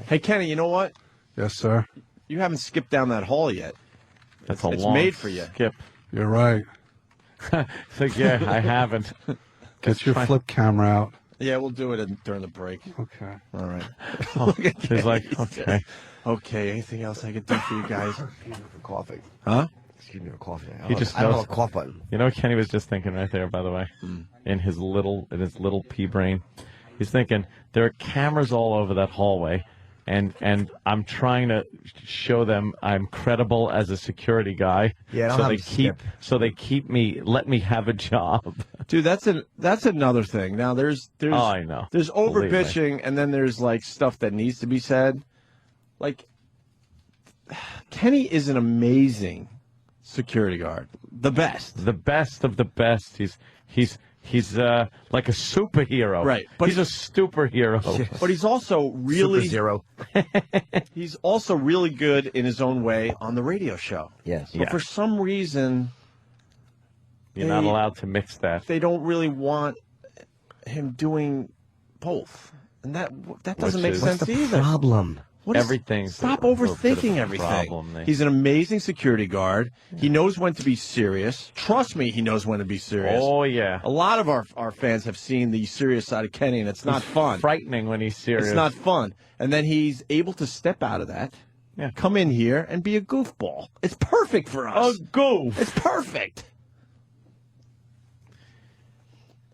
Hey, Kenny, you know what? Yes, sir. You haven't skipped down that hall yet. That's it's long made for you. Skip. You're right. Yeah, I haven't. Get your flip camera out. Yeah, we'll do it during the break. Okay. All right. He's like, okay. Okay, anything else I could do for you guys? Excuse me for coughing. Huh? Excuse me for coughing. I don't have a cough button. You know what Kenny was just thinking right there, by the way? In his little pea brain. He's thinking, there are cameras all over that hallway, and I'm trying to show them I'm credible as a security guy. Yeah, so they let me have a job. Dude, that's another thing. Now there's I know. There's over bitching, and then there's like stuff that needs to be said. Like, Kenny is an amazing security guard. The best. The best of the best. He's like a superhero. Right. But he's a superhero. But he's also really Super-zero. He's also really good in his own way on the radio show. Yes. But for some reason, you're not allowed to mix that. They don't really want him doing both. And that doesn't make sense What's the either. problem? Stop overthinking everything. He's an amazing security guard. He knows when to be serious. Trust me, he knows when to be serious. Oh, yeah. A lot of our fans have seen the serious side of Kenny, and it's not fun. Frightening when he's serious. It's not fun. And then he's able to step out of that, come in here, and be a goofball. It's perfect for us. A goof. It's perfect.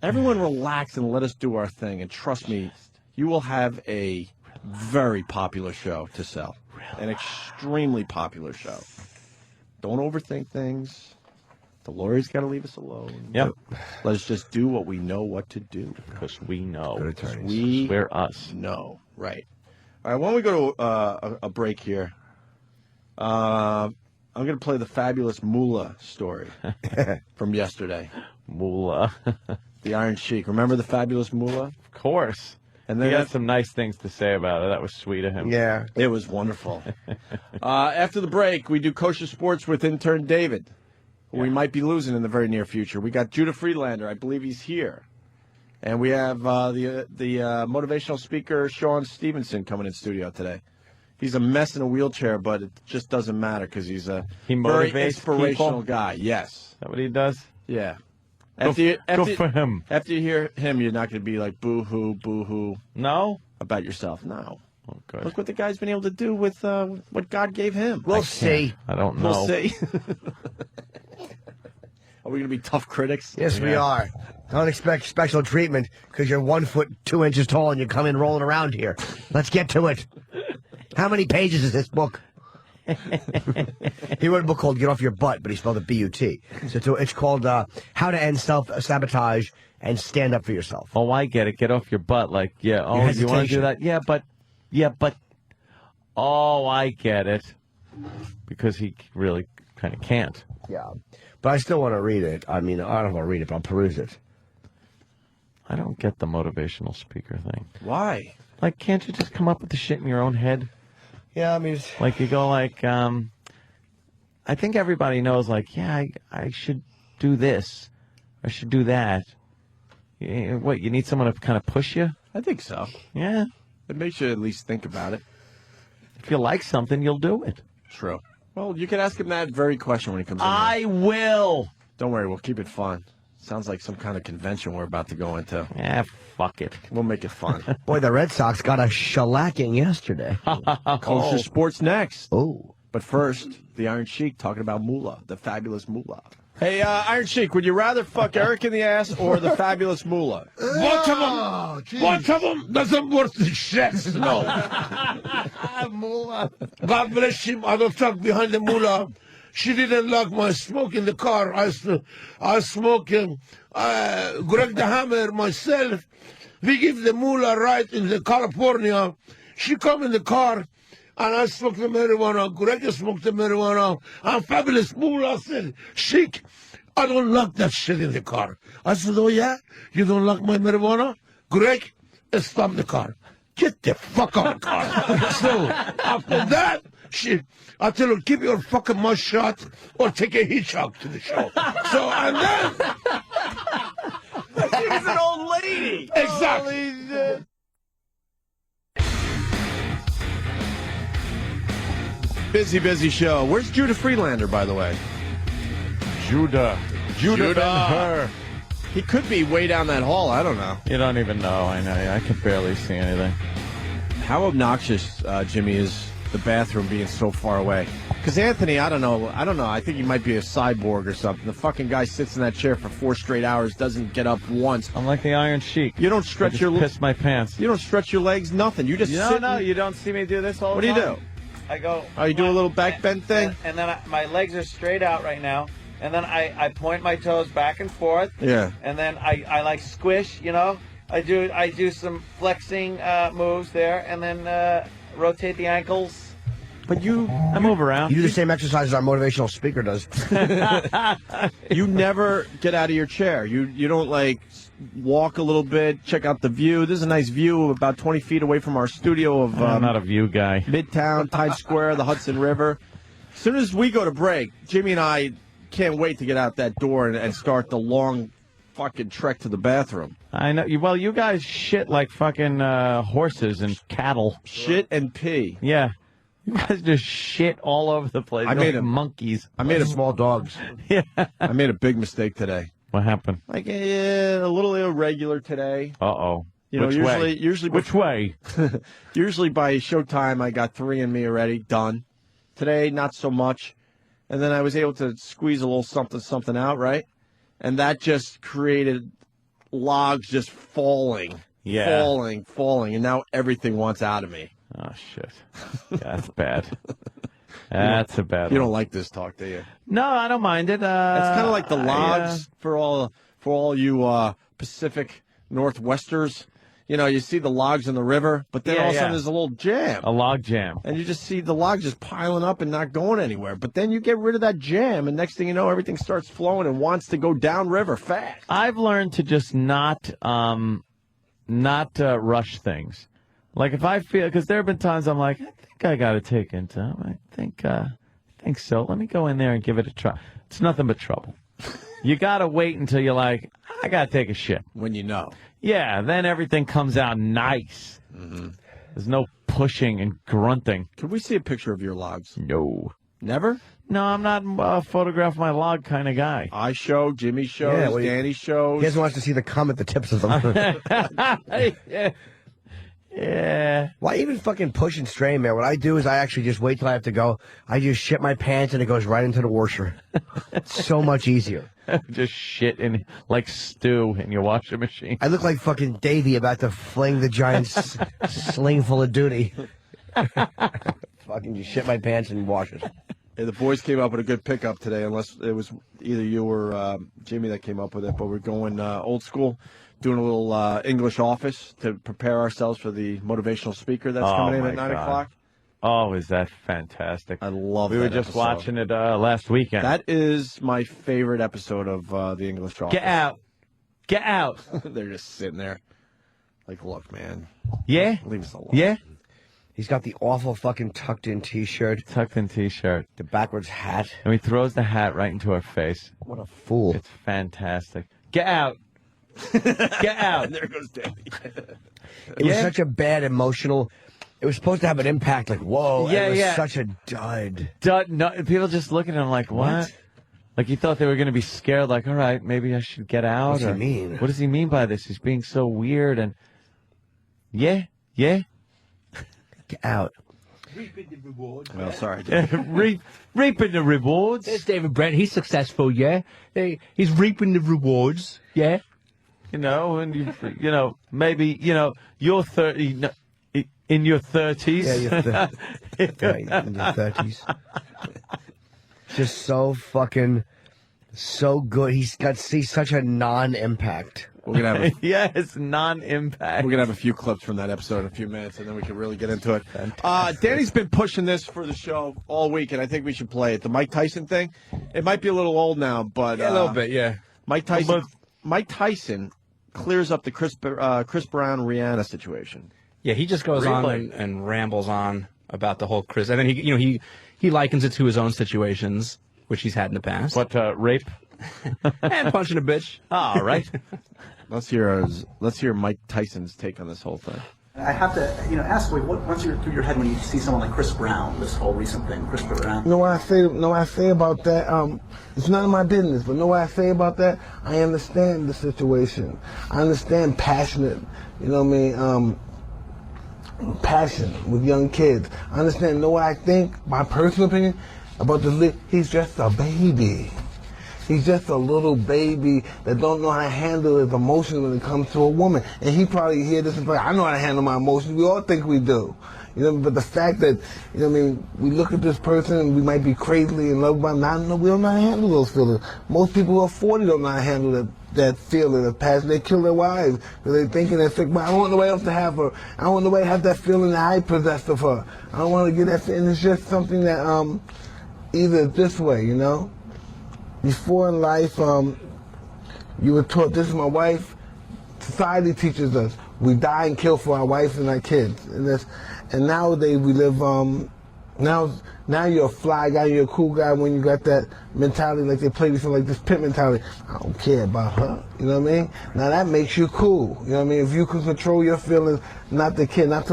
Everyone relax and let us do our thing. And trust me, you will have a very popular show to sell. Really? An extremely popular show. Don't overthink things. The lawyers got to leave us alone. Yep. Let's just do what we know what to do. Because we know. Good attorneys. We're us. No. Right. All right, why don't we go to a break here? I'm going to play the fabulous Moolah story from yesterday. Moolah. The Iron Sheik. Remember the fabulous Moolah? Of course. And he had some nice things to say about it. That was sweet of him. Yeah. It was wonderful. After the break, we do Kosher Sports with intern David, who we might be losing in the very near future. We got Judah Friedlander. I believe he's here. And we have the motivational speaker, Sean Stevenson, coming in studio today. He's a mess in a wheelchair, but it just doesn't matter because he's a very inspirational guy. Yes. Is that what he does? Yeah. Good for him. After you hear him, you're not going to be like boo-hoo, boo-hoo. No? About yourself. No. Oh, good. Look what the guy's been able to do with what God gave him. We'll see. I don't know. We'll see. Are we going to be tough critics? Yes, we are. Don't expect special treatment because you're 1 foot 2 inches tall and you come in rolling around here. Let's get to it. How many pages is this book? He wrote a book called Get Off Your Butt, but he spelled it B-U-T. So it's called How to End Self-Sabotage and Stand Up for Yourself. Oh, I get it. Get off your butt. Like, yeah, oh, you want to do that? Yeah, but, oh, I get it. Because he really kind of can't. Yeah. But I still want to read it. I mean, I don't want to read it, but I'll peruse it. I don't get the motivational speaker thing. Why? Like, can't you just come up with the shit in your own head? Yeah, I mean... Like, you go like, I think everybody knows, like, yeah, I should do this. I should do that. What, you need someone to kind of push you? I think so. Yeah. It makes you at least think about it. If you like something, you'll do it. True. Well, you can ask him that very question when he comes in. I will. Don't worry, we'll keep it fun. Sounds like some kind of convention we're about to go into. Yeah, fuck it. We'll make it fun. Boy, the Red Sox got a shellacking yesterday. Kosher Sports next. Oh. But first, the Iron Sheik talking about Moolah, the fabulous Moolah. Hey, Iron Sheik, would you rather fuck Eric in the ass or the fabulous Moolah? Both of them. Both of them doesn't worth the shit. No. Moolah. God bless him. I don't talk behind the Moolah. She didn't like my smoke in the car. I was smoking. Greg the Hammer, myself, we give the Moolah ride in the California. She come in the car, and I smoked the marijuana. Greg smoked the marijuana. And fabulous Moolah said, Sheik, I don't like that shit in the car. I said, oh yeah? You don't like my marijuana? Greg, stop the car. Get the fuck out of the car. So, after that, I tell her, keep your fucking mouth shut or take a hitchhike to the show. So, and then... She's an old lady. Exactly. Busy show. Where's Judah Friedlander, by the way? Judah and her. He could be way down that hall. I don't know. You don't even know. I know. I can barely see anything. How obnoxious, Jimmy, is the bathroom being so far away? Because Anthony, I don't know. I think he might be a cyborg or something. The fucking guy sits in that chair for 4 straight hours, doesn't get up once. I'm like the Iron Sheik. You don't stretch your piss my pants. You don't stretch your legs. Nothing. You just sit. No, you don't see me do this all the time. What do you do? I go. Oh, you do a little back bend thing? And then my legs are straight out right now. And then I point my toes back and forth. Yeah. And then I like squish, you know. I do some flexing moves there, and then rotate the ankles. But I move around. You do the same exercises our motivational speaker does. You never get out of your chair. You don't like walk a little bit, check out the view. This is a nice view about 20 feet away from our studio of I'm not a view guy. Midtown, Times Square, the Hudson River. As soon as we go to break, Jimmy and I can't wait to get out that door and start the long fucking trek to the bathroom. I know. Well, you guys shit like fucking horses and cattle. Shit and pee. Yeah. You guys just shit all over the place. I made like monkeys. I made small dogs. Yeah. I made a big mistake today. What happened? Like a little irregular today. Uh-oh. You know, usually Which way? Usually by showtime, I got 3 in me already done. Today, not so much. And then I was able to squeeze a little something out, right? And that just created logs just falling. Yeah. Falling. And now everything wants out of me. Oh, shit. Yeah, that's bad. That's a bad one. You don't like this talk, do you? No, I don't mind it. It's kind of like the logs for all you Pacific Northwesters. You know, you see the logs in the river, but then all of a sudden there's a little jam. A log jam. And you just see the logs just piling up and not going anywhere. But then you get rid of that jam, and next thing you know, everything starts flowing and wants to go downriver fast. I've learned to just not rush things. Like if I feel, because there have been times I'm like, I think I got to take into. I think so. Let me go in there and give it a try. It's nothing but trouble. You got to wait until you're like, I got to take a shit. When you know. Yeah, then everything comes out nice. Mm-hmm. There's no pushing and grunting. Can we see a picture of your logs? No. Never? No, I'm not a photograph my log kind of guy. I show, Jimmy shows, Danny shows. He just wants to see the cum at the tips of them. Yeah. Why even fucking push and strain, man? What I do is I actually just wait till I have to go. I just shit my pants and it goes right into the washer. It's so much easier. Just shit in like stew in your washing machine. I look like fucking Davy about to fling the giant sling full of duty. Fucking just shit my pants and wash it. Hey, the boys came up with a good pickup today, unless it was either you or Jimmy that came up with it, but we're going old school. Doing a little English office to prepare ourselves for the motivational speaker that's coming in at 9 o'clock. Oh, is that fantastic? I love We that were just episode. watching it last weekend. That is my favorite episode of the English office. Get out. Get out. They're just sitting there. Like, look, man. Yeah? Leave us alone. Yeah? He's got the awful fucking tucked-in T-shirt. Tucked-in T-shirt. The backwards hat. And he throws the hat right into her face. What a fool. It's fantastic. Get out. Get out. And there goes Danny. It was such a bad emotional. It was supposed to have an impact, like, whoa, Yeah, it was yeah. such a dud. No, people just looking at him like, what? Like he thought they were going to be scared, like, all right, maybe I should get out. What's he mean? What does he mean by this? He's being so weird and yeah. Get out. Well, sorry. Reaping the rewards. There's David Brent. He's successful, yeah. He's reaping the rewards, yeah. You know, and you know, maybe you're 30 in your 30s. Yeah, right, in your 30s. Just so fucking, so good. He's such a non-impact. We're gonna have yes, non-impact. We're gonna have a few clips from that episode in a few minutes, and then we can really get into it. Danny's been pushing this for the show all week, and I think we should play it. The Mike Tyson thing. It might be a little old now, but a little bit, yeah. Mike Tyson clears up the Chris Brown Rihanna situation. Yeah, he just goes on and rambles on about the whole Chris, and then he likens it to his own situations, which he's had in the past. What rape and punching a bitch. All right. Let's hear Mike Tyson's take on this whole thing. I have to, ask, what's through your head when you see someone like Chris Brown, this whole recent thing, Chris Brown? Know what I say about that? It's none of my business, but know what I say about that? I understand the situation. I understand passionate, passion with young kids. I understand, know what I think, my personal opinion, about he's just a baby. He's just a little baby that don't know how to handle his emotions when it comes to a woman. And he probably hear this and like, I know how to handle my emotions. We all think we do. But the fact that, we look at this person and we might be crazily in love with him. We don't know how to handle those feelings. Most people who are 40 don't know how to handle that feeling of passion. They kill their wives because they're thinking they're sick. But I don't want nobody else to have her. I don't want nobody to have that feeling that I possess of her. I don't want to get that feeling. It's just something that either this way, Before in life, you were taught, this is my wife. Society teaches us we die and kill for our wives and our kids. And nowadays we live, now you're a fly guy, you're a cool guy when you got that mentality, like they play with something like this pit mentality. I don't care about her, you know what I mean? Now that makes you cool, you know what I mean? If you can control your feelings, not to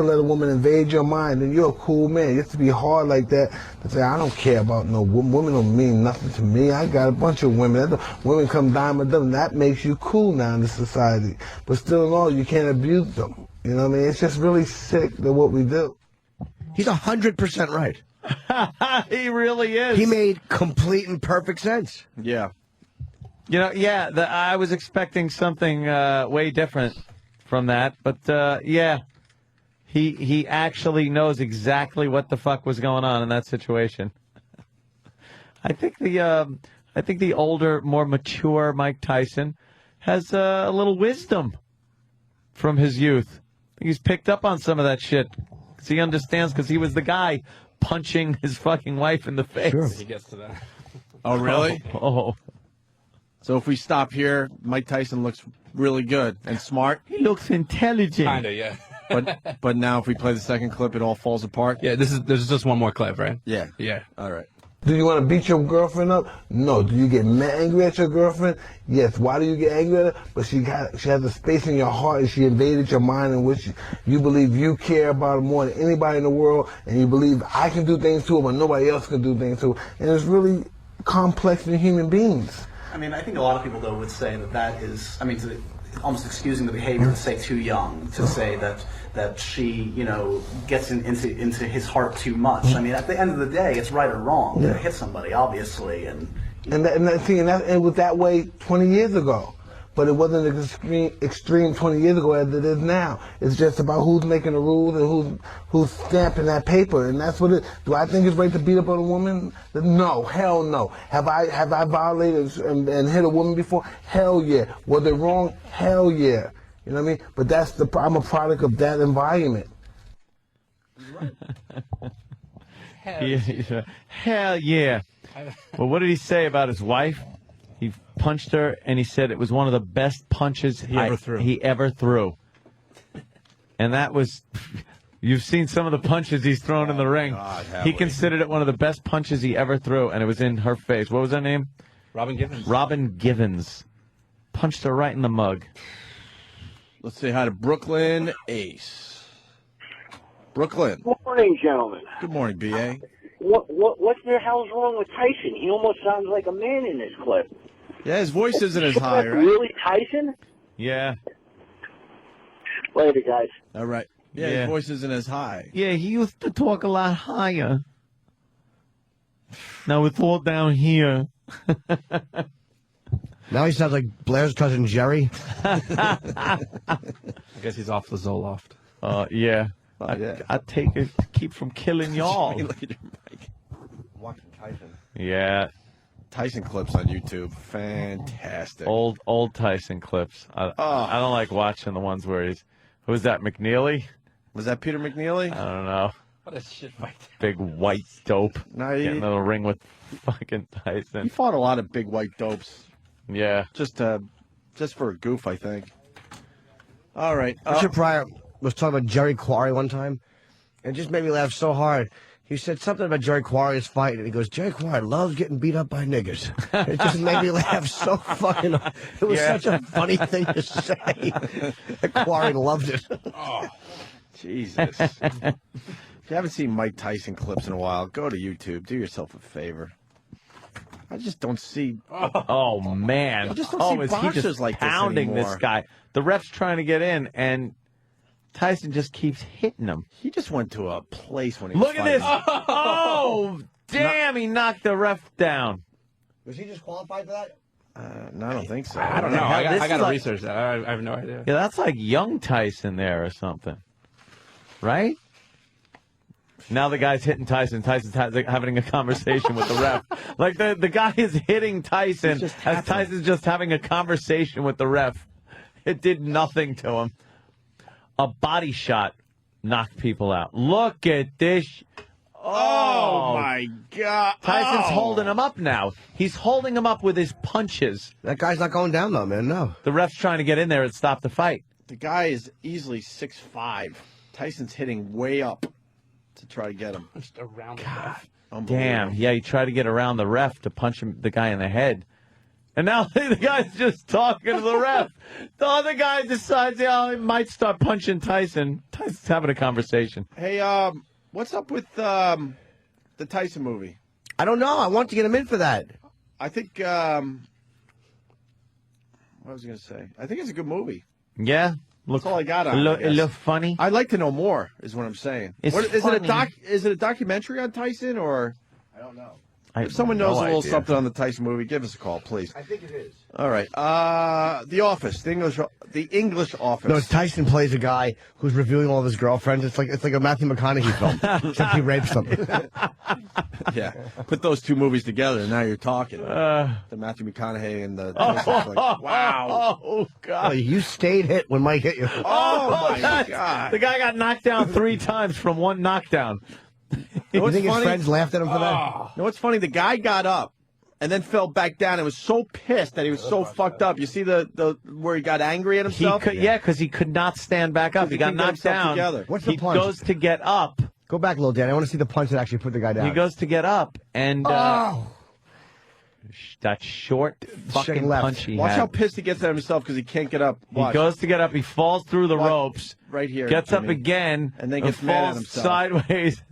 let a woman invade your mind, then you're a cool man. You have to be hard like that to say, I don't care about no woman. Women don't mean nothing to me. I got a bunch of women. Women come dime a dozen. That makes you cool now in this society. But still in all, you can't abuse them. You know what I mean? It's just really sick that what we do. He's 100% right. He really is. He made complete and perfect sense. Yeah. I was expecting something way different from that, but yeah, he actually knows exactly what the fuck was going on in that situation. I think the older, more mature Mike Tyson has a little wisdom from his youth. He's picked up on some of that shit. He understands because he was the guy punching his fucking wife in the face. Sure. He gets to that. Oh, really? Oh. So if we stop here, Mike Tyson looks really good and smart. He looks intelligent. Kinda, yeah. But now if we play the second clip, it all falls apart. Yeah, there's just one more clip, right? Yeah. Yeah. All right. Do you want to beat your girlfriend up? No. Do you get angry at your girlfriend? Yes. Why do you get angry at her? But she has a space in your heart and she invaded your mind in which you believe you care about her more than anybody in the world, and you believe I can do things to her but nobody else can do things to her. And it's really complex in human beings. I mean, I think a lot of people, though, would say that is, almost excusing the behavior to say too young, to say that she, gets into his heart too much. I mean, at the end of the day, it's right or wrong to hit somebody, obviously, and it was that way 20 years ago, but it wasn't extreme 20 years ago as it is now. It's just about who's making the rules and who's stamping that paper, and that's what it. Do I think it's right to beat up on a woman? No, hell no. Have I violated and hit a woman before? Hell yeah. Was it wrong? Hell yeah. You know what I mean? But I'm a product of that environment. Hell yeah. Well, what did he say about his wife? He punched her, and he said it was one of the best punches he ever threw. And that was... You've seen some of the punches he's thrown in the ring. God, he considered it one of the best punches he ever threw, and it was in her face. What was her name? Robin Givens. Robin Givens. Punched her right in the mug. Let's say hi to Brooklyn Ace. Brooklyn. Good morning, gentlemen. Good morning, B.A. What the hell's wrong with Tyson? He almost sounds like a man in this clip. Yeah, his voice isn't as high, right? Really, Tyson? Yeah. Later, guys. All right. Yeah, his voice isn't as high. Yeah, he used to talk a lot higher. Now it's all down here. Now he sounds like Blair's cousin Jerry. I guess he's off the Zoloft. Yeah. Yeah. I take it to keep from killing y'all. Look at your mic. Watching Tyson. Yeah. Tyson clips on YouTube. Fantastic. Old Tyson clips. I don't like watching the ones where he's... Who was that, McNeely? Was that Peter McNeely? I don't know. What a shit fight. Big white dope. No, Getting in the ring with fucking He Tyson. fought a lot of big white dopes. Yeah. Just for a goof, I think. All right. Richard Pryor was talking about Jerry Quarry one time, and it just made me laugh so hard. He said something about Jerry Quarry's fight, and he goes, Jerry Quarry loves getting beat up by niggers. It just made me laugh so fucking hard. It was such a funny thing to say. Quarry loved it. Oh, Jesus. If you haven't seen Mike Tyson clips in a while, go to YouTube. Do yourself a favor. I just don't see... Oh, man. I just don't see is boxers he just like pounding this this guy? The ref's trying to get in, and Tyson just keeps hitting him. He just went to a place when he was Look at this. Oh, damn. He knocked the ref down. Was he just qualified for that? No, I don't think so. I don't know. Hell, this I got is to like- research that. I have no idea. Yeah, that's like young Tyson there or something. Right? Now the guy's hitting Tyson. Tyson's having a conversation with the ref. Like the guy is hitting Tyson as Tyson's just having a conversation with the ref. It did nothing to him. A body shot knocked people out. Look at this. Oh, my God. Tyson's holding him up now. He's holding him up with his punches. That guy's not going down, though, man. No. The ref's trying to get in there and stop the fight. The guy is easily 6'5". Tyson's hitting way up to try to get him. Just around the ref. Damn. Yeah, he tried to get around the ref to punch the guy in the head. And now the guy's just talking to the ref. The other guy decides, he might start punching Tyson. Tyson's having a conversation. Hey, what's up with the Tyson movie? I don't know. I want to get him in for that. I think, what was I going to say? I think it's a good movie. Yeah. That's all I got on it. It look funny. I'd like to know more, is what I'm saying. It's is funny. Is it a documentary on Tyson, or? I don't know. I If someone have knows no a little idea. something on the Tyson movie, give us a call, please. I think it is. All right. The Office, the English Office. No, Tyson plays a guy who's reviewing all of his girlfriends. It's like a Matthew McConaughey film, except he rapes them. Yeah. Put those two movies together, and now you're talking. The Matthew McConaughey and the Tyson flick. Wow. Oh, God. Oh, you stayed hit when Mike hit you. Oh, my God. The guy got knocked down 3 times from one knockdown. You think his friends laughed at him for that? You know what's funny? The guy got up and then fell back down and was so pissed that he was so fucked up. You see the where he got angry at himself? Because he could not stand back up. He got couldn't get knocked himself down. together. What's the He punch? goes to get up. Go back, little Danny. I want to see the punch that actually put the guy down. He goes to get up, and that short fucking left. punch he Watch had. how pissed he gets at himself because he can't get up. He Watch. goes to get up. He falls through the ropes. Right here. Gets up Jimmy. again. And then gets mad at falls himself. sideways.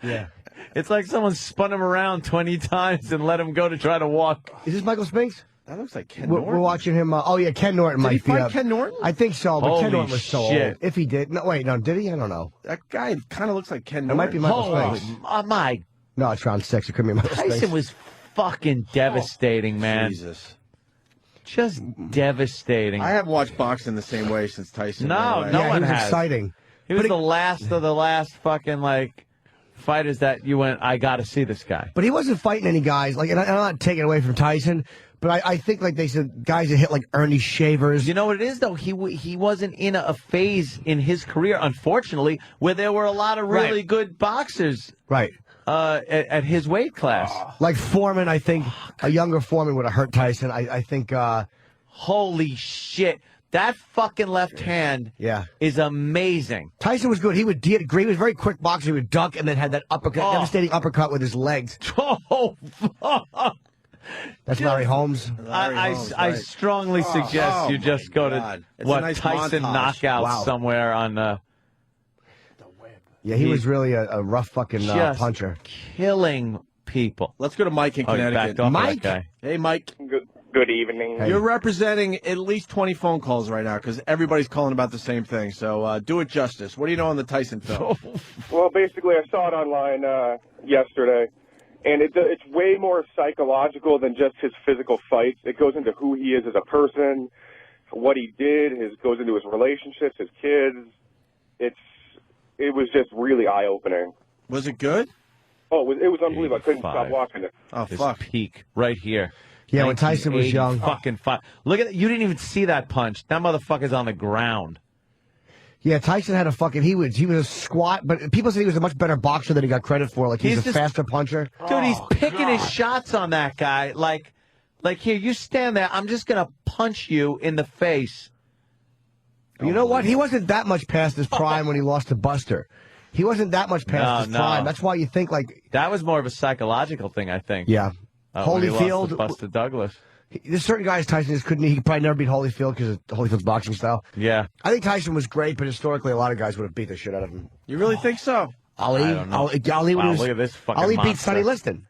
Yeah. It's like someone spun him around 20 times and let him go to try to walk. Is this Michael Spinks? That looks like Ken We're Norton. watching him. Ken Norton Did might he be fight up. Ken Norton? I think so, but Holy Ken Norton was so shit. old. If he did. No, wait, no, did he? I don't know. That guy kind of looks like Ken It Norton. might be Michael Oh, Spinks. my. No, it's round 6. It couldn't be Michael Tyson Spinks. was fucking devastating, man. Jesus. Just devastating. I haven't watched boxing the same way since Tyson. No, went away. no yeah, one he was has. exciting. He was the last of the last fucking, fighters that you went, I got to see this guy. But he wasn't fighting any guys. And I'm not taking it away from Tyson, but I think, they said, guys that hit, Ernie Shavers. You know what it is, though? He wasn't in a phase in his career, unfortunately, where there were a lot of really good boxers Right. at his weight class. Like Foreman, I think a younger Foreman would have hurt Tyson. I think... Holy shit. That fucking left hand is amazing. Tyson was good. He would agree. He was a very quick boxer. He would duck and then had that uppercut, devastating uppercut with his legs. Oh, fuck. That's Larry Holmes. I strongly suggest you just go to It's a nice Tyson montage. knockout Wow. somewhere on Yeah, he was really a rough fucking puncher. Killing people. Let's go to Mike in Connecticut. Mike? Hey, Mike. Good evening. Hey. You're representing at least 20 phone calls right now because everybody's calling about the same thing. So do it justice. What do you know on the Tyson film? Well, basically, I saw it online yesterday, and it's way more psychological than just his physical fights. It goes into who he is as a person, what he did, goes into his relationships, his kids. It was just really eye-opening. Was it good? Oh, it was unbelievable. I couldn't stop watching it. Oh, His fuck. peak right here. Yeah, when Tyson was young. Fucking five. Look at it. You didn't even see that punch. That motherfucker's on the ground. Yeah, Tyson had a fucking he was a squat, but people say he was a much better boxer than he got credit for. Like he's a faster puncher. Dude, he's picking his shots on that guy. Like here, you stand there. I'm just gonna punch you in the face. You know what? He wasn't that much past his prime when he lost to Buster. He wasn't that much past his prime. That's why you think like that was more of a psychological thing, I think. Yeah. Holyfield, Buster Douglas. There's certain guys Tyson just couldn't. He could probably never beat Holyfield because of Holyfield's boxing style. Yeah. I think Tyson was great, but historically, a lot of guys would have beat the shit out of him. You really think so? Ali, I don't know. Ali Wow, was, look at this fucking Ali beat monster. Sonny Liston.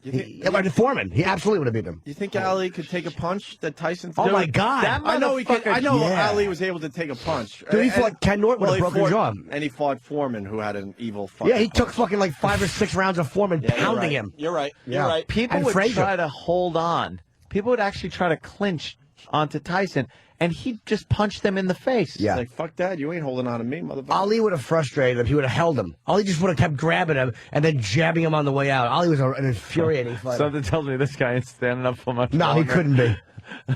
Foreman. He absolutely would have beat him. You think Ali could take a punch that Tyson? Oh my God! I know he could. I know Ali was able to take a punch. Dude, he fought Ken Norton with a broken jaw, and he fought Foreman, who had an evil. Fucking yeah, he took fucking like 5 or 6 rounds of Foreman pounding him. You're right. Yeah. You're right. People would try to hold on. People would actually try to clinch onto Tyson, and he just punched them in the face. Yeah. It's like, fuck that. You ain't holding on to me, motherfucker. Ali would have frustrated him. He would have held him. Ali just would have kept grabbing him and then jabbing him on the way out. Ali was an infuriating fighter. Something tells me this guy ain't standing up for much No, longer. he couldn't be.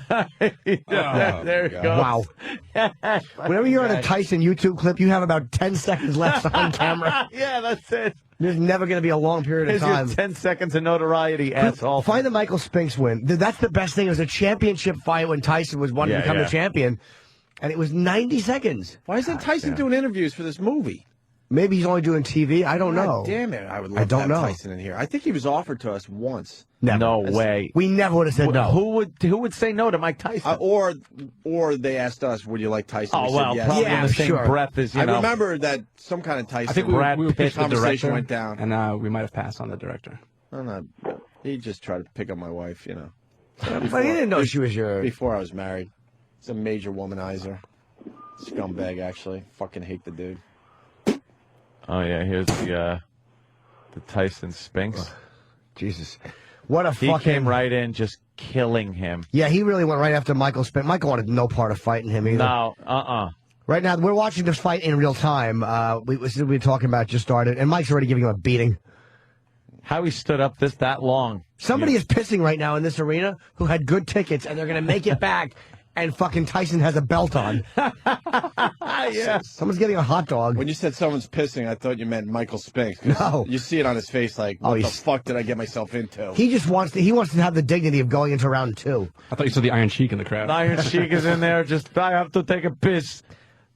There it goes. Wow. Whenever you're on a Tyson YouTube clip, you have about 10 seconds left on camera. Yeah, that's it. There's never going to be a long period of Here's time. your 10 seconds of notoriety, asshole. Find the Michael Spinks win. That's the best thing. It was a championship fight when Tyson was wanting to become the champion, and it was 90 seconds. Why isn't Tyson doing interviews for this movie? Maybe he's only doing TV. I don't know. God damn it. I would love to have Tyson in here. I think he was offered to us once. Never. No way. We never would have said no. Who would say no to Mike Tyson? Or they asked us, would you like Tyson? Oh, We said well, yes. probably in the same breath as, I remember that some kind of Tyson I think we pitched the conversation director, went down. and we might have passed on the director. No, he just tried to pick up my wife, you know. But he didn't know she was your... Before I was married. He's a major womanizer. Scumbag, actually. Fucking hate the dude. Oh, yeah, here's the Tyson Spinks. Jesus. What a He fucking... came right in just killing him. Yeah, he really went right after Michael Spinks. Michael wanted no part of fighting him either. No, Right now, we're watching this fight in real time. We were talking about just started, and Mike's already giving him a beating. How he stood up that long. Somebody is pissing right now in this arena who had good tickets, and they're going to make it back, and fucking Tyson has a belt on. Yeah. Someone's getting a hot dog. When you said someone's pissing, I thought you meant Michael Spinks. No. You see it on his face like, what the fuck did I get myself into? He just wants to have the dignity of going into round 2. I thought you saw the Iron Sheik in the crowd. The Iron Sheik is in there. Just, I have to take a piss.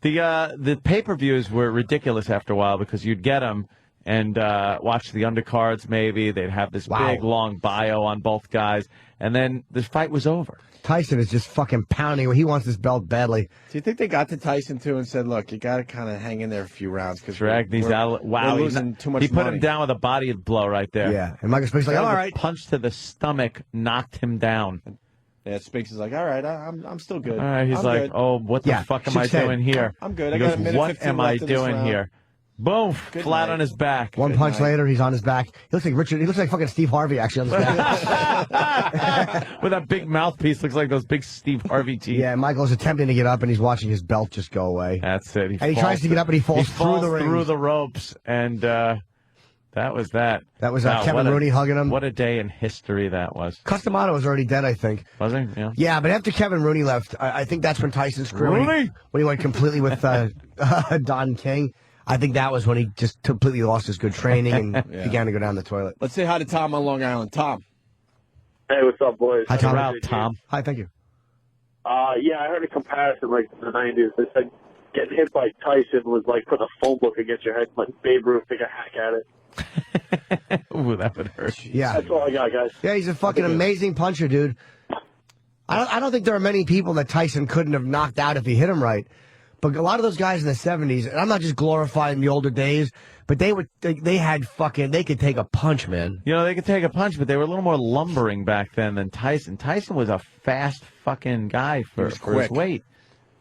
The pay-per-views were ridiculous after a while because you'd get them and watch the undercards maybe. They'd have this big, long bio on both guys. And then the fight was over. Tyson is just fucking pounding. He wants this belt badly. Do you think they got to Tyson, too, and said, look, you got to kind of hang in there a few rounds. Because drag these out. Wow, we're losing too much He put money. him down with a body blow right there. Yeah, and Michael Spinks is like, all right. Punch to the stomach knocked him down. Yeah, Spinks is like, all right, I'm still good. All right, he's I'm like, good. oh, what the fuck am I doing here? I'm good. He I got goes, a minute what 15 am I left in this doing round. here? Boom, Good flat night. on his back. One punch later, he's on his back. He looks like Richard. He looks like fucking Steve Harvey, actually, on his back. With that big mouthpiece, looks like those big Steve Harvey teeth. Yeah, Michael's attempting to get up, and he's watching his belt just go away. That's it. And he tries to get up, and he falls through the ring. through the ropes, and that was that. That was Wow, Kevin Rooney hugging him. What a day in history that was. Customato was already dead, I think. Was he? Yeah. Yeah, but after Kevin Rooney left, I think that's when Tyson screwed. Rooney? When he went completely with Don King. I think that was when he just completely lost his good training and began to go down the toilet. Let's say hi to Tom on Long Island. Tom. Hey, what's up, boys? Hi, Tom. Tom. Hi, thank you. Yeah, I heard a comparison like in the 90s. They said getting hit by Tyson was like putting a phone book against your head, letting Babe Ruth take a hack at it. Ooh, that would hurt. Yeah. That's all I got, guys. Yeah, he's a fucking amazing puncher, dude. I don't think there are many people that Tyson couldn't have knocked out if he hit him right. But a lot of those guys in the 70s, and I'm not just glorifying the older days, but they could take a punch, man. You know, they could take a punch, but they were a little more lumbering back then than Tyson. Tyson was a fast fucking guy for his weight.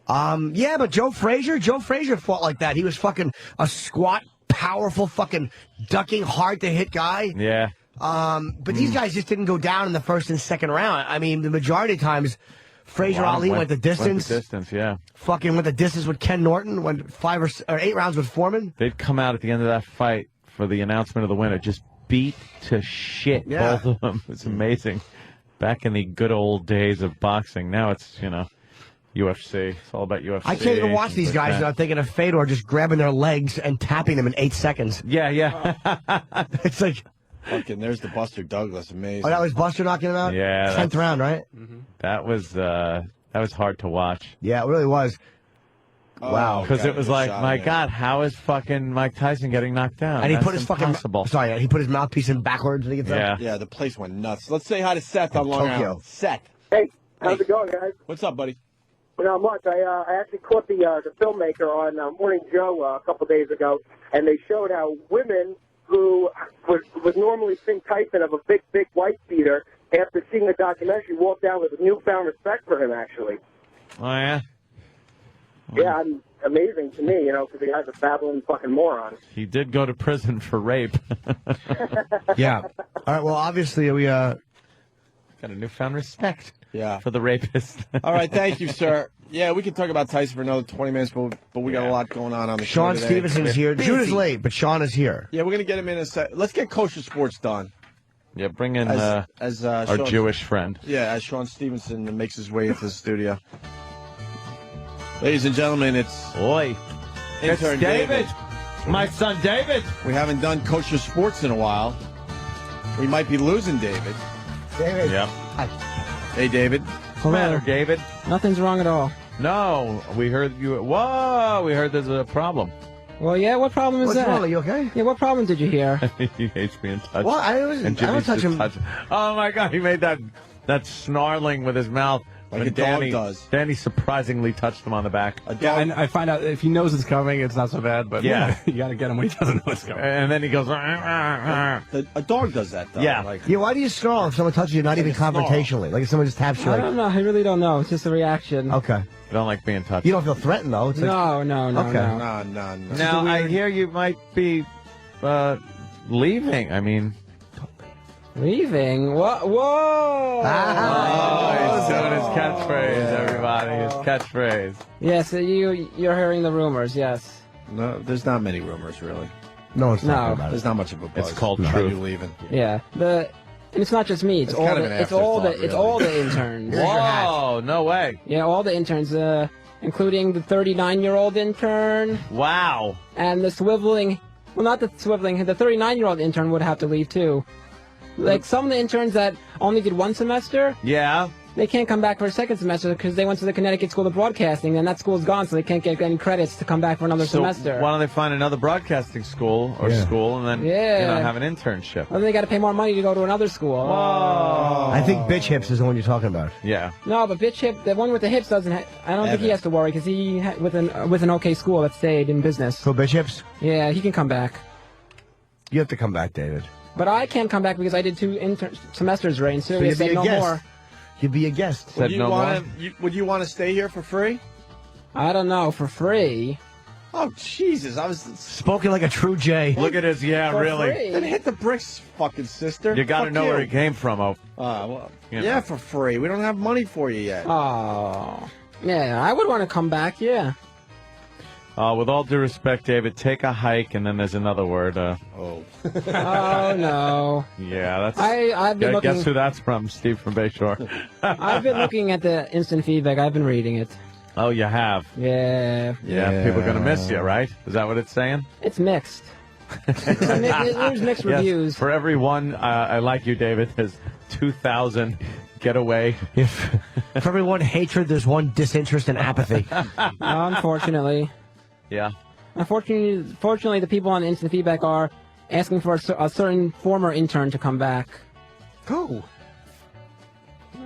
Yeah, but Joe Frazier fought like that. He was fucking a squat, powerful, fucking ducking, hard to hit guy. Yeah. But these guys just didn't go down in the first and second round. I mean, the majority of times, Frazier Ali went the distance. Went the distance, yeah. Fucking went the distance with Ken Norton. Went 5 or 8 rounds with Foreman. They'd come out at the end of that fight for the announcement of the winner, just beat to shit, both of them. It's amazing. Back in the good old days of boxing. Now it's, UFC. It's all about UFC. I can't even watch these guys without thinking of Fedor just grabbing their legs and tapping them in 8 seconds. Yeah. It's like... Fucking, there's the Buster Douglas. Amazing. Oh, that was Buster knocking him out? Yeah. 10th round, right? Mm-hmm. That was hard to watch. Yeah, it really was. Wow. Because it was like, my God, how is fucking Mike Tyson getting knocked down? And he put his he put his mouthpiece in backwards when he gets up. Yeah, the place went nuts. Let's say hi to Seth on Long Island. Seth. Hey, how's it going, guys? What's up, buddy? Well, not much. I actually caught the filmmaker on Morning Joe a couple days ago, and they showed how women who would normally think Tyson of a big white beater, after seeing the documentary, walked out with newfound respect for him, actually. Oh, yeah? Yeah, amazing to me, because the guy's a babbling fucking moron. He did go to prison for rape. Yeah. All right, well, obviously we got a newfound respect for the rapist. All right, thank you, sir. Yeah, we can talk about Tyson for another 20 minutes, but we got a lot going on the show Sean today. Stevenson's here. June is late, but Sean is here. Yeah, we're going to get him in a sec. Let's get Kosher Sports done. Yeah, bring in our Sean, Jewish friend. Yeah, as Sean Stevenson makes his way into the studio. Ladies and gentlemen, it's intern David. My son David. We haven't done Kosher Sports in a while. We might be losing David. David. Yep. Hi. Hey, David. What's the matter, David? Nothing's wrong at all. No, we heard you. Whoa, we heard there's a problem. Well, yeah, what problem is What's that? wrong? Are you okay? Yeah, what problem did you hear? He hates being touched. Well, I don't touch him. Oh, my God, he made that snarling with his mouth. Like when a dog does. Danny surprisingly touched him on the back. Yeah, and I find out if he knows it's coming, it's not so bad. But Yeah. you got to get him when he doesn't know it's coming. And then he goes, A dog does that, though. Yeah. Yeah, why do you snarl if someone touches you, not even confrontationally? Like if someone just taps you, I don't know. I really don't know. It's just a reaction. Okay. I don't like being touched. You don't feel threatened, though. It's like, No. Okay. No. Now, I hear you might be leaving. I mean... Leaving? What? Whoa! He's doing his catchphrase, everybody. His catchphrase. Yeah, so you're hearing the rumors, yes. No, there's not many rumors, really. No one's talking No. about it. There's not much of a buzz. It's called about truth. you leaving. Yeah. And it's not just me. It's all kind of the an it's all the afterthought, it's really. all the interns. Whoa, no way. Yeah, all the interns, including the 39-year-old intern Wow. and the swiveling. Well, not the swiveling. The 39-year-old intern would have to leave too. Like some of the interns that only did one semester, Yeah. they can't come back for a second semester because they went to the Connecticut School of Broadcasting, and that school's gone, so they can't get any credits to come back for another So semester. why don't they find another broadcasting school or school and then have an internship? Well, then they got to pay more money to go to another school. I think Bitch Hips is the one you're talking about. Yeah. No, but Bitch Hip, the one with the hips doesn't. I don't think he has to worry because he with an okay school that stayed in business. So Bitch Hips? Yeah, he can come back. You have to come back, David. But I can't come back because I did 2 semesters, Ray, and So Sirius you'd be said a no guest. more. You'd be a guest. Said no more. Would you want to stay here for free? I don't know, for free. Oh, Jesus. I was... Spoken like a true J. Look at his, For really. free. Then hit the bricks, fucking sister. You got to Fuck know you. where he came from. Well, You know. yeah, for free. We don't have money for you yet. Oh, yeah, I would want to come back, yeah. With all due respect, David, take a hike, and then there's another word. Oh. Oh, no. Yeah, that's... I've been looking... Guess who that's from? Steve from Bayshore. I've been looking at the instant feedback. I've been reading it. Oh, you have? Yeah. Yeah, people are going to miss you, right? Is that what it's saying? It's mixed. There's mixed reviews. Yes, for every one, I like you, David, there's 2,000 get away. For every one hatred, there's one disinterest and apathy. Unfortunately. Yeah. Fortunately, the people on instant feedback are asking for a certain former intern to come back. Who?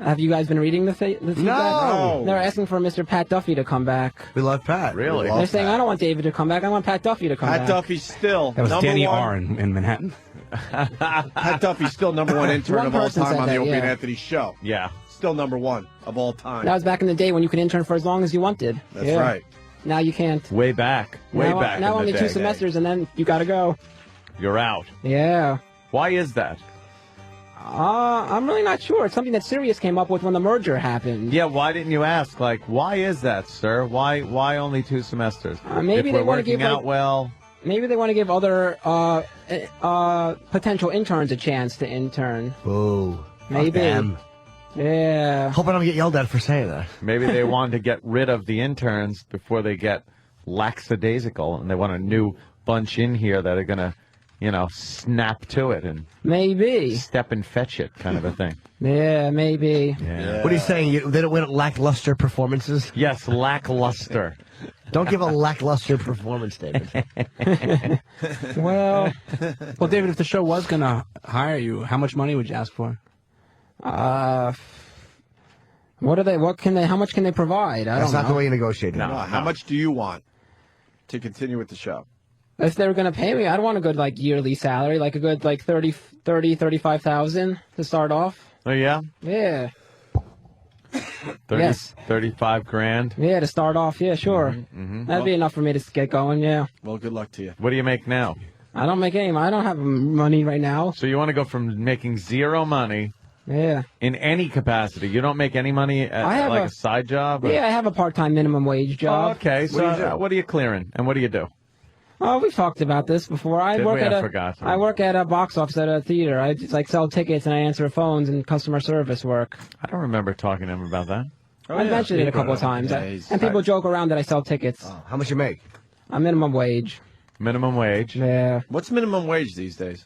Have you guys been reading the feedback? No. They're asking for Mr. Pat Duffy to come back. We love Pat. Really? They're saying, I don't want David to come back. I want Pat Duffy to come back. Pat Duffy's still That was number Danny one. R. in Manhattan. Pat Duffy's still number one intern One of all person time said on the that, Opie and yeah. Anthony show. Yeah. Still number one of all time. That was back in the day when you could intern for as long as you wanted. That's Yeah. right. Now you can't. Way back. now, back. Now in only the 2 day. semesters and then you gotta go. You're out. Yeah. Why is that? I'm really not sure. It's something that Sirius came up with when the merger happened. Yeah, why didn't you ask? Like, why is that, sir? Why only 2 semesters? Maybe if they we're want to working give out like, well. Maybe they want to give other potential interns a chance to intern. Boo. Maybe. Damn. Yeah. Hope I don't get yelled at for saying that. Maybe they wanted to get rid of the interns before they get lackadaisical, and they want a new bunch in here that are going to, snap to it and maybe step and fetch it kind of a thing. Yeah, maybe. Yeah. What are you saying? They don't win lackluster performances? Yes, lackluster. Don't give a lackluster performance, David. Well, David, if the show was going to hire you, how much money would you ask for? How much can they provide? I That's don't not know. the way you negotiate it. No. How much do you want to continue with the show? If they were going to pay me, I'd want a good yearly salary, like a good 35,000 to start off. Oh, yeah? Yeah. 30, Yes. 35 grand. Yeah, to start off, yeah, sure. That'd be enough for me to get going, yeah. Well, good luck to you. What do you make now? I don't make any. I don't have money right now. So you want to go from making zero money Yeah. in any capacity? You don't make any money at I have a side job? Or? Yeah, I have a part-time minimum wage Oh, job. okay. So what are you clearing? And what do you do? Oh, we've talked about this before. I Did work we? at I forgot. I work at a box office at a theater. I just sell tickets and I answer phones and customer service work. I don't remember talking to him about that. I've mentioned it a couple of times. And people joke around that I sell tickets. Oh, how much you make? A minimum wage. Minimum wage? Yeah. What's minimum wage these days?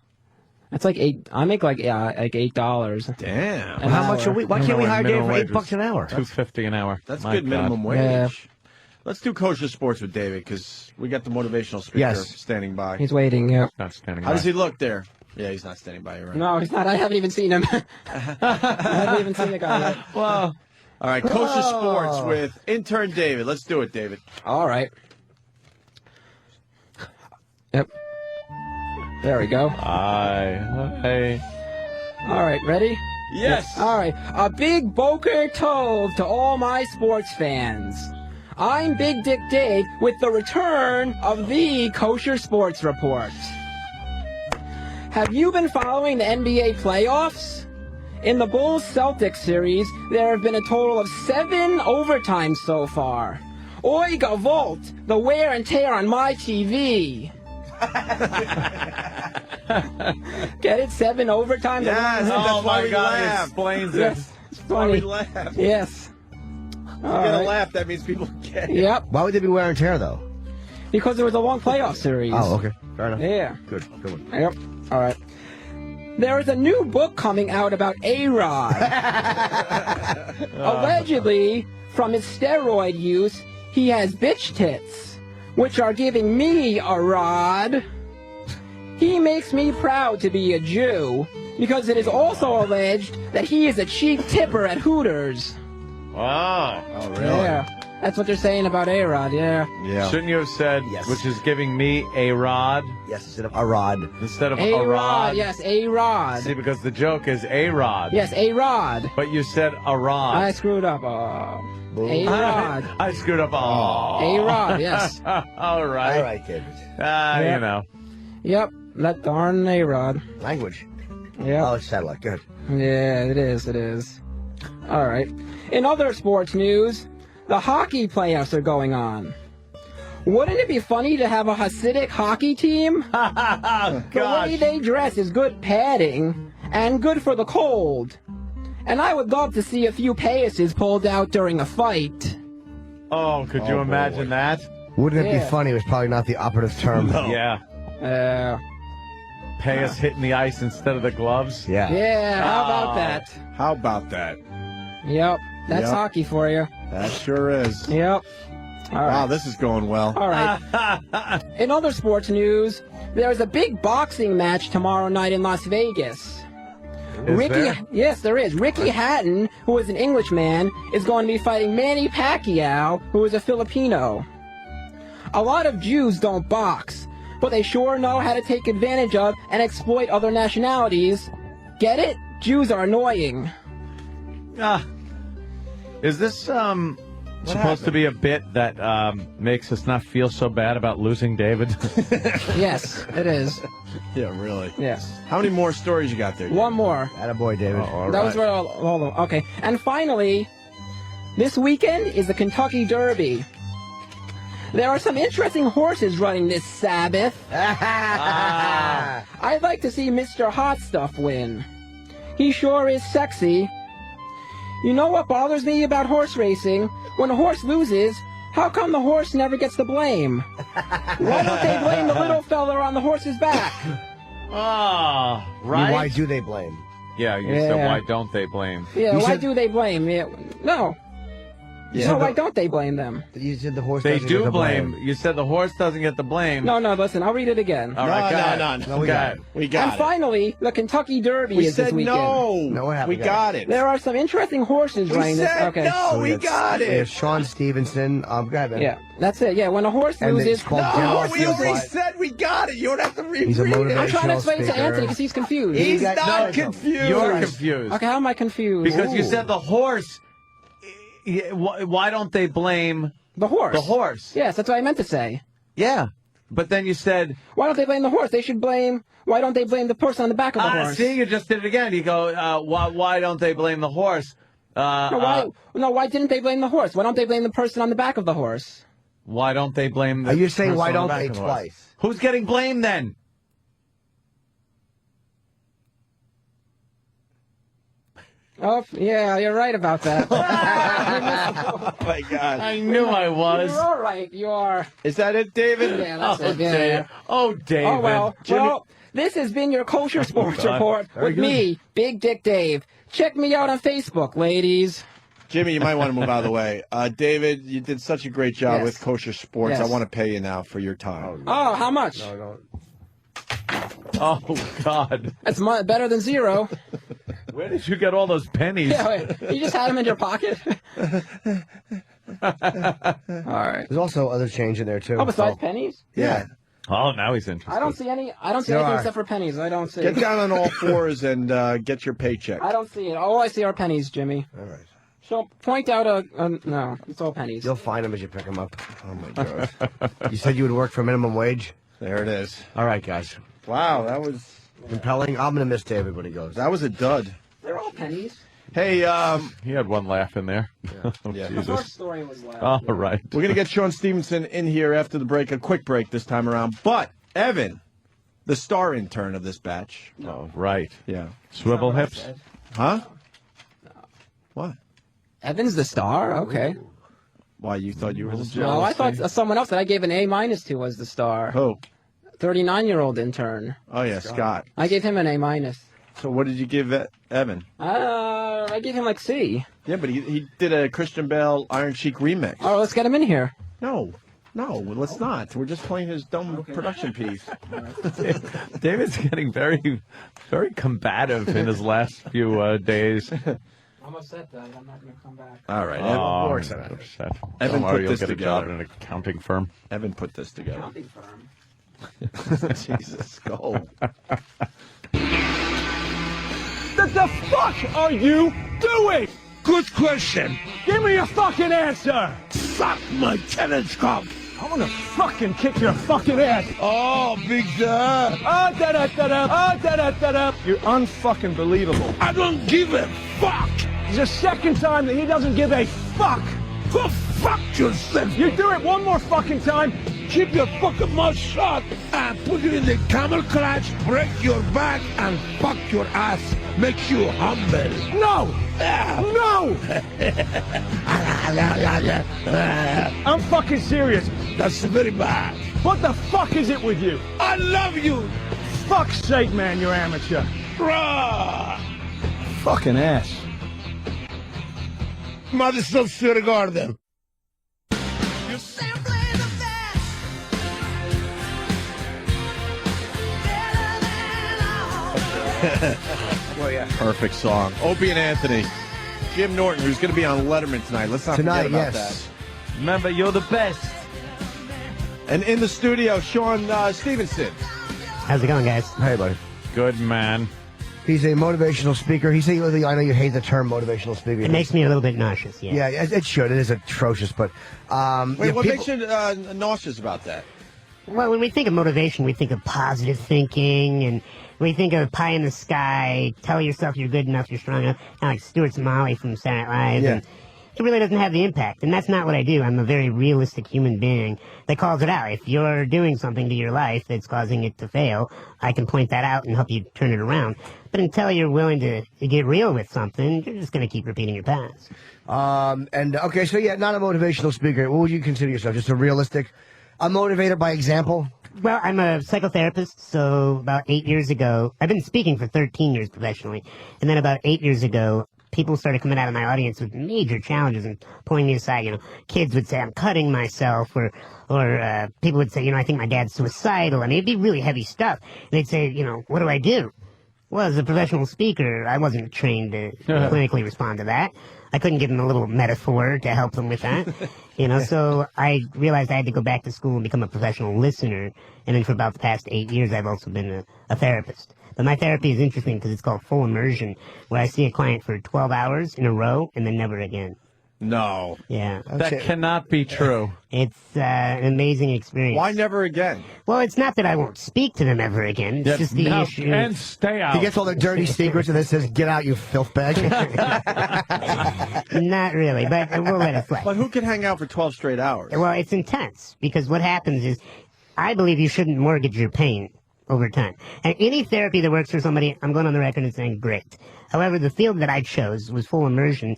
It's like $8. I make like $8. Damn. An How much hour. are we? Why can't we hire Dave for $8 an hour? $2.50 an hour. That's My good God. minimum wage. Yeah. Let's do kosher sports with David because we got the motivational speaker Yes. standing by. He's waiting. Yeah. Not standing How by. does he look there? Yeah, he's not standing by you, right? No, he's not. I haven't even seen him. I haven't even seen the guy yet. Well, all right, kosher sports with intern David. Let's do it, David. All right. Yep. There we go. Hey. All right, ready? Yes. All right. A big Boker Tov to all my sports fans. I'm Big Dick Dave with the return of the Kosher Sports Report. Have you been following the NBA playoffs? In the Bulls-Celtics series, there have been a total of 7 overtimes so far. Oy gavolt, the wear and tear on my TV. Get it? 7 overtimes? Yes, Oh, that's why my we God, he laugh. explains it. Yes, it's That's why funny. we laugh. Yes. If you get a laugh, that means people get it. Yep. Why would they be wear and tear, though? Because there was a long playoff series. Oh, okay. Fair enough. Yeah. Good one. Yep. All right. There is a new book coming out about A-Rod. Allegedly, from his steroid use, he has bitch tits, which are giving me a rod. He makes me proud to be a Jew, because it is also alleged that he is a cheap tipper at Hooters. Wow. Oh, really? Yeah. That's what they're saying about A-Rod, yeah. Yeah. Shouldn't you have said, Yes. which is giving me a rod Yes, instead of a rod. instead of a A-Rod, rod? yes, A-Rod. See, because the joke is a rod. Yes, A-Rod. But you said a rod. I screwed up. A-Rod. I screwed up. Oh. A-Rod, yes. All right. All right, David. Yep. You know. Yep, that darn A-Rod. Language. Yep. Oh, it's satellite. Good. Yeah, it is. All right. In other sports news, the hockey playoffs are going on. Wouldn't it be funny to have a Hasidic hockey team? The way they dress is good padding and good for the cold. And I would love to see a few payasses pulled out during a fight. Oh, could you imagine that? Wouldn't it Yeah. be funny? Was probably not the operative term. No. Yeah. Pay us hitting the ice instead of the gloves? Yeah. Yeah, how about that? How about that? Yep, that's Yep. hockey for you. That sure is. Yep. All right. Wow, this is going well. All right. In other sports news, there's a big boxing match tomorrow night in Las Vegas. Yes, there is. Ricky Hatton, who is an Englishman, is going to be fighting Manny Pacquiao, who is a Filipino. A lot of Jews don't box, but they sure know how to take advantage of and exploit other nationalities. Get it? Jews are annoying. Is this supposed to be a bit that makes us not feel so bad about losing David? Yes, it is. Yeah, really. Yes. How many more stories you got there? One more. Attaboy, David. That was all of them. Okay. And finally, this weekend is the Kentucky Derby. There are some interesting horses running this Sabbath. I'd like to see Mr. Hot Stuff win. He sure is sexy. You know what bothers me about horse racing? When a horse loses, how come the horse never gets the blame? Why don't they blame the little fella on the horse's back? Right? Why do they blame? Yeah, you said why don't they blame? Yeah, why do they blame? Yeah, no. Yeah. So why don't they blame them? You said the horse They doesn't do get the blame. You said the horse doesn't get the blame. No, listen, I'll read it again. All right, No, we got it. We got And it. finally, the Kentucky Derby We is this said weekend. No, what happened? we got it. There are some interesting horses We running this. said Okay. no, So we got it. There's Sean Stevenson. Go ahead, man. Yeah, that's it. Yeah, when a horse And loses. it's called No, we Field already Fight. said we got it. You don't have to read He's a it. motivational I'm trying to explain it to speaker. Anthony because he's confused. He's got- not no, confused. You're confused. Okay, how am I confused? Because you said the horse. Why don't they blame the horse. the horse? Yes, that's what I meant to say. Yeah. But then you said, Why don't they blame the horse? They should blame. Why don't they blame the person on the back of the horse? see, you just did it again. You go, why don't they blame the horse? Why didn't they blame the horse? Why don't they blame the person on the back of the horse? Why don't they blame the Are you saying person why on the don't back they of the horse? twice? Who's getting blamed then? Oh, yeah, you're right about that. Oh my God! I knew I was. You're all right. You are. Is that it, David? Yeah, that's it. David. Yeah. Oh, David. Oh, well. Jimmy- Well, this has been your Kosher Sports Report with me, Big Dick Dave. Check me out on Facebook, ladies. Jimmy, you might want to move out of the way. David, you did such a great job Yes. with Kosher Sports. Yes. I want to pay you now for your time. Oh, how much? Oh, God. That's better than zero. Where did you get all those pennies? Yeah, wait, you just had them in your pocket. All right. There's also other change in there too. Oh, besides pennies? Yeah. Oh, now he's interested. I don't see any. I don't see There anything are. except for pennies. I don't see. Get down on all fours and get your paycheck. I don't see it. All I see are pennies, Jimmy. All right. So point out no. It's all pennies. You'll find them as you pick them up. Oh my God! You said you would work for minimum wage. There it is. All right, guys. Wow, that was Compelling. I'm gonna miss David when he goes. a dud. They're all pennies. Hey, He had one laugh in there. Oh, Yeah. The first Jesus. story was loud. All right. we're gonna get Sean Stevenson in here after the break. A quick break this time around. But Evan, the star intern of this batch. Oh, right. Yeah. Swivel hips. Huh? What? Evan's the star. Okay. Why you thought you were the No, I thought someone else that I gave an A- to was the star. Who? 39-year-old intern. Oh yeah, Scott. I gave him an A-. So what did you give Evan? I gave him like C. Yeah, but he did a Christian Bale Iron Sheik remix. Oh, let's get him in here. No, let's not. We're just playing his dumb production piece. David's getting very, very combative in his last few days. I'm upset that I'm not going to come back. All right, Oh, Evan. I'm upset. Evan Don't put worry, you'll this get a job together. in an accounting firm. Evan put this together. Accounting firm. Jesus, go. What the fuck are you doing? Good question. Give me a fucking answer. Fuck my tennis cock. I'm gonna fucking kick your fucking ass. Oh, big da. Oh, da-da-da-da. Oh, da-da-da-da. You're unfucking believable. I don't give a fuck. It's the second time that he doesn't give a fuck. Go fuck yourself. You do it one more fucking time. Keep your fucking mouth shut and put you in the camel clutch, break your back, and fuck your ass. Makes you humble. No! No! I'm fucking serious. That's very bad. What the fuck is it with you? I love you. Fuck's sake, man, you're amateur. Rah! Fucking ass. Madison Square Garden. Well, yeah. Perfect song. Opie and Anthony. Jim Norton, who's going to be on Letterman tonight. Let's not forget about that. Remember, you're the best. And in the studio, Sean Stevenson. How's it going, guys? Hey, buddy. Good man. He's a motivational speaker. I know you hate the term motivational speaker. It makes me a little bit nauseous, Yeah, it should. It is atrocious, but... Wait, what makes you nauseous about that? Well, when we think of motivation, we think of positive thinking, and we think of pie in the sky, tell yourself you're good enough, you're strong enough, kind of like Stuart Somali from Saturday Night Live. Yeah. And it really doesn't have the impact, and that's not what I do. I'm a very realistic human being that calls it out. If you're doing something to your life that's causing it to fail, I can point that out and help you turn it around. But until you're willing to get real with something, you're just going to keep repeating your past. Okay, so yeah, not a motivational speaker. What would you consider yourself? Just a realistic... A motivator by example? Well, I'm a psychotherapist, so about 8 years ago, I've been speaking for 13 years professionally, and then about 8 years ago, people started coming out of my audience with major challenges and pulling me aside. You know, kids would say, I'm cutting myself, or people would say, I think my dad's suicidal. I mean, it'd be really heavy stuff. And they'd say, what do I do? Well, as a professional speaker, I wasn't trained to clinically respond to that. I couldn't give them a little metaphor to help them with that. So I realized I had to go back to school and become a professional listener. And then for about the past 8 years, I've also been a therapist. But my therapy is interesting because it's called full immersion, where I see a client for 12 hours in a row and then never again. No. Yeah. That cannot be true. It's an amazing experience. Why never again? Well, it's not that I won't speak to them ever again. It's just the issue. And stay out. He gets all the dirty secrets and then says, get out, you filth bag. Not really, but we'll let it slide. But who can hang out for 12 straight hours? Well, it's intense, because what happens is, I believe you shouldn't mortgage your pain over time. And any therapy that works for somebody, I'm going on the record and saying, great. However, the field that I chose was full immersion,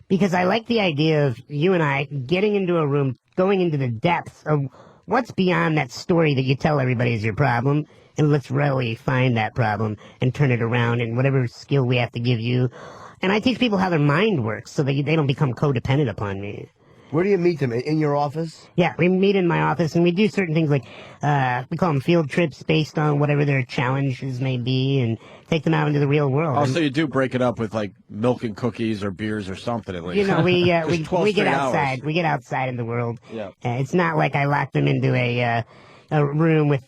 because I like the idea of you and I getting into a room, going into the depths of what's beyond that story that you tell everybody is your problem, and let's really find that problem and turn it around, and whatever skill we have to give you. And I teach people how their mind works so that they don't become codependent upon me. Where do you meet them? In your office? Yeah, we meet in my office, and we do certain things like, we call them field trips based on whatever their challenges may be, and take them out into the real world. Also, you do break it up with, like, milk and cookies or beers or something, at least. We get outside. Hours. We get outside in the world. Yeah. It's not like I lock them into a room with,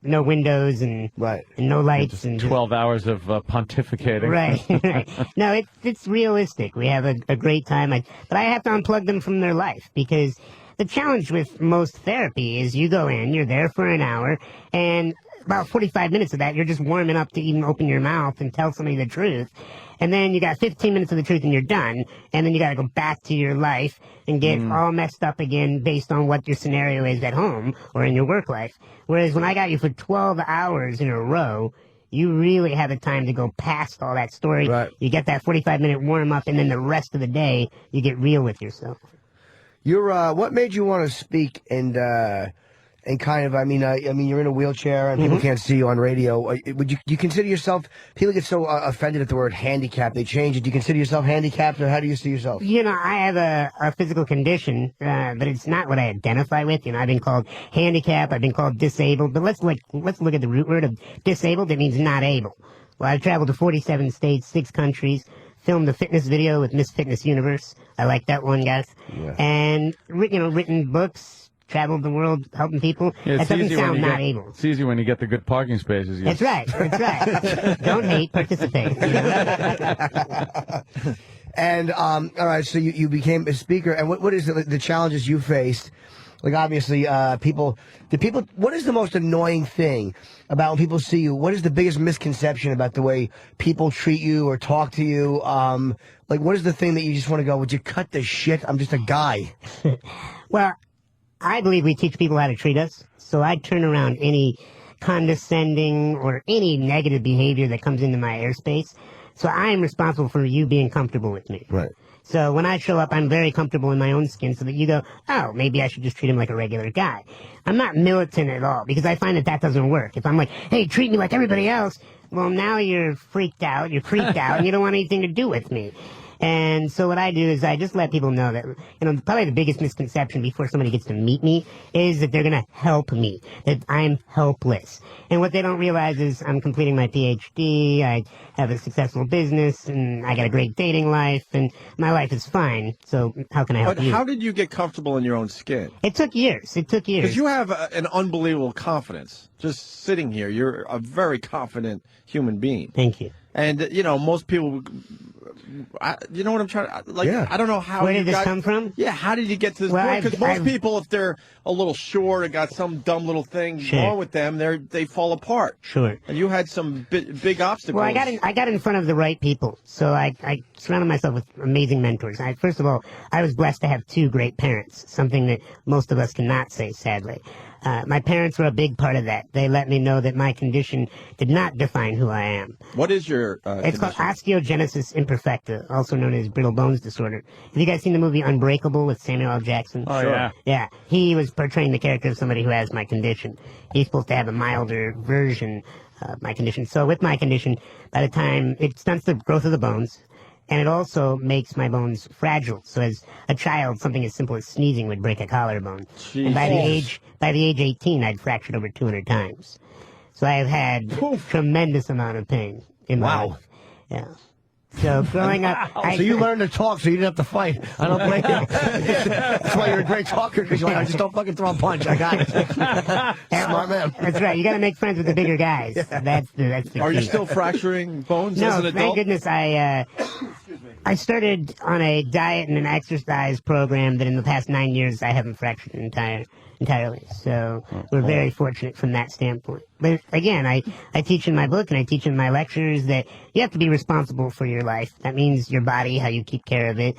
no windows and no lights. And 12 hours of pontificating. Right. No, it's realistic. We have a great time. But I have to unplug them from their life, because the challenge with most therapy is you go in, you're there for an hour, and about 45 minutes of that, you're just warming up to even open your mouth and tell somebody the truth. And then you got 15 minutes of the truth and you're done. And then you got to go back to your life and get all messed up again based on what your scenario is at home or in your work life. Whereas when I got you for 12 hours in a row, you really have the time to go past all that story. Right. You get that 45-minute warm-up, and then the rest of the day, you get real with yourself. What made you want to speak and kind of, you're in a wheelchair and people can't see you on radio. Do you consider yourself, people get so offended at the word handicap, they change it. Do you consider yourself handicapped, or how do you see yourself? I have a physical condition, but it's not what I identify with. I've been called handicapped, I've been called disabled, but let's look at the root word of disabled. It means not able. Well, I've traveled to 47 states, 6 countries, filmed a fitness video with Miss Fitness Universe. I like that one, guys. Yeah. And, written books, traveled the world helping people. Yeah, that doesn't sound not able. It's easy when you get the good parking spaces. That's right. Don't hate, participate. And, all right, so you became a speaker, and what is the challenges you faced? Like, obviously, what is the most annoying thing about when people see you? What is the biggest misconception about the way people treat you or talk to you? What is the thing that you just want to go, would you cut the shit? I'm just a guy. Well, I believe we teach people how to treat us, so I turn around any condescending or any negative behavior that comes into my airspace. So I am responsible for you being comfortable with me. Right. So when I show up, I'm very comfortable in my own skin, so that you go, oh, maybe I should just treat him like a regular guy. I'm not militant at all, because I find that doesn't work. If I'm like, hey, treat me like everybody else, well, now you're freaked out, you're creeped out, and you don't want anything to do with me. And so what I do is I just let people know that, probably the biggest misconception before somebody gets to meet me is that they're going to help me, that I'm helpless. And what they don't realize is I'm completing my PhD, I have a successful business, and I got a great dating life, and my life is fine. So how can I help you? But how did you get comfortable in your own skin? It took years. Because you have an unbelievable confidence. Just sitting here, you're a very confident human being. Thank you. And, most people, you know what I'm trying to, I don't know how Where did this come from? Yeah, how did you get to this Well, point? Because most people, if they're a little short or got some dumb little thing wrong with them, they fall apart. Sure. And you had some big obstacles. Well, I got in front of the right people, so I surrounded myself with amazing mentors. First of all, I was blessed to have 2 great parents, something that most of us cannot say, sadly. My parents were a big part of that. They let me know that my condition did not define who I am. What is your It's called osteogenesis imperfecta, also known as brittle bones disorder. Have you guys seen the movie Unbreakable with Samuel L. Jackson? Oh, sure. Yeah. He was portraying the character of somebody who has my condition. He's supposed to have a milder version of my condition. So with my condition, by the time it stunts the growth of the bones, and it also makes my bones fragile. So as a child, something as simple as sneezing would break a collarbone. Jeez. And by the age 18, I'd fractured over 200 times. So I have had tremendous amount of pain in my life. Yeah. So growing up... So you learned to talk so you didn't have to fight. I don't blame you. That's why you're a great talker, because you're like, I just don't fucking throw a punch. I got it. Smart man. That's right. You got to make friends with the bigger guys. That's the Are key. you still fracturing bones No, as an adult? thank goodness I started on a diet and an exercise program that in the past 9 years I haven't fractured entirely. So we're very fortunate from that standpoint. But again, I teach in my book and I teach in my lectures that you have to be responsible for your life. That means your body, how you keep care of it.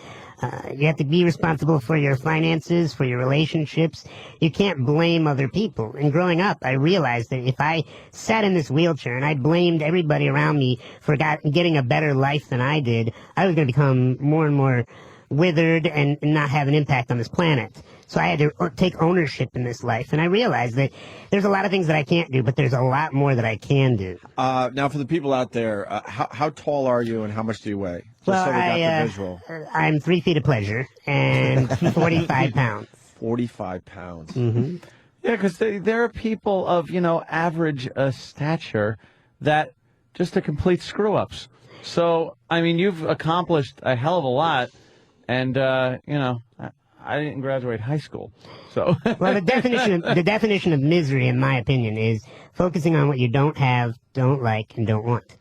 You have to be responsible for your finances, for your relationships. You can't blame other people. And growing up, I realized that if I sat in this wheelchair and I blamed everybody around me for getting a better life than I did, I was going to become more and more withered and not have an impact on this planet. So I had to take ownership in this life, and I realized that there's a lot of things that I can't do, but there's a lot more that I can do. Now, for the people out there, how tall are you and how much do you weigh? Just Well, so we got the visual. I'm 3 feet of pleasure and 45 pounds. 45 pounds. Mm-hmm. Yeah, because there are people of, average stature that just are complete screw-ups. So, I mean, you've accomplished a hell of a lot, and, I didn't graduate high school, so. Well, the definition of misery, in my opinion, is focusing on what you don't have, don't like, and don't want.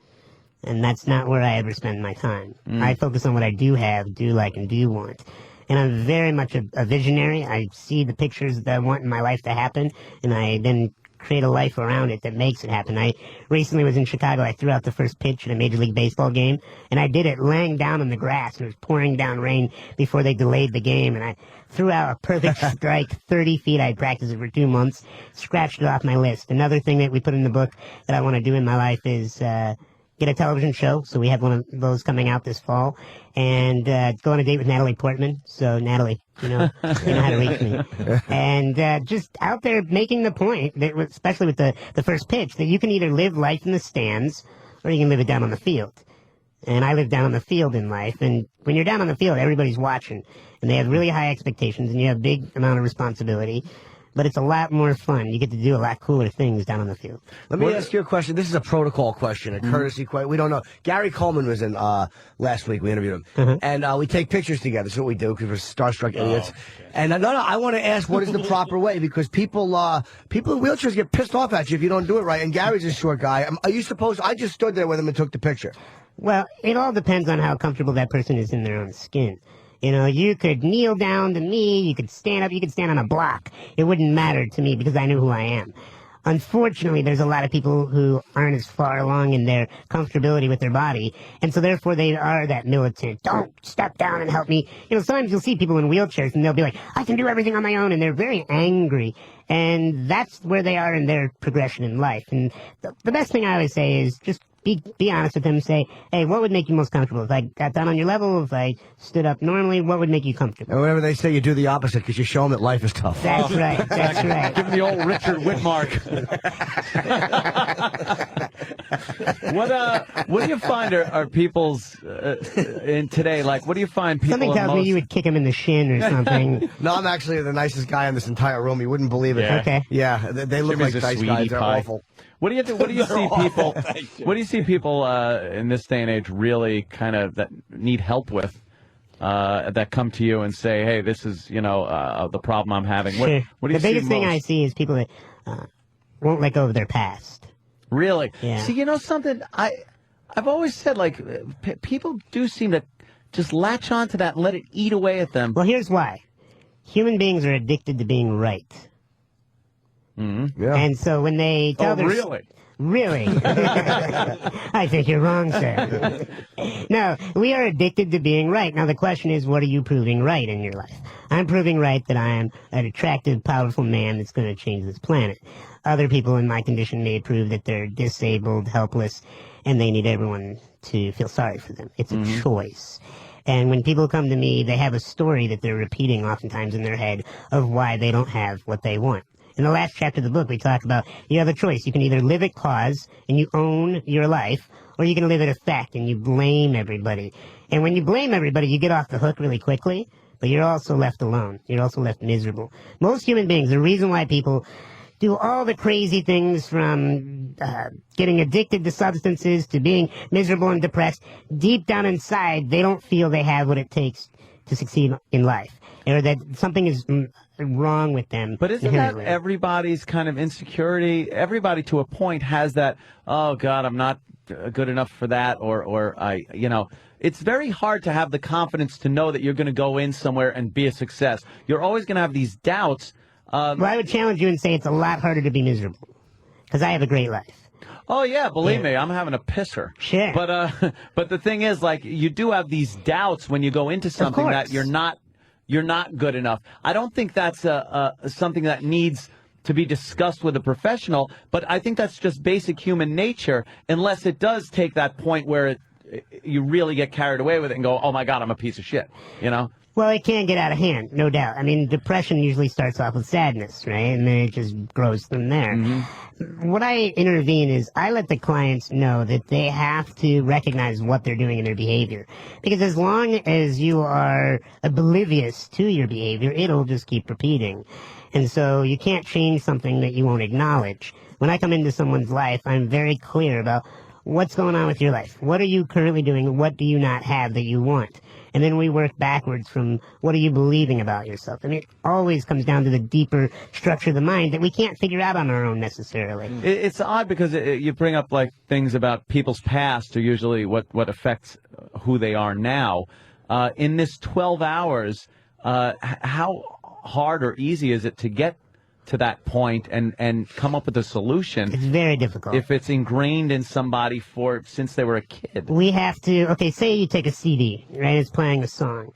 And that's not where I ever spend my time. I focus on what I do have, do like, and do want. And I'm very much a visionary. I see the pictures that I want in my life to happen, and I then create a life around it that makes it happen. I recently was in Chicago. I threw out the first pitch in a Major League Baseball game, and I did it laying down on the grass. It was pouring down rain before they delayed the game, and I threw out a perfect strike, 30 feet. I practiced it for 2 months, scratched it off my list. Another thing that we put in the book that I want to do in my life is get a television show. So we have one of those coming out this fall, and go on a date with Natalie Portman. So Natalie, you know how to reach me. And just out there making the point that, especially with the first pitch, that you can either live life in the stands or you can live it down on the field. And I live down on the field in life. And when you're down on the field, everybody's watching, and they have really high expectations, and you have a big amount of responsibility. But it's a lot more fun. You get to do a lot cooler things down on the field. Let me ask you a question. This is a protocol question, a courtesy question. We don't know. Gary Coleman was in last week. We interviewed him. And we take pictures together. That's what we do because we're starstruck idiots. And I want to ask, what is the proper way? Because people in wheelchairs get pissed off at you if you don't do it right. And Gary's a short guy. Are you supposed? I just stood there with him and took the picture. Well, it all depends on how comfortable that person is in their own skin. You know, you could kneel down to me, you could stand up, you could stand on a block. It wouldn't matter to me because I knew who I am. Unfortunately, there's a lot of people who aren't as far along in their comfortability with their body, and so therefore they are that militant. Don't step down and help me. You know, sometimes you'll see people in wheelchairs and they'll be like, I can do everything on my own, and they're very angry. And that's where they are in their progression in life. And the best thing I always say is just be honest with them. Say, hey, what would make you most comfortable? If I got down on your level, if I stood up normally, what would make you comfortable? And whenever they say, you do the opposite because you show them that life is tough. That's right. That's right. Give them the old Richard Whitmark. What do you find are people's in today? Like, what do you find people? Something tells me you would kick him in the shin or something. No, I'm actually the nicest guy in this entire room. You wouldn't believe it. Yeah. Okay. Yeah, they look Jimmy's like a nice sweetie guys. They're pie. awful. What do you see people? What do you see people in this day and age really kind of that need help with? That come to you and say, "Hey, this is the problem I'm having." What do you The see biggest thing most? I see is people that won't let go of their past. Really? Yeah. See, something I've always said, like people do seem to just latch on to that, and let it eat away at them. Well, here's why: human beings are addicted to being right. Mm-hmm. Yeah. And so when they tell their Really? I think you're wrong, sir. No, we are addicted to being right. Now, the question is, what are you proving right in your life? I'm proving right that I am an attractive, powerful man that's going to change this planet. Other people in my condition may prove that they're disabled, helpless, and they need everyone to feel sorry for them. It's a choice. And when people come to me, they have a story that they're repeating oftentimes in their head of why they don't have what they want. In the last chapter of the book, we talk about you have a choice. You can either live at cause and you own your life, or you can live at effect and you blame everybody. And when you blame everybody, you get off the hook really quickly, but you're also left alone. You're also left miserable. Most human beings, the reason why people do all the crazy things from getting addicted to substances to being miserable and depressed, deep down inside, they don't feel they have what it takes to succeed in life, or that something is wrong with them. But isn't that everybody's kind of insecurity? Everybody to a point has that, oh, God, I'm not good enough for that, or I, it's very hard to have the confidence to know that you're going to go in somewhere and be a success. You're always going to have these doubts. Well, I would challenge you and say it's a lot harder to be miserable, because I have a great life. Oh, yeah, believe me, I'm having a pisser. Sure. But the thing is, like, you do have these doubts when you go into something that you're not good enough. I don't think that's something that needs to be discussed with a professional, but I think that's just basic human nature, unless it does take that point where you really get carried away with it and go, oh, my God, I'm a piece of shit, Well, it can get out of hand, no doubt. I mean, depression usually starts off with sadness, right? And then it just grows from there. What I intervene is I let the clients know that they have to recognize what they're doing in their behavior. Because as long as you are oblivious to your behavior, it'll just keep repeating. And so you can't change something that you won't acknowledge. When I come into someone's life, I'm very clear about what's going on with your life. What are you currently doing? What do you not have that you want? And then we work backwards from what are you believing about yourself. And it always comes down to the deeper structure of the mind that we can't figure out on our own necessarily. It's odd because you bring up like things about people's past are usually what affects who they are now. In this 12 hours, how hard or easy is it to get to that point and come up with a solution? It's very difficult. If it's ingrained in somebody since they were a kid. We have to, say you take a CD, right? It's playing a song.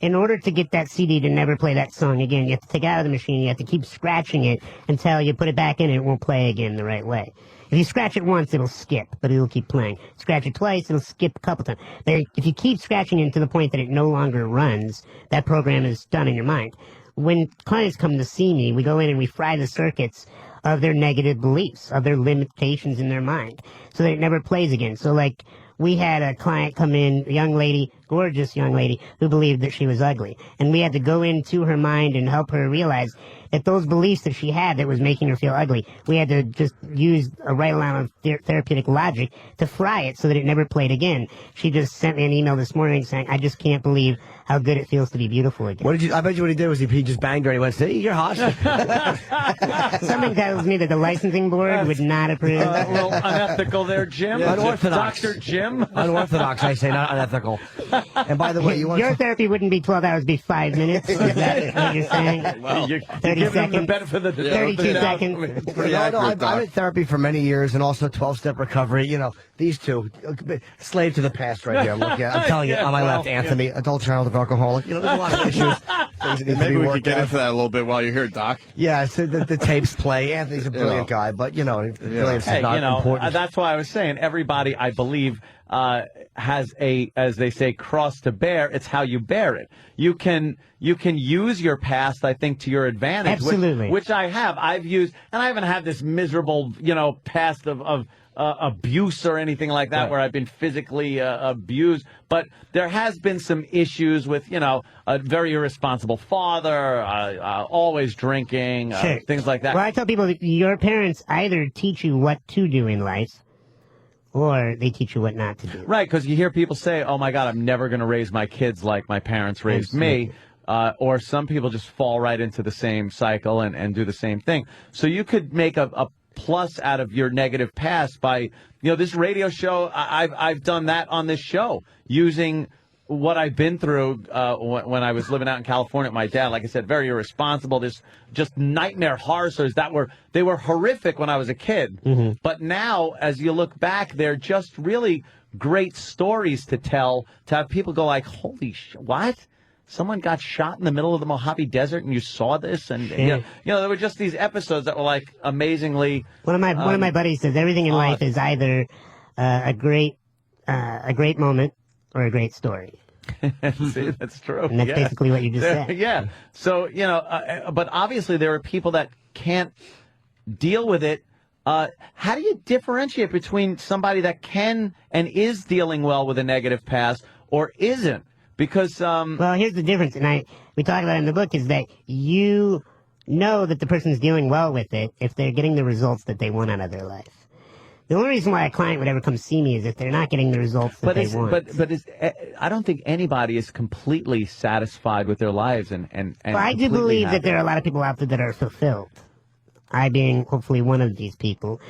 In order to get that CD to never play that song again, you have to take it out of the machine, you have to keep scratching it until you put it back in and it won't play again the right way. If you scratch it once, it'll skip, but it'll keep playing. Scratch it twice, it'll skip a couple times. But if you keep scratching it to the point that it no longer runs, that program is done in your mind. When clients come to see me, we go in and we fry the circuits of their negative beliefs, of their limitations in their mind, so that it never plays again. So, like, we had a client come in, a young lady, gorgeous young lady, who believed that she was ugly. And we had to go into her mind and help her realize that those beliefs that she had that was making her feel ugly, we had to just use a right amount of therapeutic logic to fry it so that it never played again. She just sent me an email this morning saying, I just can't believe how good it feels to be beautiful again. I bet you what he did was he just banged her and he went, see, you're hot. Something tells me that the licensing board would not approve. A little unethical there, Jim. Unorthodox. Dr. Jim. Unorthodox, I say, not unethical. And by the way, your therapy wouldn't be 12 hours, it'd be 5 minutes. Is that what you're saying? Well, 30 seconds. The benefit of the 32 seconds. I'm in therapy for many years and also 12-step recovery. These two, slave to the past right here. Look, I'm telling you, on my left, Anthony, adult child of alcoholic. There's a lot of issues. Things that need to Maybe be we worked could get out. into that a little bit while you're here, Doc. Yeah, so the tapes play. Anthony's a brilliant guy, but, brilliance is not important. That's why I was saying everybody, I believe, has a, as they say, cross to bear. It's how you bear it. You can use your past, I think, to your advantage. Absolutely. Which I have. I've used, and I haven't had this miserable, past of abuse or anything like that, Right. where I've been physically abused. But there has been some issues with, a very irresponsible father, always drinking, Sure. things like that. Well, I tell people that your parents either teach you what to do in life, or they teach you what not to do. Right, because you hear people say, oh, my God, I'm never going to raise my kids like my parents raised me. Or some people just fall right into the same cycle and do the same thing. So you could make a plus out of your negative past by, this radio show. I've done that on this show using what I've been through when I was living out in California with my dad. Like I said, very irresponsible. There's just nightmare horror stories they were horrific when I was a kid. Mm-hmm. But now, as you look back, they're just really great stories to tell, to have people go like, holy what? Someone got shot in the middle of the Mojave Desert, and you saw this, and there were just these episodes that were like amazingly. One of my buddies says everything in life is either a great moment or a great story. See, that's true. And that's basically what you just said. Yeah. So but obviously there are people that can't deal with it. How do you differentiate between somebody that can and is dealing well with a negative past or isn't? Because well, here's the difference, and we talk about it in the book, is that you know that the person's dealing well with it if they're getting the results that they want out of their life. The only reason why a client would ever come see me is if they're not getting the results that they want. But I don't think anybody is completely satisfied with their lives, and well, I do believe that there are a lot of people out there that are fulfilled. I being hopefully one of these people.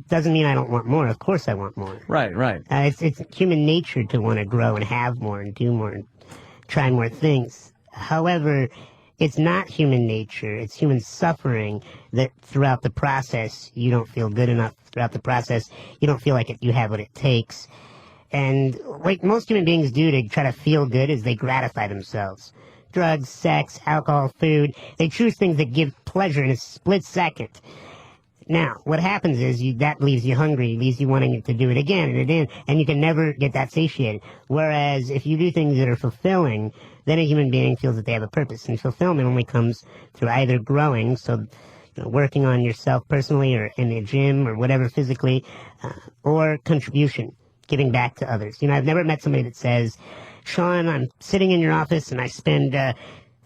Doesn't mean I don't want more. Of course I want more. Right. It's human nature to want to grow and have more and do more and try more things. However, it's not human nature. It's human suffering that throughout the process you don't feel good enough. Throughout the process you don't feel like you have what it takes. And what most human beings do to try to feel good is they gratify themselves. Drugs, sex, alcohol, food. They choose things that give pleasure in a split second. Now, what happens is that leaves you hungry, leaves you wanting to do it again and again, and you can never get that satiated. Whereas if you do things that are fulfilling, then a human being feels that they have a purpose. And fulfillment only comes through either growing, so working on yourself personally or in a gym or whatever physically, or contribution, giving back to others. I've never met somebody that says, Sean, I'm sitting in your office and I spend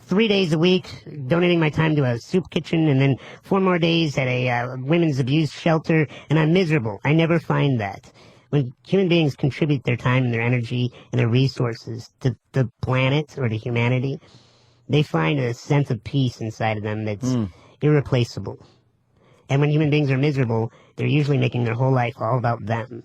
3 days a week donating my time to a soup kitchen and then 4 more days at a women's abuse shelter, and I'm miserable. I never find that. When human beings contribute their time and their energy and their resources to the planet or to humanity, they find a sense of peace inside of them that's irreplaceable. And when human beings are miserable, they're usually making their whole life all about them.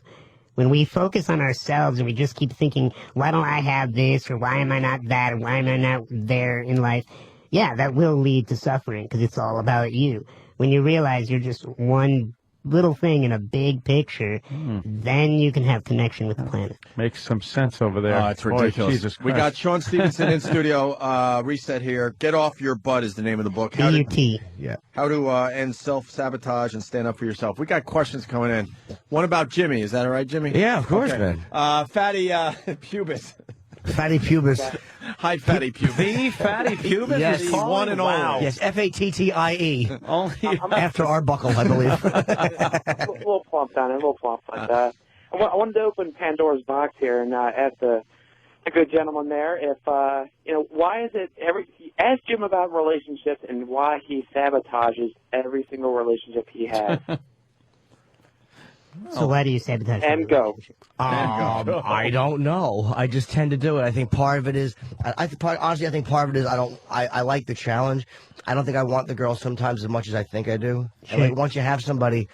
When we focus on ourselves and we just keep thinking, why don't I have this, or why am I not that, or why am I not there in life, that will lead to suffering because it's all about you. When you realize you're just one little thing in a big picture, then you can have connection with the planet. Makes some sense over there. It's ridiculous. Jesus Christ. We got Sean Stevenson in studio. Reset here. Get Off Your Butt is the name of the book. B-U-T. Yeah. How to end self-sabotage and stand up for yourself. We got questions coming in. One about Jimmy. Is that all right, Jimmy? Yeah, of course, man. Fatty pubis. Fatty pubis. Hi, Fatty pubis. The Fatty pubis? Yes. The one and only. Yes, F-A-T-T-I-E. Only After Arbuckle, I believe. A little plump down there, a little plump like that. I wanted to open Pandora's box here and ask the good gentleman there if, why is it ask Jim about relationships and why he sabotages every single relationship he has. So why do you sabotage? And go. I don't know. I just tend to do it. I think part of it is, honestly, I think part of it is I like the challenge. I don't think I want the girl sometimes as much as I think I do. And like once you have somebody,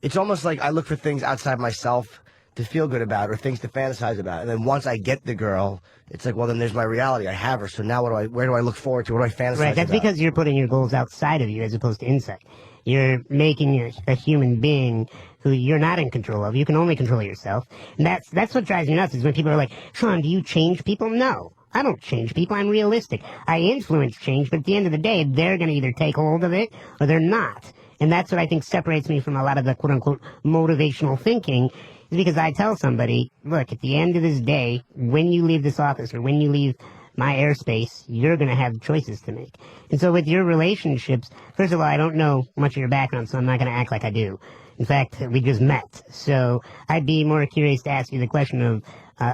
it's almost like I look for things outside myself to feel good about or things to fantasize about. And then once I get the girl, it's like, well, then there's my reality. I have her. So now where do I look forward to? What do I fantasize Right, that's about? because you're putting your goals outside of you as opposed to inside. You're making a human being who you're not in control of. You can only control yourself. And that's what drives me nuts is when people are like, Sean, do you change people? No. I don't change people. I'm realistic. I influence change, but at the end of the day, they're going to either take hold of it or they're not. And that's what I think separates me from a lot of the quote-unquote motivational thinking is because I tell somebody, look, at the end of this day, when you leave this office or when you leave my airspace, you're going to have choices to make. And so with your relationships, first of all, I don't know much of your background, so I'm not going to act like I do. In fact, we just met. So I'd be more curious to ask you the question of,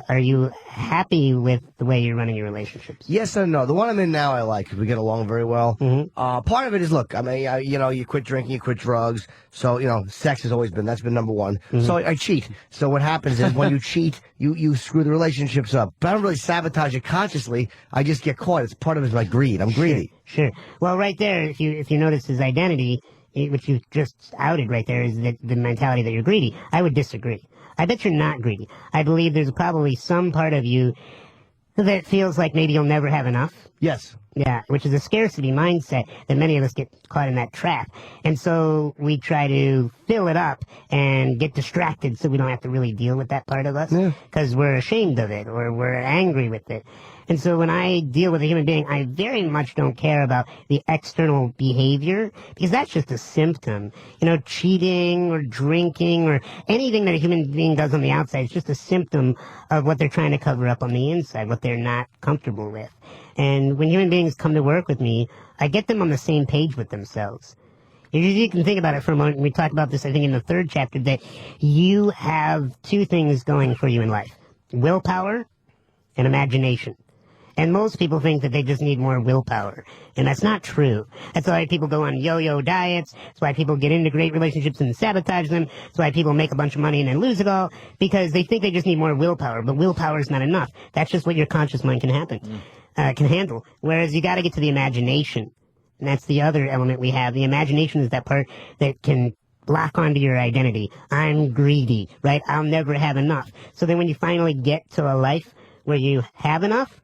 are you happy with the way you're running your relationships? Yes and no. The one I'm in now I like because we get along very well. Part of it is, look, I mean, you quit drinking, you quit drugs. So, sex has always been, that's been number one. So I cheat. So what happens is when you cheat, you screw the relationships up. But I don't really sabotage it consciously. I just get caught. It's part of it is my greed. I'm greedy. Sure. Well, right there, if you notice his identity, which you just outed right there, is the mentality that you're greedy. I would disagree. I bet you're not greedy. I believe there's probably some part of you that feels like maybe you'll never have enough. Yes. Yeah, which is a scarcity mindset that many of us get caught in that trap. And so we try to fill it up and get distracted so we don't have to really deal with that part of us because we're ashamed of it or we're angry with it. And so when I deal with a human being, I very much don't care about the external behavior because that's just a symptom. Cheating or drinking or anything that a human being does on the outside is just a symptom of what they're trying to cover up on the inside, what they're not comfortable with. And when human beings come to work with me, I get them on the same page with themselves. If you can think about it for a moment, we talked about this, I think, in the third chapter, that you have two things going for you in life: willpower and imagination. And most people think that they just need more willpower. And that's not true. That's why people go on yo-yo diets. That's why people get into great relationships and sabotage them. That's why people make a bunch of money and then lose it all. Because they think they just need more willpower. But willpower is not enough. That's just what your conscious mind can handle. Whereas you got to get to the imagination. And that's the other element we have. The imagination is that part that can lock onto your identity. I'm greedy, right? I'll never have enough. So then when you finally get to a life where you have enough,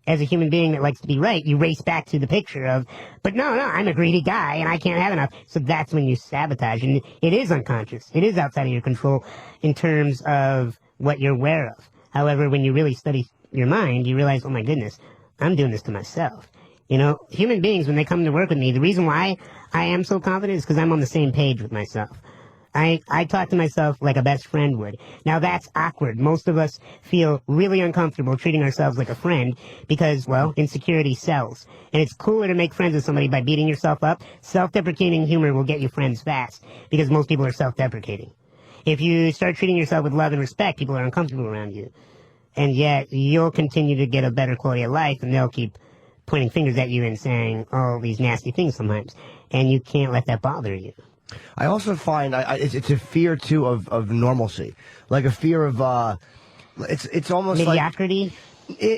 as a human being that likes to be right, you race back to the picture of, but no, I'm a greedy guy and I can't have enough. So that's when you sabotage. And it is unconscious. It is outside of your control in terms of what you're aware of. However, when you really study your mind, you realize, oh my goodness, I'm doing this to myself. Human beings, when they come to work with me, the reason why I am so confident is because I'm on the same page with myself. I talk to myself like a best friend would. Now that's awkward. Most of us feel really uncomfortable treating ourselves like a friend because, well, insecurity sells. And it's cooler to make friends with somebody by beating yourself up. Self-deprecating humor will get you friends fast because most people are self-deprecating. If you start treating yourself with love and respect, people are uncomfortable around you. And yet you'll continue to get a better quality of life and they'll keep pointing fingers at you and saying all these nasty things sometimes. And you can't let that bother you. I also find it's a fear too of normalcy, like a fear of it's almost mediocrity,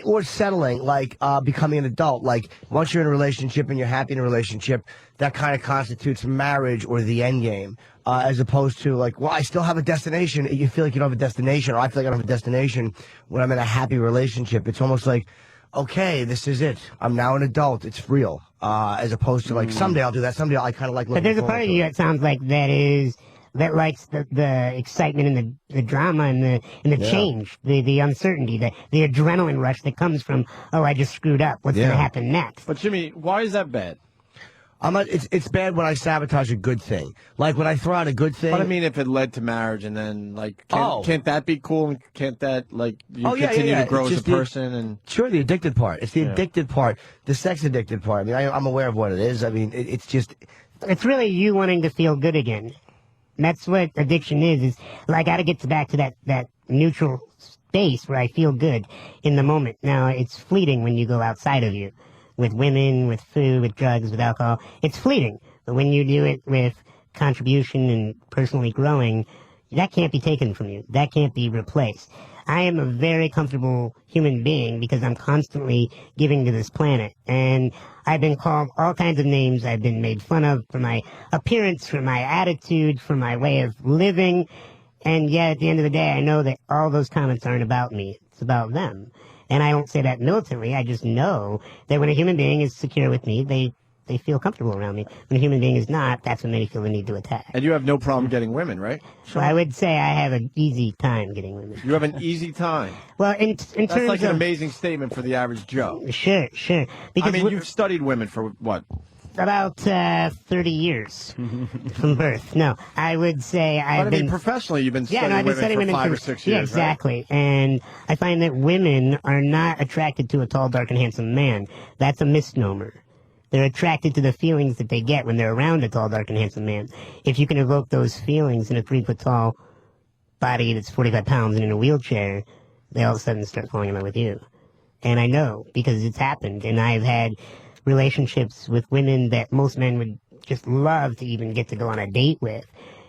or settling, like becoming an adult. Like once you're in a relationship and you're happy in a relationship, that kind of constitutes marriage or the end game, as opposed to like, well, I still have a destination. You feel like you don't have a destination, or I feel like I don't have a destination when I'm in a happy relationship. It's almost like, okay, this is it. I'm now an adult. It's real. As opposed to like someday I'll do that. Someday I kind of like. But there's a part of you that sounds like that likes the excitement and the drama and the change, the uncertainty, the adrenaline rush that comes from, oh, I just screwed up. What's going to happen next? But Jimmy, why is that bad? It's bad when I sabotage a good thing. Like when I throw out a good thing. But I mean, if it led to marriage and then can't that be cool? And can't that you continue to grow as a person? And sure, the addicted part. It's the addicted part, the sex addicted part. I mean, I'm aware of what it is. I mean, it's really you wanting to feel good again. That's what addiction is I got to get back to that neutral space where I feel good in the moment. Now it's fleeting when you go outside of you. With women, with food, with drugs, with alcohol. It's fleeting. But when you do it with contribution and personally growing, that can't be taken from you. That can't be replaced. I am a very comfortable human being because I'm constantly giving to this planet. And I've been called all kinds of names. I've been made fun of for my appearance, for my attitude, for my way of living. And yet, at the end of the day, I know that all those comments aren't about me. It's about them. And I don't say that militantly. I just know that when a human being is secure with me, they feel comfortable around me. When a human being is not, that's when they feel the need to attack. And you have no problem getting women, right? Well, I would say I have an easy time getting women. You have an easy time? Well, in terms of... That's like an amazing statement for the average Joe. Sure. Because you've studied women for what? About 30 years from birth. No, I would say I've been... professionally, you've been studying women for 5 or 6 years, exactly. Right? And I find that women are not attracted to a tall, dark, and handsome man. That's a misnomer. They're attracted to the feelings that they get when they're around a tall, dark, and handsome man. If you can evoke those feelings in a 3-foot-tall body that's 45 pounds and in a wheelchair, they all of a sudden start falling in love with you. And I know, because it's happened, and I've had relationships with women that most men would just love to even get to go on a date with.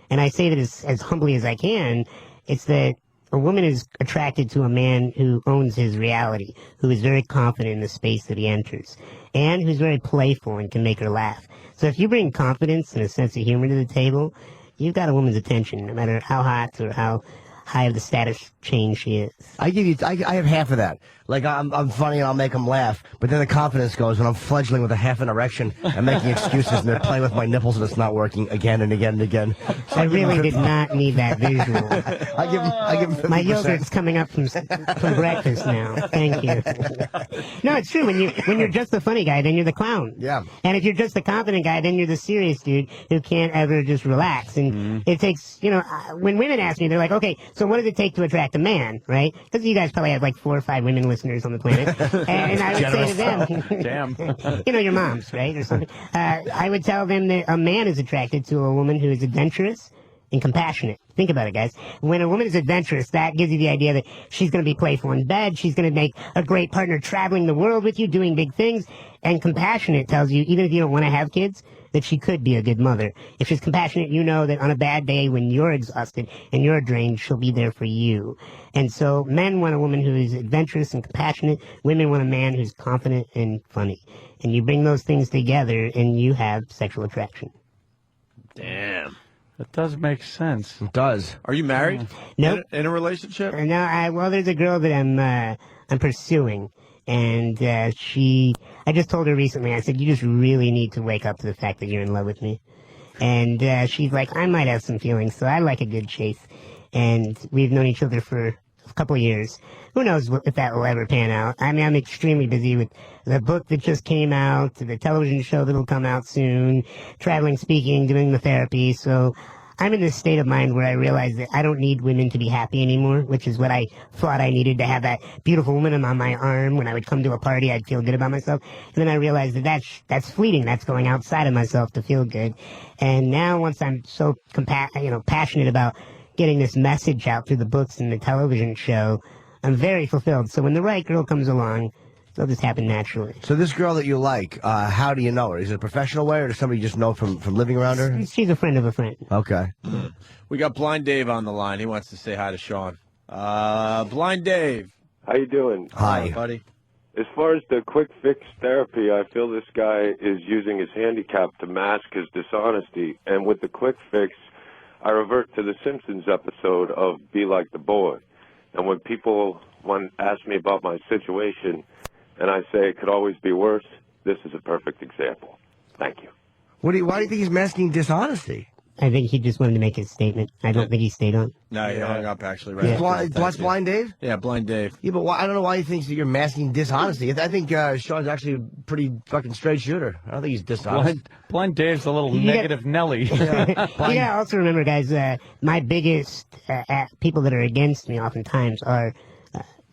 And I say that as humbly as I can, it's that a woman is attracted to a man who owns his reality, who is very confident in the space that he enters, and who's very playful and can make her laugh. So if you bring confidence and a sense of humor to the table, you've got a woman's attention, no matter how hot or how high of the status change she is. I have half of that. Like, I'm funny and I'll make them laugh, but then the confidence goes when I'm fledgling with a half an erection and making excuses and they're playing with my nipples and it's not working again and again and again. So I really did not need that visual. I give him 50%. My yogurt's coming up from breakfast now. Thank you. No, it's true. When you're just the funny guy, then you're the clown. Yeah. And if you're just the confident guy, then you're the serious dude who can't ever just relax. And it takes, when women ask me, they're like, okay, so what does it take to attract a man, right? Because you guys probably have like 4 or 5 women listeners on the planet. And I would say to them, damn, your moms, right, or something. I would tell them that a man is attracted to a woman who is adventurous and compassionate. Think about it, guys. When a woman is adventurous, that gives you the idea that she's going to be playful in bed. She's going to make a great partner traveling the world with you, doing big things. And compassionate tells you, even if you don't want to have kids, that she could be a good mother. If she's compassionate, you know that on a bad day when you're exhausted and you're drained, she'll be there for you. And so men want a woman who is adventurous and compassionate. Women want a man who's confident and funny. And you bring those things together and you have sexual attraction. Damn. That does make sense. It does. Are you married? Nope. In a relationship? No, well, there's a girl that I'm pursuing. And I just told her recently, I said, you just really need to wake up to the fact that you're in love with me. And she's like, I might have some feelings, so I like a good chase. And we've known each other for a couple of years. Who knows if that will ever pan out. I mean, I'm extremely busy with the book that just came out, the television show that will come out soon, traveling, speaking, doing the therapy. So I'm in this state of mind where I realize that I don't need women to be happy anymore, which is what I thought I needed to have that beautiful woman on my arm. When I would come to a party, I'd feel good about myself. And then I realized that that's fleeting. That's going outside of myself to feel good. And now once I'm so passionate about getting this message out through the books and the television show, I'm very fulfilled. So when the right girl comes along, it'll just happen naturally. So this girl that you like, how do you know her? Is it a professional way, or does somebody just know from living around her? She's a friend of a friend. Okay. We got Blind Dave on the line. He wants to say hi to Sean. Blind Dave. How you doing? Hi. Buddy. As far as the quick fix therapy, I feel this guy is using his handicap to mask his dishonesty. And with the quick fix, I revert to the Simpsons episode of Be Like the Boy. And when people ask me about my situation, and I say it could always be worse, this is a perfect example. Thank you. Why do you think he's masking dishonesty? I think he just wanted to make his statement. I don't think he stayed on. No, he hung up actually. Right. What's Blind Dave? Yeah, Blind Dave. Yeah, but I don't know why he thinks that you're masking dishonesty. I think Sean's actually a pretty fucking straight shooter. I don't think he's dishonest. Blind Dave's a little negative Nelly. Yeah, also remember, guys, my biggest people that are against me oftentimes are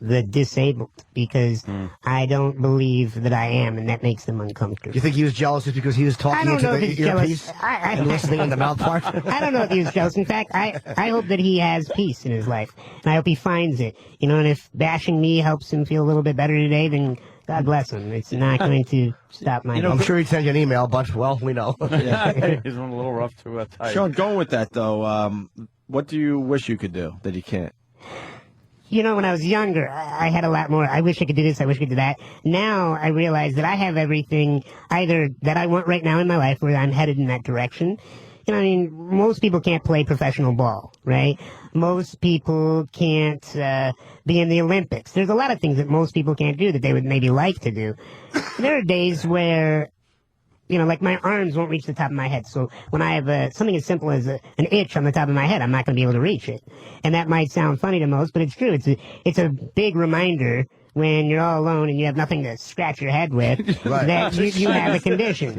the disabled, because I don't believe that I am, and that makes them uncomfortable. Do you think he was jealous just because he was talking into the earpiece and listening in the mouth part? I don't know if he was jealous. In fact, I hope that he has peace in his life, and I hope he finds it. And if bashing me helps him feel a little bit better today, then God bless him. It's not going to stop my... I'm sure he'd send you an email, but, well, we know. He's one a little rough to type. Sean, going with that, though, what do you wish you could do that you can't? When I was younger, I had a lot more. I wish I could do this. I wish I could do that. Now I realize that I have everything either that I want right now in my life, where I'm headed in that direction. Most people can't play professional ball, right? Most people can't be in the Olympics. There's a lot of things that most people can't do that they would maybe like to do. There are days where, like my arms won't reach the top of my head. So when I have something as simple as an itch on the top of my head, I'm not going to be able to reach it. And that might sound funny to most, but it's true. It's a big reminder when you're all alone and you have nothing to scratch your head with that you have a condition,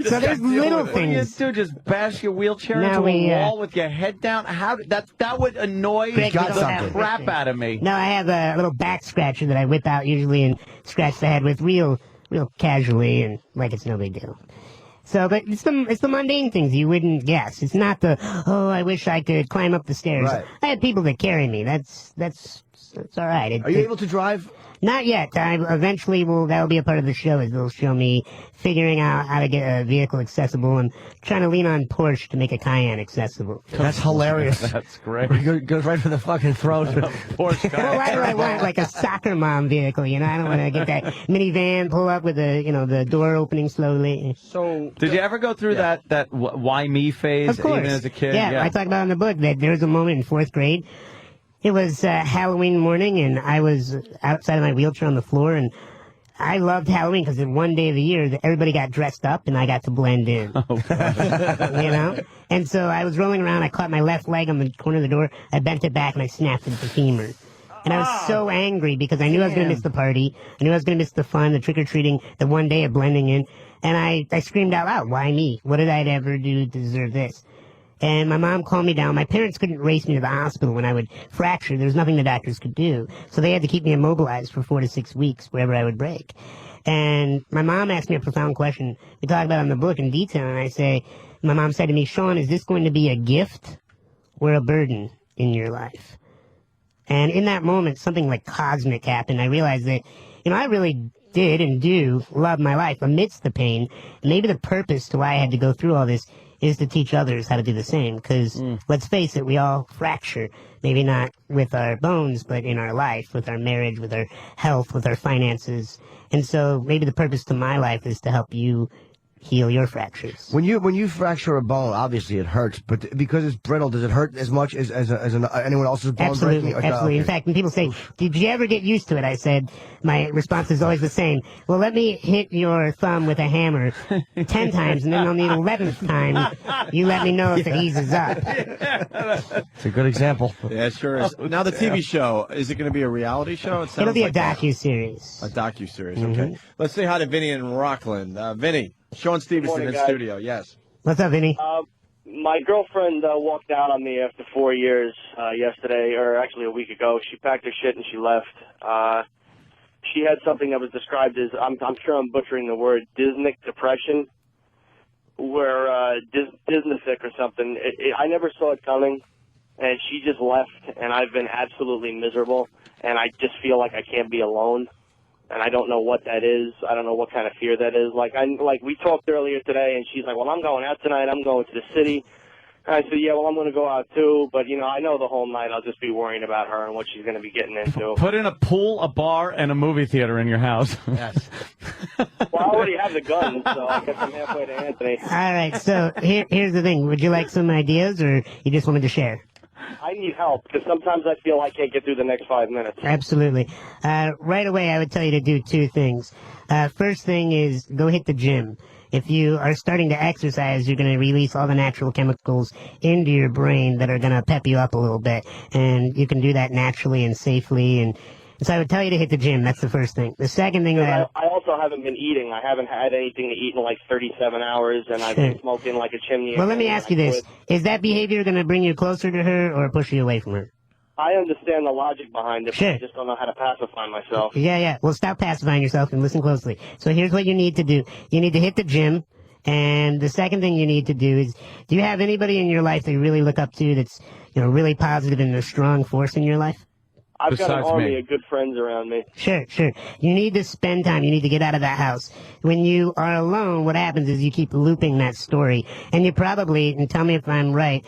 So there's little things. What do? Just bash your wheelchair into a wall with your head down? That would annoy the crap out of me. No, I have a little back scratcher that I whip out usually and scratch the head with real real casually and like it's no big deal. So, but it's the mundane things you wouldn't guess. It's not the, oh, I wish I could climb up the stairs. Right. I had people that carry me. That's all right. Are you able to drive? Not yet. I eventually that'll be a part of the show, is they'll show me figuring out how to get a vehicle accessible and trying to lean on Porsche to make a Cayenne accessible. That's hilarious. That's great. Goes right for the fucking throat. Porsche Cayenne. Well, why do I want like a soccer mom vehicle? You know, I don't want to get that minivan, pull up with the door opening slowly. So, did you ever go through that why me phase, Of course. even as a kid? Yeah, I talk about in the book that there was a moment in 4th grade. It was Halloween morning, and I was outside of my wheelchair on the floor, and I loved Halloween because one day of the year, everybody got dressed up, and I got to blend in. You know? And so I was rolling around, I caught my left leg on the corner of the door, I bent it back, and I snapped it at the femur. And I was so angry because I knew I was going to miss the party, I knew I was going to miss the fun, the trick-or-treating, the one day of blending in, and I screamed out loud, why me? What did I ever do to deserve this? And my mom calmed me down. My parents couldn't race me to the hospital when I would fracture. There was nothing the doctors could do. So they had to keep me immobilized for 4 to 6 weeks wherever I would break. And my mom asked me a profound question. We talk about it in the book in detail, and my mom said to me, Sean, is this going to be a gift or a burden in your life? And in that moment, something like cosmic happened. I realized that, I really did and do love my life amidst the pain. And maybe the purpose to why I had to go through all this is to teach others how to do the same. Because, let's face it, we all fracture. Maybe not with our bones, but in our life, with our marriage, with our health, with our finances. And so maybe the purpose to my life is to help you heal your fractures. When you fracture a bone, obviously it hurts, but because it's brittle, does it hurt as much as anyone else's bone Absolutely, breaking? absolutely. Okay. In fact, when people say, did you ever get used to it? I said, my response is always the same. Well, let me hit your thumb with a hammer 10 times, and then on the 11th time, you let me know if it eases up. It's a good example. Yeah, it sure is. Now, the TV show, is it going to be a reality show? It sounds It'll be like a docu-series. A docu-series, Mhm. okay. Let's say hi to Vinny in Rockland. Vinny, Sean Stevenson Morning, in guys. studio, yes. What's up, Vinny? My girlfriend walked out on me after 4 years yesterday, or actually a week ago. She packed her shit and she left. She had something that was described as, I'm sure I'm butchering the word, Disney depression, where Disney-sick or something. I never saw it coming, and she just left, and I've been absolutely miserable, and I just feel like I can't be alone. And I don't know what that is. I don't know what kind of fear that is. Like we talked earlier today, and she's like, well, I'm going out tonight. I'm going to the city. And I said, yeah, well, I'm going to go out too. But, I know the whole night I'll just be worrying about her and what she's going to be getting into. Put in a pool, a bar, and a movie theater in your house. Yes. Well, I already have the gun, so I guess I'm halfway to Anthony. All right, so here's the thing. Would you like some ideas, or you just wanted to share? I need help because sometimes I feel I can't get through the next 5 minutes. Absolutely. Right away, I would tell you to do 2 things. First thing is go hit the gym. If you are starting to exercise, you're going to release all the natural chemicals into your brain that are going to pep you up a little bit. And you can do that naturally and safely. And so I would tell you to hit the gym. That's the first thing. The second thing that I also haven't been eating. I haven't had anything to eat in like 37 hours, and I've been smoking like a chimney. Well, let me ask you this. Is that behavior going to bring you closer to her or push you away from her? I understand the logic behind it, Sure. but I just don't know how to pacify myself. Yeah. Well, stop pacifying yourself and listen closely. So here's what you need to do. You need to hit the gym. And the second thing you need to do is, do you have anybody in your life that you really look up to that's, really positive and a strong force in your life? I've got an Besides army me. of good friends around me. Sure. You need to spend time. You need to get out of that house. When you are alone, what happens is you keep looping that story. And you probably, and tell me if I'm right,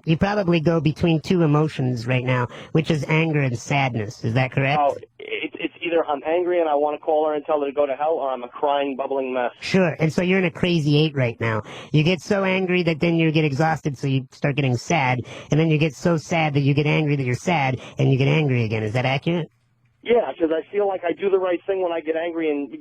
you probably go between 2 emotions right now, which is anger and sadness. Is that correct? Oh, it's either I'm angry and I want to call her and tell her to go to hell, or I'm a crying, bubbling mess. Sure. And so you're in a crazy 8 right now. You get so angry that then you get exhausted, so you start getting sad. And then you get so sad that you get angry that you're sad, and you get angry again. Is that accurate? Yeah, because I feel like I do the right thing when I get angry, and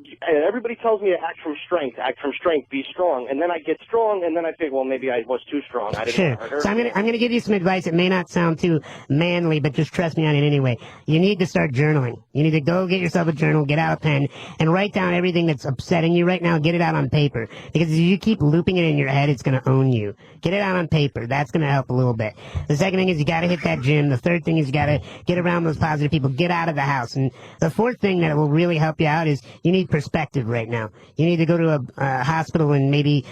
everybody tells me to act from strength, be strong. And then I get strong, and then I think, well, maybe I was too strong. I didn't Sure. want to hurt her. So I'm gonna give you some advice. It may not sound too manly, but just trust me on it anyway. You need to start journaling. You need to go get yourself a journal, get out a pen, and write down everything that's upsetting you right now. Get it out on paper. Because if you keep looping it in your head, it's gonna own you. Get it out on paper. That's gonna help a little bit. The second thing is you gotta hit that gym. The third thing is you gotta get around those positive people. Get out of the house. else. And the fourth thing that will really help you out is you need perspective right now. You need to go to a hospital and maybe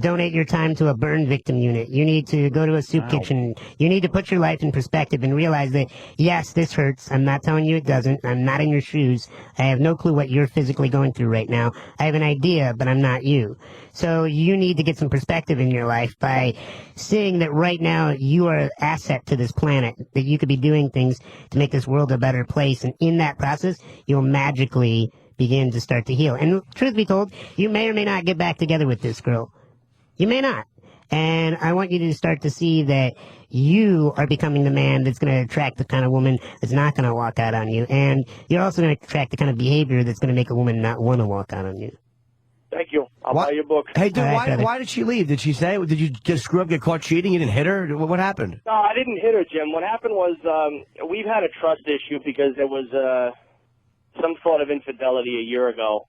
donate your time to a burn victim unit. You need to go to a soup kitchen. You need to put your life in perspective and realize that, yes, this hurts. I'm not telling you it doesn't. I'm not in your shoes. I have no clue what you're physically going through right now. I have an idea, but I'm not you. So you need to get some perspective in your life by seeing that right now you are an asset to this planet, that you could be doing things to make this world a better place. And in that process, you'll magically begin to start to heal. And truth be told, you may or may not get back together with this girl. You may not. And I want you to start to see that you are becoming the man that's going to attract the kind of woman that's not going to walk out on you. And you're also going to attract the kind of behavior that's going to make a woman not want to walk out on you. Thank you. I'll buy your book. Hey, dude, All right, why did she leave? Did she say? Did you just screw up, get caught cheating? You didn't hit her? What happened? No, I didn't hit her, Jim. What happened was we've had a trust issue because there was some sort of infidelity a year ago.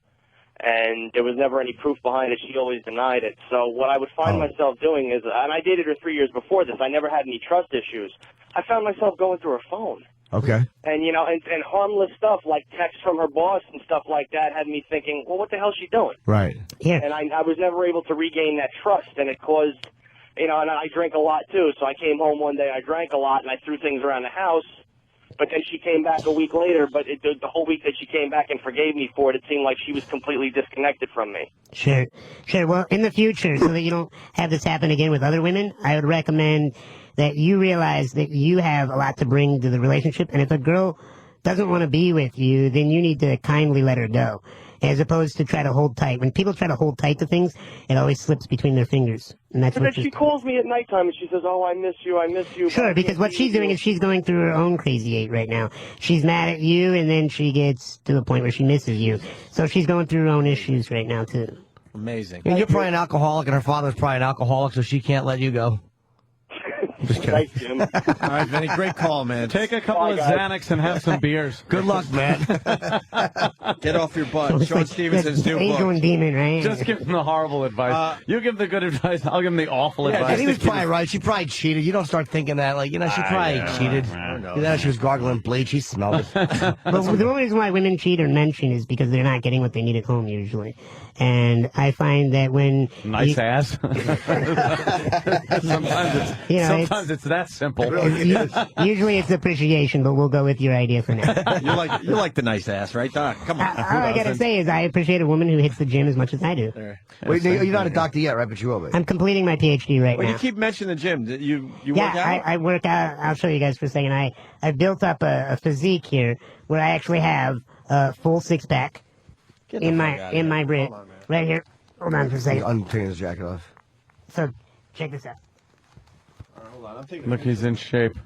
And there was never any proof behind it. She always denied it. So what I would find myself doing is, and I dated her 3 years before this, I never had any trust issues. I found myself going through her phone. Okay. And, you know, and harmless stuff like texts from her boss and stuff like that had me thinking, well, what the hell is she doing? Right. Yeah. And I was never able to regain that trust, and it caused, you know, and I drink a lot too. So I came home one day, I drank a lot, and I threw things around the house. But then she came back a week later, but the whole week that she came back and forgave me for it, it seemed like she was completely disconnected from me. Sure. Well, in the future, so that you don't have this happen again with other women, I would recommend that you realize that you have a lot to bring to the relationship. And if a girl doesn't want to be with you, then you need to kindly let her go, as opposed to try to hold tight. When people try to hold tight to things, it always slips between their fingers. And that's But what then she calls me at nighttime and she says, oh, I miss you, I miss you. Sure, because what she's doing is she's going through her own crazy eight right now. She's mad at you, and then she gets to the point where she misses you. So she's going through her own issues right now, too. Amazing. And you're probably an alcoholic, and her father's probably an alcoholic, so she can't let you go. Just kidding. Thanks, Jim. All right, Vinny, great call, man. Take a couple of Xanax and have some beers. Good luck, man. Get off your butt. Sean Stevenson's new Angel book. and demon, right? Just give him the horrible advice. You give the good advice, I'll give him the awful advice. And he was probably right. She probably cheated. You don't start thinking that, like, you know, she probably cheated. You know, she was gargling bleach. He smelled it. But the only reason why women cheat or men cheat is because they're not getting what they need at home, usually. And I find that when... Nice ass. Sometimes it's that simple. Usually it's appreciation, but we'll go with your idea for now. You like the nice ass, right, Doc? Come on. All I gotta say is I appreciate a woman who hits the gym as much as I do. Wait, you're not a doctor yet, right? But you will be. I'm completing my PhD right Well, now. you keep mentioning the gym. You work out? Yeah, I work out. I'll show you guys for a second. I built up a physique here where I actually have a full six-pack in my rib. Right here. Hold on for a second. I'm taking his jacket off. So, check this out. Hold on, I'm taking Look, he's in shape.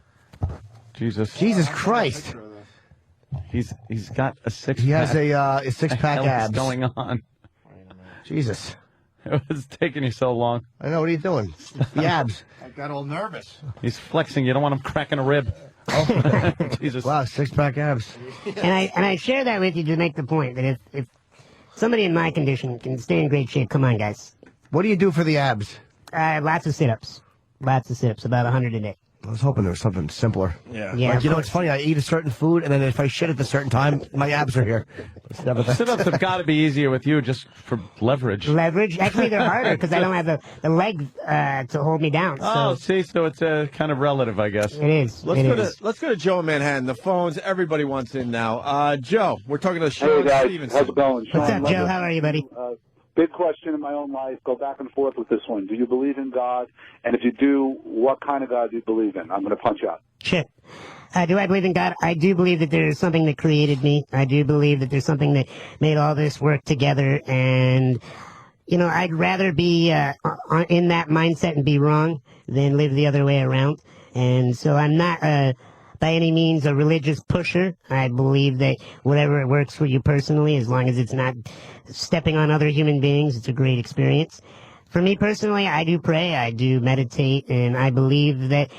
Jesus. Jesus Christ. He's got a six-pack. He has a six-pack What the hell abs. is going on? Jesus. It was taking you so long. I know. What are you doing? The abs. I got all nervous. He's flexing. You don't want him cracking a rib. Oh, Jesus. Wow, six-pack abs. And I share that with you to make the point that if somebody in my condition can stay in great shape, come on, guys. What do you do for the abs? Lots of sit-ups. Lots of sit-ups, about 100 a day. I was hoping there was something simpler. Yeah, Like, you know, it's funny. I eat a certain food, and then if I shit at a certain time, my abs are here. Sit-ups have got to be easier with you just for leverage. Leverage? Actually, they're harder because I don't have the leg to hold me down. Oh, see, so it's kind of relative, I guess. It is. Let's go to Joe in Manhattan. The phones, everybody wants in now. Joe, we're talking to Sean Hey guys, Stevenson. how's it going? What's Sean up, Joe? Leonard. How are you, buddy? Big question in my own life. Go back and forth with this one. Do you believe in God? And if you do, what kind of God do you believe in? I'm going to punch out. Shit. Do I believe in God? I do believe that there's something that created me. I do believe that there's something that made all this work together. And, you know, I'd rather be in that mindset and be wrong than live the other way around. And so I'm not by any means a religious pusher. I believe that whatever works for you personally, as long as it's not stepping on other human beings, it's a great experience. For me personally, I do pray, I do meditate, and I believe that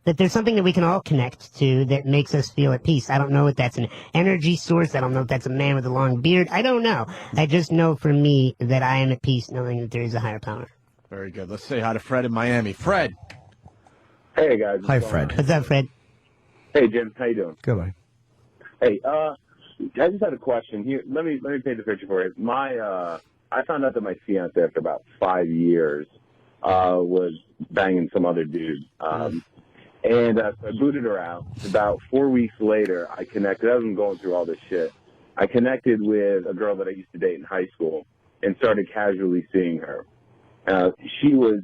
there's something that we can all connect to that makes us feel at peace. I don't know if that's an energy source. I don't know if that's a man with a long beard. I don't know. I just know for me that I am at peace knowing that there is a higher power. Very good. Let's say hi to Fred in Miami. Fred. Hey guys. Hi, Fred. What's up, Fred? Hey Jim, how you doing? Good, buddy. Hey, I just had a question here. Let me paint the picture for you. I found out that my fiance, after about 5 years, was banging some other dude. And so I booted her out. About 4 weeks later, I connected. I wasn't going through all this shit. I connected with a girl that I used to date in high school and started casually seeing her. She was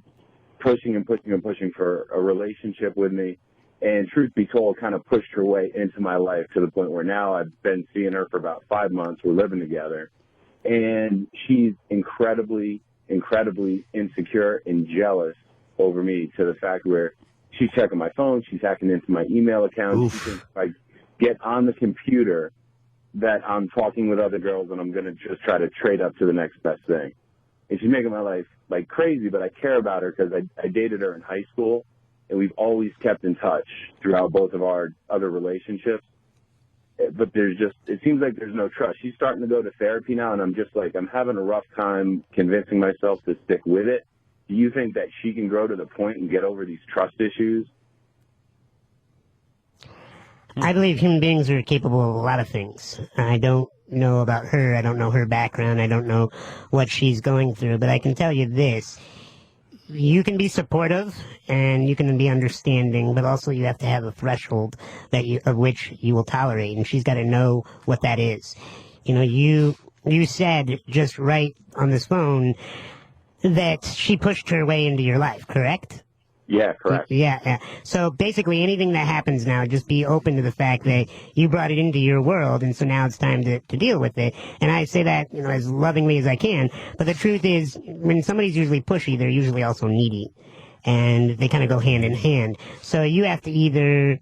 pushing and pushing and pushing for a relationship with me. And truth be told, kind of pushed her way into my life to the point where now I've been seeing her for about 5 months. We're living together. And she's incredibly, incredibly insecure and jealous over me to the fact where she's checking my phone. She's hacking into my email account. She thinks if I get on the computer that I'm talking with other girls and I'm going to just try to trade up to the next best thing. And she's making my life like crazy, but I care about her because I dated her in high school. And we've always kept in touch throughout both of our other relationships. But it seems like there's no trust. She's starting to go to therapy now, and I'm having a rough time convincing myself to stick with it. Do you think that she can grow to the point and get over these trust issues? I believe human beings are capable of a lot of things. I don't know about her. I don't know her background. I don't know what she's going through. But I can tell you this. You can be supportive and you can be understanding, but also you have to have a threshold of which you will tolerate, and she's got to know what that is. You know, you said just right on this phone that she pushed her way into your life, correct? Yeah, correct. Yeah. So basically anything that happens now, just be open to the fact that you brought it into your world, and so now it's time to deal with it. And I say that, as lovingly as I can, but the truth is, when somebody's usually pushy, they're usually also needy. And they kind of go hand in hand. So you have to either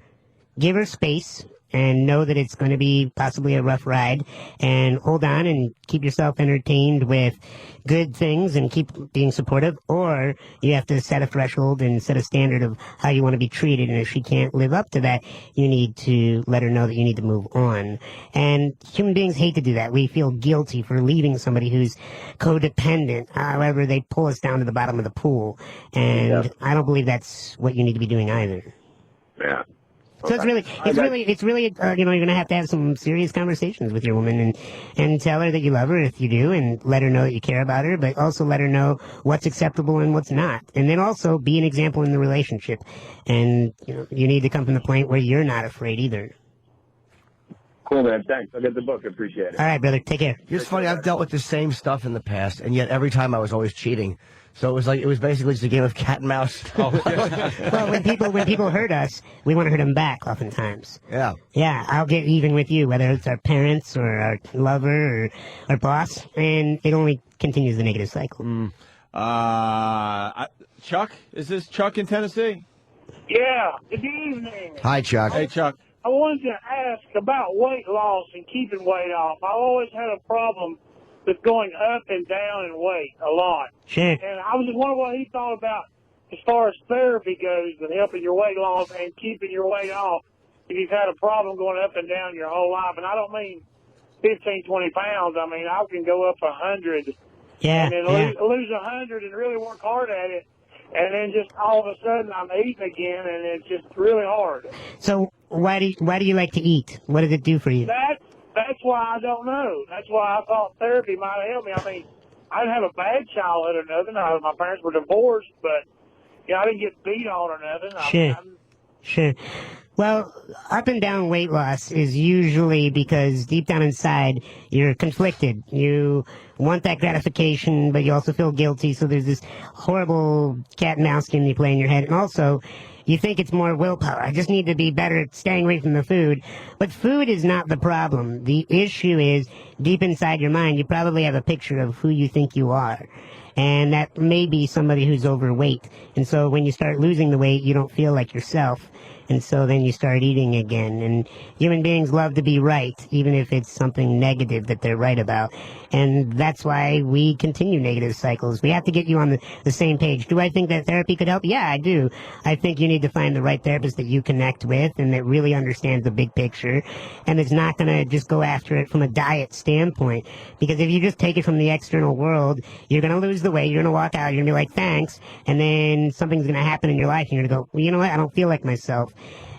give her space and know that it's going to be possibly a rough ride, and hold on and keep yourself entertained with good things and keep being supportive, or you have to set a threshold and set a standard of how you want to be treated, and if she can't live up to that, you need to let her know that you need to move on. And human beings hate to do that. We feel guilty for leaving somebody who's codependent. However, they pull us down to the bottom of the pool, and I don't believe that's what you need to be doing either. Yeah. So it's really, you're going to have some serious conversations with your woman and tell her that you love her if you do, and let her know that you care about her, but also let her know what's acceptable and what's not. And then also be an example in the relationship. And, you need to come from the point where you're not afraid either. Cool, man. Thanks. I'll get the book. I appreciate it. All right, brother. Take care. It's funny. I've dealt with the same stuff in the past, and yet every time I was always cheating. So it was basically just a game of cat and mouse. Well, when people hurt us, we want to hurt them back oftentimes. Yeah. Yeah, I'll get even with you, whether it's our parents or our lover or our boss, and it only continues the negative cycle. Chuck? Is this Chuck in Tennessee? Yeah, good evening. Hi, Chuck. Hey, Chuck. I wanted to ask about weight loss and keeping weight off. I always had a problem with going up and down in weight a lot. Sure. And I was just wondering what he thought about as far as therapy goes with helping your weight loss and keeping your weight off if you've had a problem going up and down your whole life. And I don't mean 15, 20 pounds. I mean, I can go up 100 and then lose 100 and really work hard at it. And then just all of a sudden I'm eating again, and it's just really hard. So why do you like to eat? What does it do for you? That's why I don't know. That's why I thought therapy might help me. I mean, I didn't have a bad childhood or nothing. My parents were divorced, but I didn't get beat on or nothing. Sure. Well, up and down weight loss is usually because deep down inside you're conflicted. You want that gratification, but you also feel guilty. So there's this horrible cat and mouse game you play in your head. And also, you think it's more willpower. I just need to be better at staying away from the food. But food is not the problem. The issue is deep inside your mind, you probably have a picture of who you think you are. And that may be somebody who's overweight. And so when you start losing the weight, you don't feel like yourself. And so then you start eating again. And human beings love to be right, even if it's something negative that they're right about. And that's why we continue negative cycles. We have to get you on the same page. Do I think that therapy could help? Yeah, I do. I think you need to find the right therapist that you connect with and that really understands the big picture. And it's not going to just go after it from a diet standpoint. Because if you just take it from the external world, you're going to lose the weight. You're going to walk out. You're going to be like, thanks. And then something's going to happen in your life. And you're going to go, well, you know what? I don't feel like myself.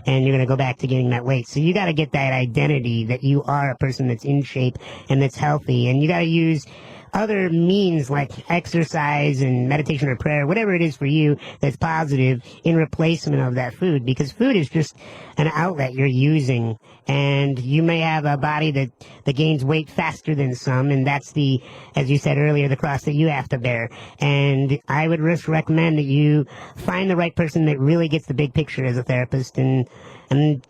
and you're going to go back to getting that weight. So you got to get that identity that you are a person that's in shape and that's healthy, and you got to use other means like exercise and meditation or prayer, whatever it is for you that's positive in replacement of that food, because food is just an outlet you're using, and you may have a body that gains weight faster than some, and that's the, as you said earlier, the cross that you have to bear. And I would just recommend that you find the right person that really gets the big picture as a therapist, and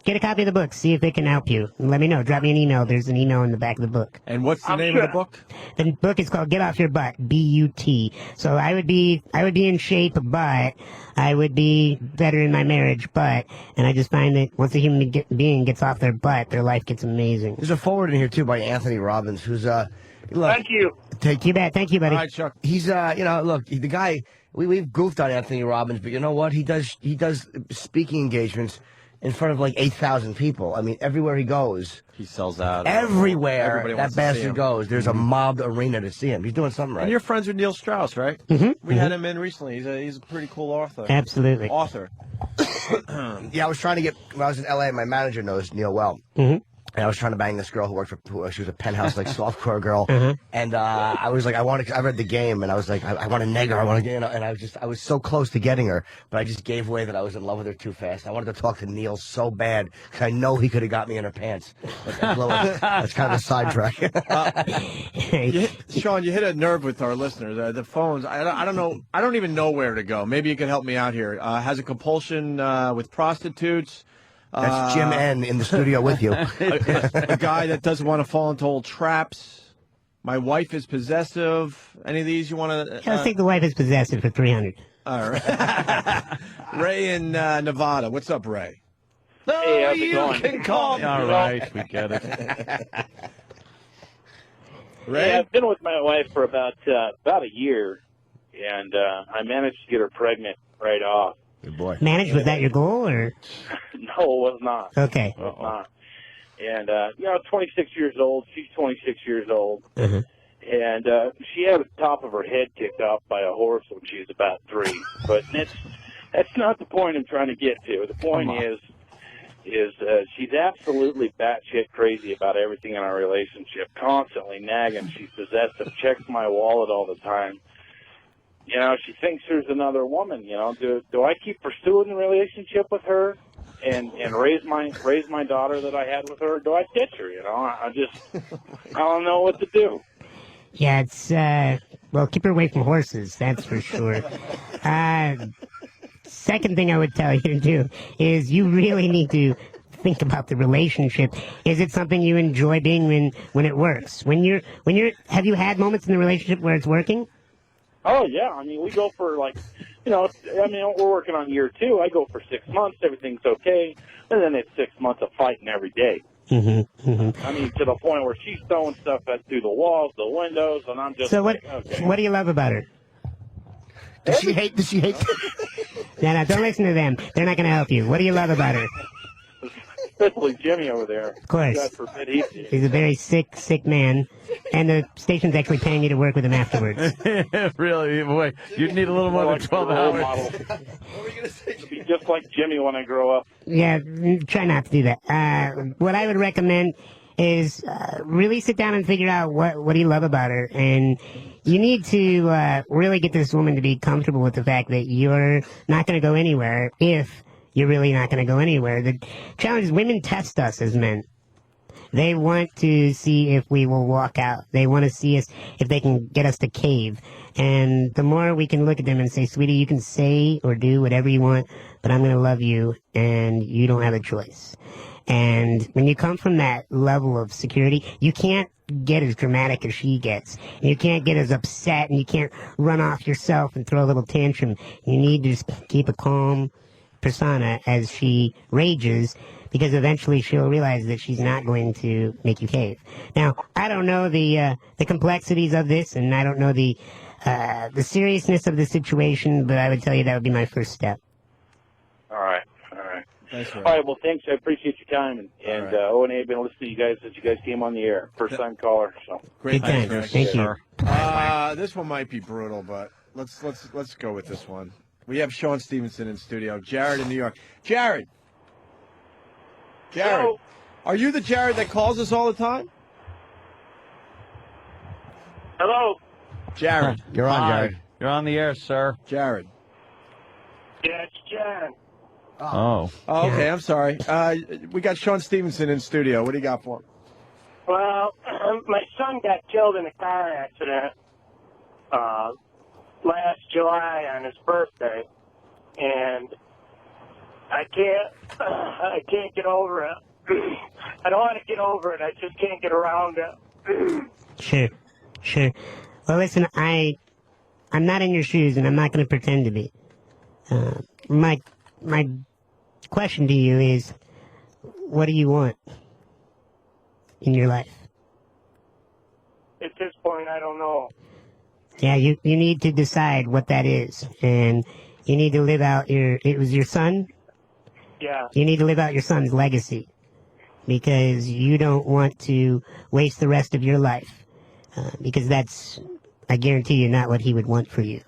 get a copy of the book. See if it can help you. Let me know. Drop me an email. There's an email in the back of the book. And what's the name of the book? The book is called Get Off Your Butt, B-U-T. So I would be in shape, but I would be better in my marriage, but, and I just find that once a human being gets off their butt, their life gets amazing. There's a forward in here, too, by Anthony Robbins, who's, look, Thank you. Thank you, buddy. All right, Chuck. He's, look, the guy, we've goofed on Anthony Robbins, but you know what? He does speaking engagements in front of like 8,000 people. I mean, everywhere he goes. He sells out. Everywhere Everybody that wants to see bastard him. goes, there's a mobbed arena to see him. He's doing something right. And you're friends with Neil Strauss, right? Mm-hmm. We had him in recently. He's a pretty cool author. Absolutely. Author. Yeah, I was trying to get, when I was in L.A., my manager knows Neil well. Mm-hmm. And I was trying to bang this girl who worked for, she was a penthouse, like, softcore girl. Uh-huh. And I was like, I read the game, and I was like, I want to neg her, and I was so close to getting her, but I just gave away that I was in love with her too fast. I wanted to talk to Neil so bad, because I know he could have got me in her pants. That's kind of a sidetrack. Sean, you hit a nerve with our listeners. The phones, I don't know, I don't even know where to go. Maybe you can help me out here. Has a compulsion with prostitutes. That's Jim N. in the studio with you. A guy that doesn't want to fall into old traps. My wife is possessive. Any of these you want to... Let's take the wife is possessive for 300. All right. Ray in Nevada. What's up, Ray? Hey, how's it You going? can call me. All right, we get it. Ray? Yeah, I've been with my wife for about a year, and I managed to get her pregnant right off. Good boy. Managed, was that your goal, or? No, it was not. Okay. It was not. And, 26 years old. She's 26 years old. Uh-huh. And she had the top of her head kicked off by a horse when she was about 3. But that's not the point I'm trying to get to. The point is she's absolutely batshit crazy about everything in our relationship, constantly nagging. She's possessive, checks my wallet all the time. You know, she thinks there's another woman. You know, do I keep pursuing the relationship with her and raise my daughter that I had with her? Or do I ditch her? You know, I don't know what to do. Yeah, it's, well, keep her away from horses, that's for sure. Second thing I would tell you to do is you really need to think about the relationship. Is it something you enjoy being when it works? Have you had moments in the relationship where it's working? Oh, yeah. I mean, we go for, we're working on year 2. I go for 6 months. Everything's okay. And then it's 6 months of fighting every day. Mm-hmm, mm-hmm. I mean, to the point where she's throwing stuff through the walls, the windows, and I'm just So like, okay. what do you love about her? Does she hate? No, don't listen to them. They're not going to help you. What do you love about her? Especially Jimmy over there. Of course. God forbid He's a very sick man, and the station's actually paying you to work with him afterwards. Really? Boy, you'd need a little more than 12 hours. What were you going to say? To be just like Jimmy when I grow up. Yeah, try not to do that. What I would recommend is really sit down and figure out what do you love about her, and you need to really get this woman to be comfortable with the fact that you're not going to go anywhere if you're really not going to go anywhere. The challenge is women test us as men. They want to see if we will walk out. They want to see us if they can get us to cave. And the more we can look at them and say, sweetie, you can say or do whatever you want, but I'm going to love you, and you don't have a choice. And when you come from that level of security, you can't get as dramatic as she gets. And you can't get as upset, and you can't run off yourself and throw a little tantrum. You need to just keep a calm persona as she rages, because eventually she'll realize that she's not going to make you cave. Now, I don't know the complexities of this, and I don't know the seriousness of the situation, but I would tell you that would be my first step. All right. Thanks, All right, well, thanks. I appreciate your time. And O&A, I've been listening to you guys since you guys came on the air. First-time caller. So. Great. Good times. Thank you. This one might be brutal, but let's go with this one. We have Sean Stevenson in studio. Jared in New York. Jared. Jared, Hello? are you the Jared that calls us all the time? Hello? Jared. You're on, Hi. Jared. You're on the air, sir. Jared. Yeah, it's Jan. Oh. Oh, okay, I'm sorry. We got Sean Stevenson in studio. What do you got for him? Well, my son got killed in a car accident last July on his birthday, and I can't get over it. I don't want to get over it. I just can't get around it. Sure. Well, listen, I'm not in your shoes, and I'm not going to pretend to be. My question to you is, what do you want in your life? At this point, I don't know. Yeah, you need to decide what that is, and you need to live out it was your son? Yeah. You need to live out your son's legacy, because you don't want to waste the rest of your life, because that's, I guarantee you, not what he would want for you.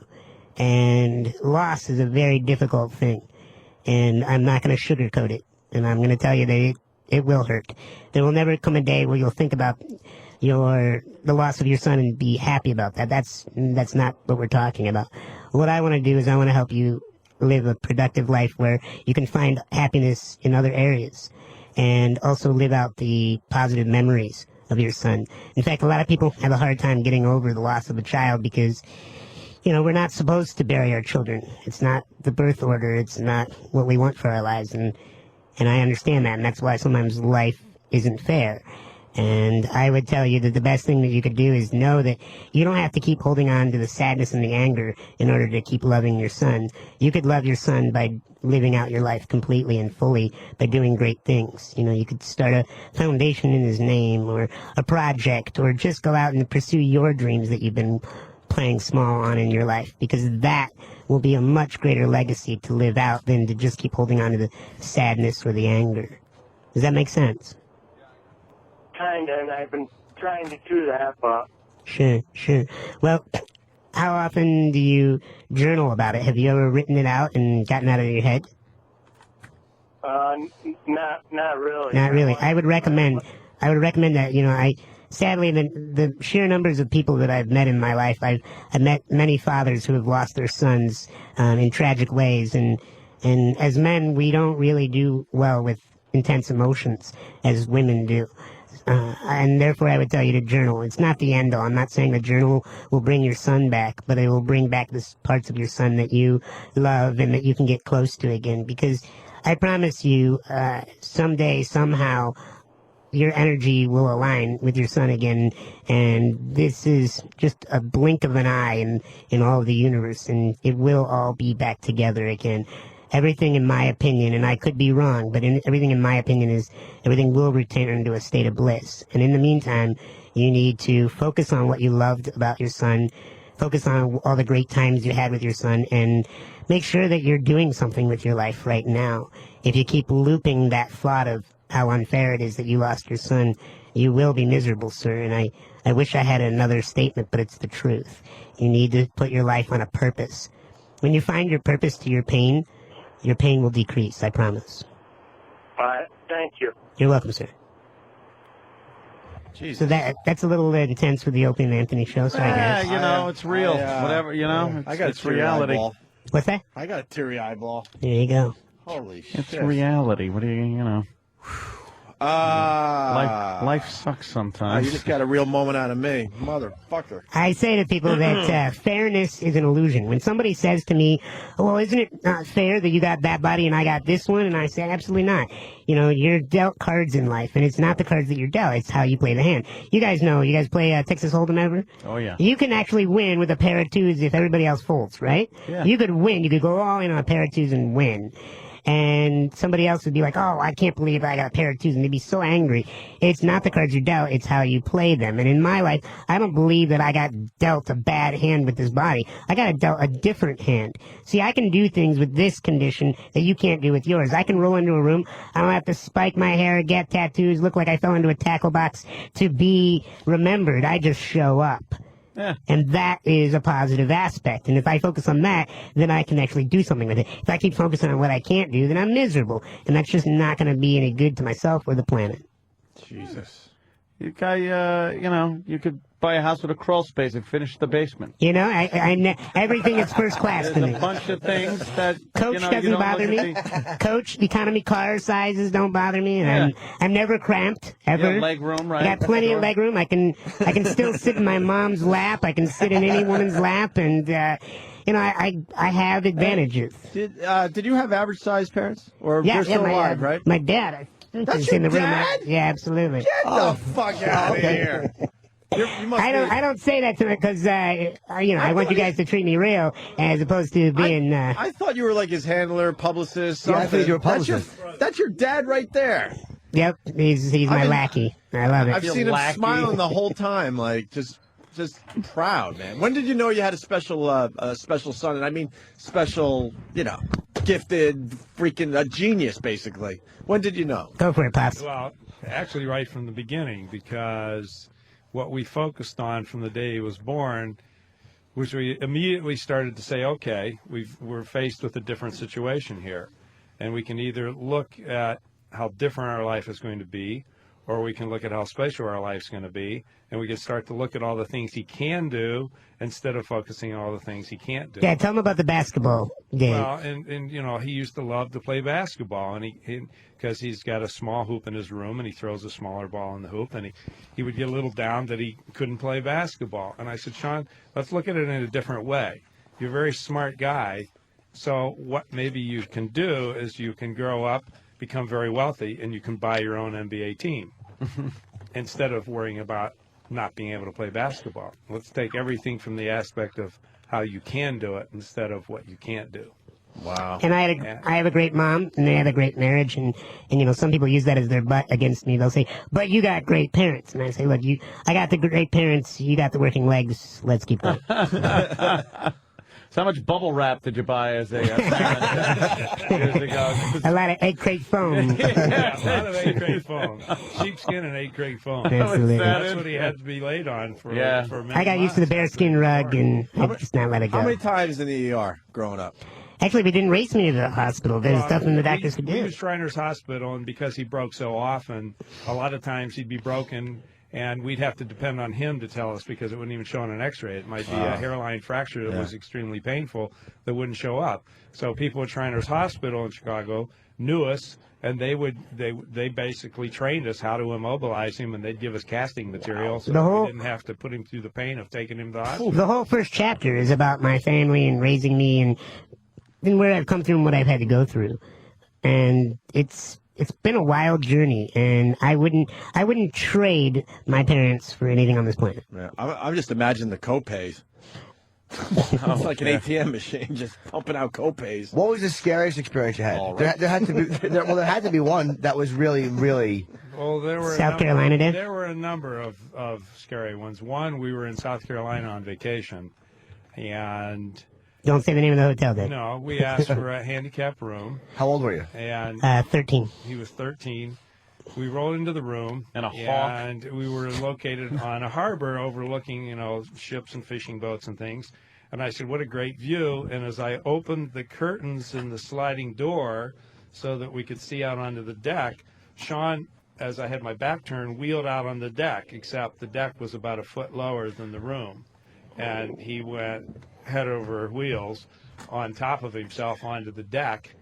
And loss is a very difficult thing, and I'm not going to sugarcoat it, and I'm going to tell you that it will hurt. There will never come a day where you'll think about the loss of your son and be happy about that. That's not what we're talking about. What I want to do is I want to help you live a productive life where you can find happiness in other areas, and also live out the positive memories of your son. In fact, a lot of people have a hard time getting over the loss of a child because, we're not supposed to bury our children. It's not the birth order. It's not what we want for our lives, and I understand that, and that's why sometimes life isn't fair. And I would tell you that the best thing that you could do is know that you don't have to keep holding on to the sadness and the anger in order to keep loving your son. You could love your son by living out your life completely and fully, by doing great things. You could start a foundation in his name, or a project, or just go out and pursue your dreams that you've been playing small on in your life, because that will be a much greater legacy to live out than to just keep holding on to the sadness or the anger. Does that make sense? Kinda, and I've been trying to do that, but... Sure. Well, how often do you journal about it? Have you ever written it out and gotten out of your head? Not really. Not really. I would recommend that, sadly, the sheer numbers of people that I've met in my life, I've met many fathers who have lost their sons in tragic ways, and as men, we don't really do well with intense emotions as women do. And therefore I would tell you to journal. It's not the end all. I'm not saying the journal will bring your son back, but it will bring back the parts of your son that you love and that you can get close to again. Because I promise you, someday, somehow, your energy will align with your son again. And this is just a blink of an eye in all of the universe, and it will all be back together again. Everything, in my opinion, and I could be wrong, but everything in my opinion is everything will return to a state of bliss. And in the meantime, you need to focus on what you loved about your son, focus on all the great times you had with your son, and make sure that you're doing something with your life right now. If you keep looping that thought of how unfair it is that you lost your son, you will be miserable, sir. And I wish I had another statement, but it's the truth. You need to put your life on a purpose. When you find your purpose to your pain will decrease, I promise. All right, thank you. You're welcome, sir. Jesus. So that's a little intense with the Opie and Anthony show. Sorry, guys. It's real. Whatever, I got it's reality. Eyeball. What's that? I got a teary eyeball. There you go. Holy shit. It's reality. What do you. Life sucks sometimes. You just got a real moment out of me, motherfucker. I say to people that fairness is an illusion. When somebody says to me, well, isn't it not fair that you got that body and I got this one? And I say, absolutely not. You're dealt cards in life, and it's not the cards that you're dealt. It's how you play the hand. You guys play Texas Hold'em ever? Oh, yeah. You can actually win with a pair of twos if everybody else folds, right? Yeah. You could win. You could go all in on a pair of twos and win. And somebody else would be like, oh, I can't believe I got a pair of twos, and they'd be so angry. It's not the cards you're dealt, it's how you play them. And in my life, I don't believe that I got dealt a bad hand with this body. I got dealt a different hand. See, I can do things with this condition that you can't do with yours. I can roll into a room, I don't have to spike my hair, get tattoos, look like I fell into a tackle box to be remembered. I just show up. Yeah. And that is a positive aspect. And if I focus on that, then I can actually do something with it. If I keep focusing on what I can't do, then I'm miserable. And that's just not going to be any good to myself or the planet. Jesus. You could buy a house with a crawl space and finish the basement. You know, everything is first class to me. There's a bunch of things that Coach you doesn't don't bother look me. at Coach, economy car sizes don't bother me, and I'm never cramped ever. You have leg room, right? I got plenty of leg room. I can still sit in my mom's lap. I can sit in any woman's lap, and I have advantages. Did you have average sized parents, or Yeah, you're still my, alive, right? My dad. I think That's he's your in the dad? room. Yeah, absolutely. Get the fuck out of here. I don't say that to him because I want you guys to treat me real as opposed to being. I thought you were like his handler, publicist. Yeah, I Something. thought you were a publicist. That's your dad right there. Yep, he's my lackey. I love it. I've seen him smiling the whole time, like just proud, man. When did you know you had a special son? And I mean special, gifted, freaking a genius, basically. When did you know? Go for it, Pops. Well, actually, right from the beginning, because what we focused on from the day he was born, which we immediately started to say, okay, we're faced with a different situation here, and we can either look at how different our life is going to be, or we can look at how special our life's going to be, and we can start to look at all the things he can do instead of focusing on all the things he can't do. Yeah, tell him about the basketball game. Well, and he used to love to play basketball, and because he's got a small hoop in his room, and he throws a smaller ball in the hoop, and he would get a little down that he couldn't play basketball. And I said, Sean, let's look at it in a different way. You're a very smart guy, so what maybe you can do is you can grow up, become very wealthy, and you can buy your own NBA team instead of worrying about not being able to play basketball. Let's take everything from the aspect of how you can do it instead of what you can't do. Wow. And I have a great mom, and they have a great marriage, and some people use that as their butt against me. They'll say, "But you got great parents," and I say, "Look, I got the great parents, you got the working legs. Let's keep going." So how much bubble wrap did you buy as a parent years ago? A lot of egg crate foam. Yeah, a lot of egg crate foam. Sheepskin and egg crate foam. Absolutely. That's what he had to be laid on for many I got used to the bearskin rug, and I just not let it go. How many times in the ER growing up? Actually, they didn't race me to the hospital. There's stuff in the doctors could We do. was Shriners Hospital, and because he broke so often, a lot of times he'd be broken, and we'd have to depend on him to tell us because it wouldn't even show on an x-ray. It might be a hairline fracture that was extremely painful that wouldn't show up. So people at Shriners Hospital in Chicago knew us, and they basically trained us how to immobilize him, and they'd give us casting material so we didn't have to put him through the pain of taking him to the hospital. The whole first chapter is about my family and raising me and where I've come through and what I've had to go through. And it's been a wild journey, and I wouldn't trade my parents for anything on this planet. Yeah, I'm just imagining the copays. It's like an ATM machine just pumping out copays. What was the scariest experience you had? There had to be one that was really, really. Well, there were South Carolina did? There were a number of scary ones. One, we were in South Carolina on vacation, and Don't say the name of the hotel, then. no, we asked for a handicap room. How old were you? And 13. He was 13. We rolled into the room, and a hawk, and we were located on a harbor overlooking, ships and fishing boats and things. And I said, "What a great view!" And as I opened the curtains in the sliding door so that we could see out onto the deck, Sean, as I had my back turned, wheeled out on the deck. Except the deck was about a foot lower than the room, and he went head over heels on top of himself onto the deck.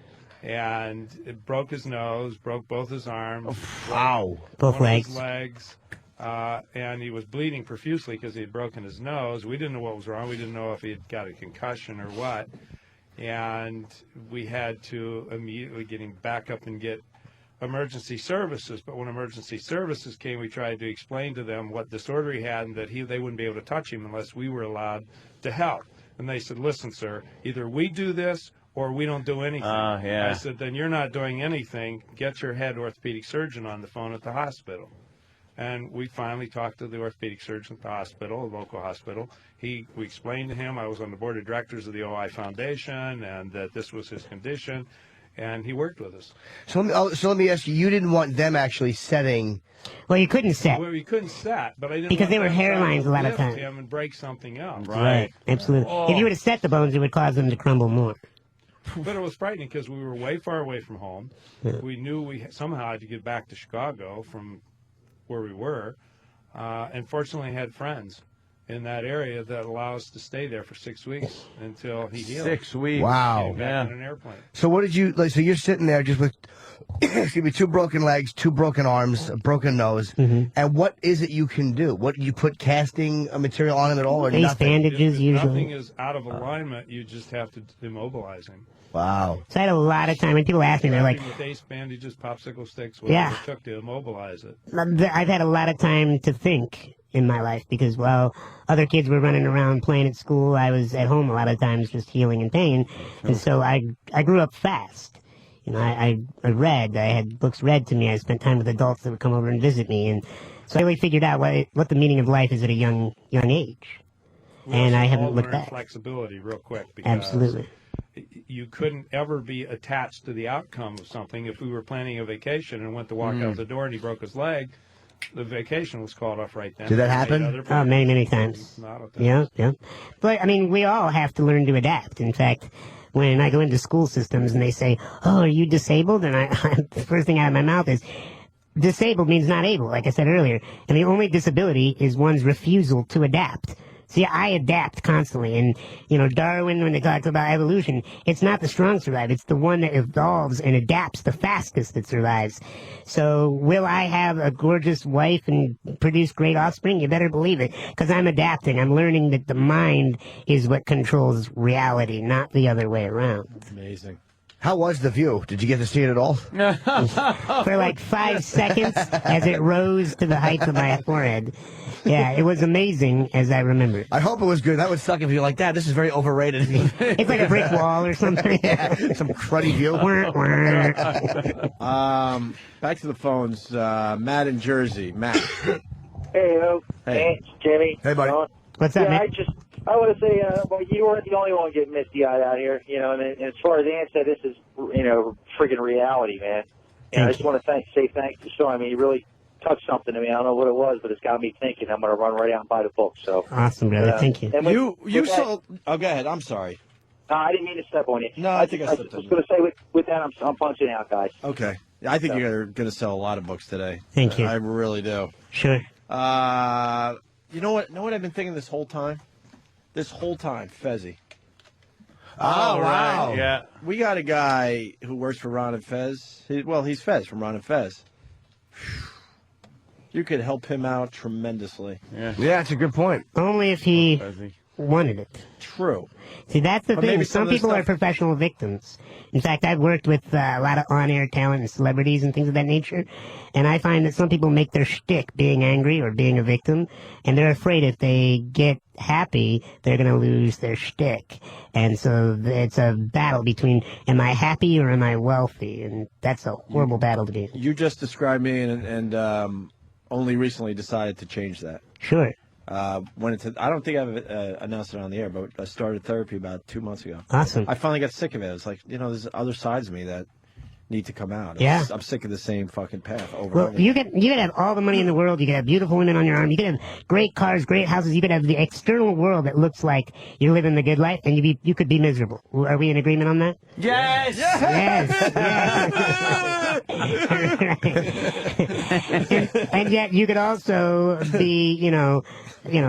And it broke his nose, broke both his arms. Wow. Both one legs. Of his legs. And he was bleeding profusely because he had broken his nose. We didn't know what was wrong. We didn't know if he had got a concussion or what. And we had to immediately get him back up and get emergency services. But when emergency services came, we tried to explain to them what disorder he had and that they wouldn't be able to touch him unless we were allowed to help. And they said, "Listen, sir, either we do this or we don't do anything." I said, "Then you're not doing anything. Get your head orthopedic surgeon on the phone at the hospital." And we finally talked to the orthopedic surgeon at the hospital, the local hospital. We explained to him I was on the board of directors of the OI Foundation and that this was his condition. and he worked with us. So let me ask you. You didn't want them actually setting. Well, you couldn't set. Well, we couldn't set, but I didn't Because want they were them trying hairlines to a lot of lift times. him and break something else. Right. Absolutely. Oh. If you were to set the bones, it would cause them to crumble more. But it was frightening because we were way far away from home. Yeah. We knew we somehow had to get back to Chicago from where we were, and fortunately had friends in that area that allow us to stay there for 6 weeks until he healed. 6 weeks. Wow. Came back on an airplane. So what did you like? So you're sitting there just with, excuse me, 2 broken legs, 2 broken arms, a broken nose, and what is it you can do? What you put casting material on him at all, or Face nothing? bandages If usually. nothing is out of alignment, you just have to immobilize him. Wow. So I had a lot of time when people ask me, they're like, With ace bandages, popsicle sticks, whatever Yeah. it took to immobilize it. I've had a lot of time to think in my life because while other kids were running around playing at school, I was at home a lot of times just healing in pain. And so I grew up fast. You know, I read, I had books read to me, I spent time with adults that would come over and visit me. And so I really figured out what the meaning of life is at a young age. We And also I all haven't looked learned back. flexibility real quick. Because Absolutely. You couldn't ever be attached to the outcome of something. If we were planning a vacation and went to walk out the door and he broke his leg, the vacation was called off right then. Did that We made happen? other Oh, plans. many times. Not a Yeah, yeah. But, I mean, we all have to learn to adapt. In fact, when I go into school systems and they say, oh, are you disabled? And the first thing out of my mouth is, disabled means not able, like I said earlier. And the only disability is one's refusal to adapt. See, I adapt constantly. And, you know, Darwin, when they talked about evolution, it's not the strong survive. It's the one that evolves and adapts the fastest that survives. So will I have a gorgeous wife and produce great offspring? You better believe it. Because I'm adapting. I'm learning that the mind is what controls reality, not the other way around. Amazing. How was the view? Did you get to see it at all? For like 5 seconds as it rose to the height of my forehead. Yeah, it was amazing as I remember. I hope it was good. That would suck if you're like, Dad, this is very overrated. It's like a brick wall or something. Yeah, some cruddy view. Back to the phones. Matt in Jersey. Matt. Hey, Hey. it's Jimmy. Hey, buddy. What's up, yeah, man? I want to say, well, you weren't the only one getting misty-eyed out here, you know, and as far as Ann said, this is, you know, friggin' reality, man. And I just want to say thanks to Sean. I mean, he really touched something to me. I don't know what it was, but it's got me thinking. I'm going to run right out and buy the book. So Awesome, brother. Thank you. And You with that- sold. Oh, go ahead. I'm sorry. I didn't mean to step on you. No, I think I stepped was on going to say with that, I'm punching out, guys. Okay. I think you're going to sell a lot of books today. Thank you. I really do. Sure. You know what? Know what I've been thinking this whole time? This whole time, Fezzi. Oh, wow. Yeah. We got a guy who works for Ron and Fez. He's Fez from Ron and Fez. You could help him out tremendously. Yeah. Yeah, that's a good point. Only if he wanted it. True. See, that's the Or thing. maybe Some some of the people are stuff- professional victims. In fact, I've worked with a lot of on-air talent and celebrities and things of that nature, and I find that some people make their shtick being angry or being a victim, and they're afraid if they get happy, they're going to lose their shtick. And so it's a battle between, am I happy or am I wealthy? And that's a horrible battle to be in. You just described me and only recently decided to change that. Sure. I don't think I've announced it on the air, but I started therapy about 2 months ago. Awesome. I finally got sick of it. It's like, there's other sides of me that need to come out. Yeah. I'm sick of the same fucking path over and Well, over. you could have all the money in the world. You could have beautiful women on your arm. You could have great cars, great houses. You could have the external world that looks like you're living the good life, and you could be miserable. Are we in agreement on that? Yes. Yes. and yet you could also be,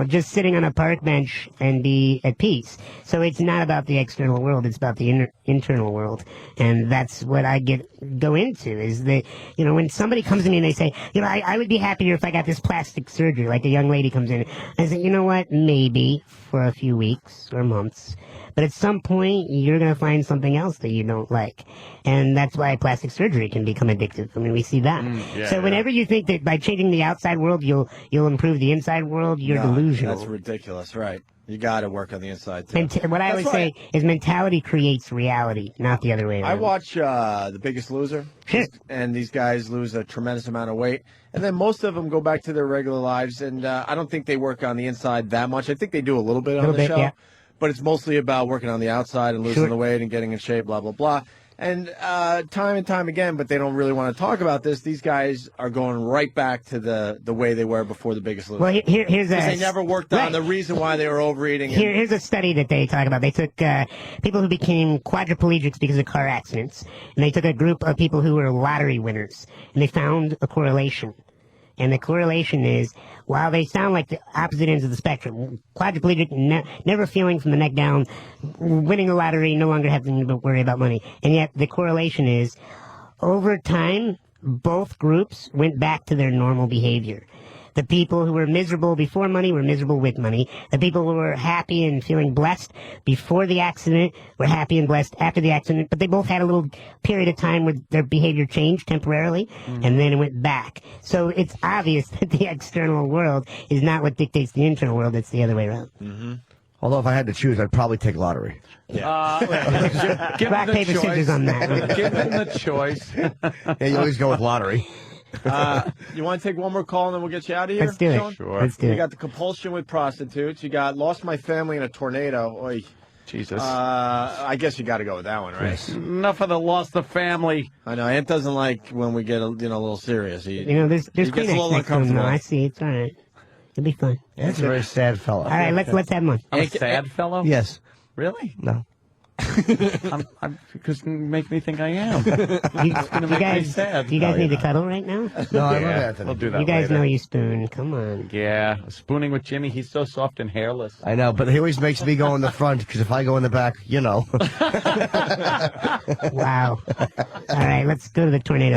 just sitting on a park bench and be at peace. So it's not about the external world; it's about the internal world, and that's what I go into. Is that when somebody comes to me and they say, I would be happier if I got this plastic surgery. Like a young lady comes in, I say, you know what? Maybe for a few weeks or months. But at some point, you're going to find something else that you don't like. And that's why plastic surgery can become addictive. I mean, we see that. So whenever you think that by changing the outside world, you'll improve the inside world, you're delusional. That's ridiculous, right? You got to work on the inside, too. What I always say is mentality creates reality, not the other way around. I watch The Biggest Loser, and these guys lose a tremendous amount of weight, and then most of them go back to their regular lives, and I don't think they work on the inside that much. I think they do a little bit on the show, yeah. but it's mostly about working on the outside and losing the weight and getting in shape, blah, blah, blah. time and time again, but they don't really want to talk about this. These guys are going right back to the way they were before The Biggest Loser. Well, here's a... They never worked on the reason why they were overeating. Here's a study that they talk about. They took people who became quadriplegics because of car accidents, and they took a group of people who were lottery winners, and they found a correlation. And the correlation is, while they sound like the opposite ends of the spectrum, quadriplegic, never feeling from the neck down, winning the lottery, no longer having to worry about money. And yet the correlation is, over time, both groups went back to their normal behavior. The people who were miserable before money were miserable with money. The people who were happy and feeling blessed before the accident were happy and blessed after the accident. But they both had a little period of time where their behavior changed temporarily, and then it went back. So it's obvious that the external world is not what dictates the internal world. It's the other way around. Although if I had to choose, I'd probably take lottery. Give Rock, paper, scissors on that. Give him the choice. Yeah, you always go with lottery. You want to take one more call and then we'll get you out of here? Let's do it. Sean? Sure. Let's do You it. got the compulsion with prostitutes. You got lost my family in a tornado. Oy. Jesus. I guess you got to go with that one, right? Yes. Enough of the lost the family. I know. Ant doesn't like when we get a little serious. He, There's he gets a Kleenex little next to him, though. uncomfortable. I see. It's all right. It'll be fun. That's a very sad fellow. All right, let's have one. I'm a sad fellow? Yes. Really? No. Because make me think I am. You, It's going to you make me guys, sad. do you guys need to cuddle right now? No, I love Anthony. We'll do that You guys later. know you spoon. Come on. Yeah, spooning with Jimmy. He's so soft and hairless. I know, but he always makes me go in the front, because if I go in the back, you know. Wow. All right, let's go to the tornado.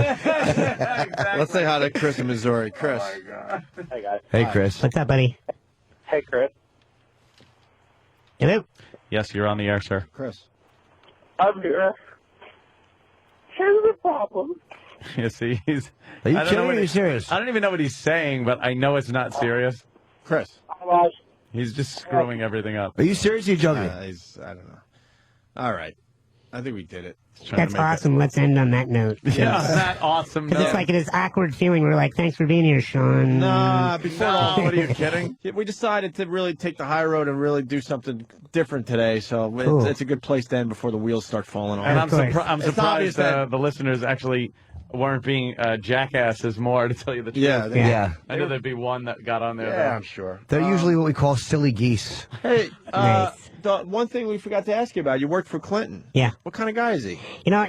Let's say hi to Chris in Missouri. Chris. Hey, guys. Hey, Chris. What's up, buddy? Hey, Chris. Hello? Yes, you're on the air, sir. Chris. I'm here. Here's the problem. You see, he's. Are you I don't kidding know or what are you serious? I don't even know what he's saying, but I know it's not serious. Chris. He's just screwing everything up. Are you serious or are you joking? I don't know. All right. I think we did it. That's awesome. Let's end on that note. Yeah, that awesome. Because it's like this awkward feeling. We're like, thanks for being here, Sean. Nah, before all, what are you kidding? We decided to really take the high road and really do something different today, so Cool. it's a good place to end before the wheels start falling off. And Of I'm course. It's obvious surprised that- the listeners actually weren't being jackasses more, to tell you the truth. Yeah, Yeah. I know there'd be one that got on there. Yeah, though. I'm sure. They're usually what we call silly geese. Hey, Nice. the one thing we forgot to ask you about, you worked for Clinton. Yeah. What kind of guy is he?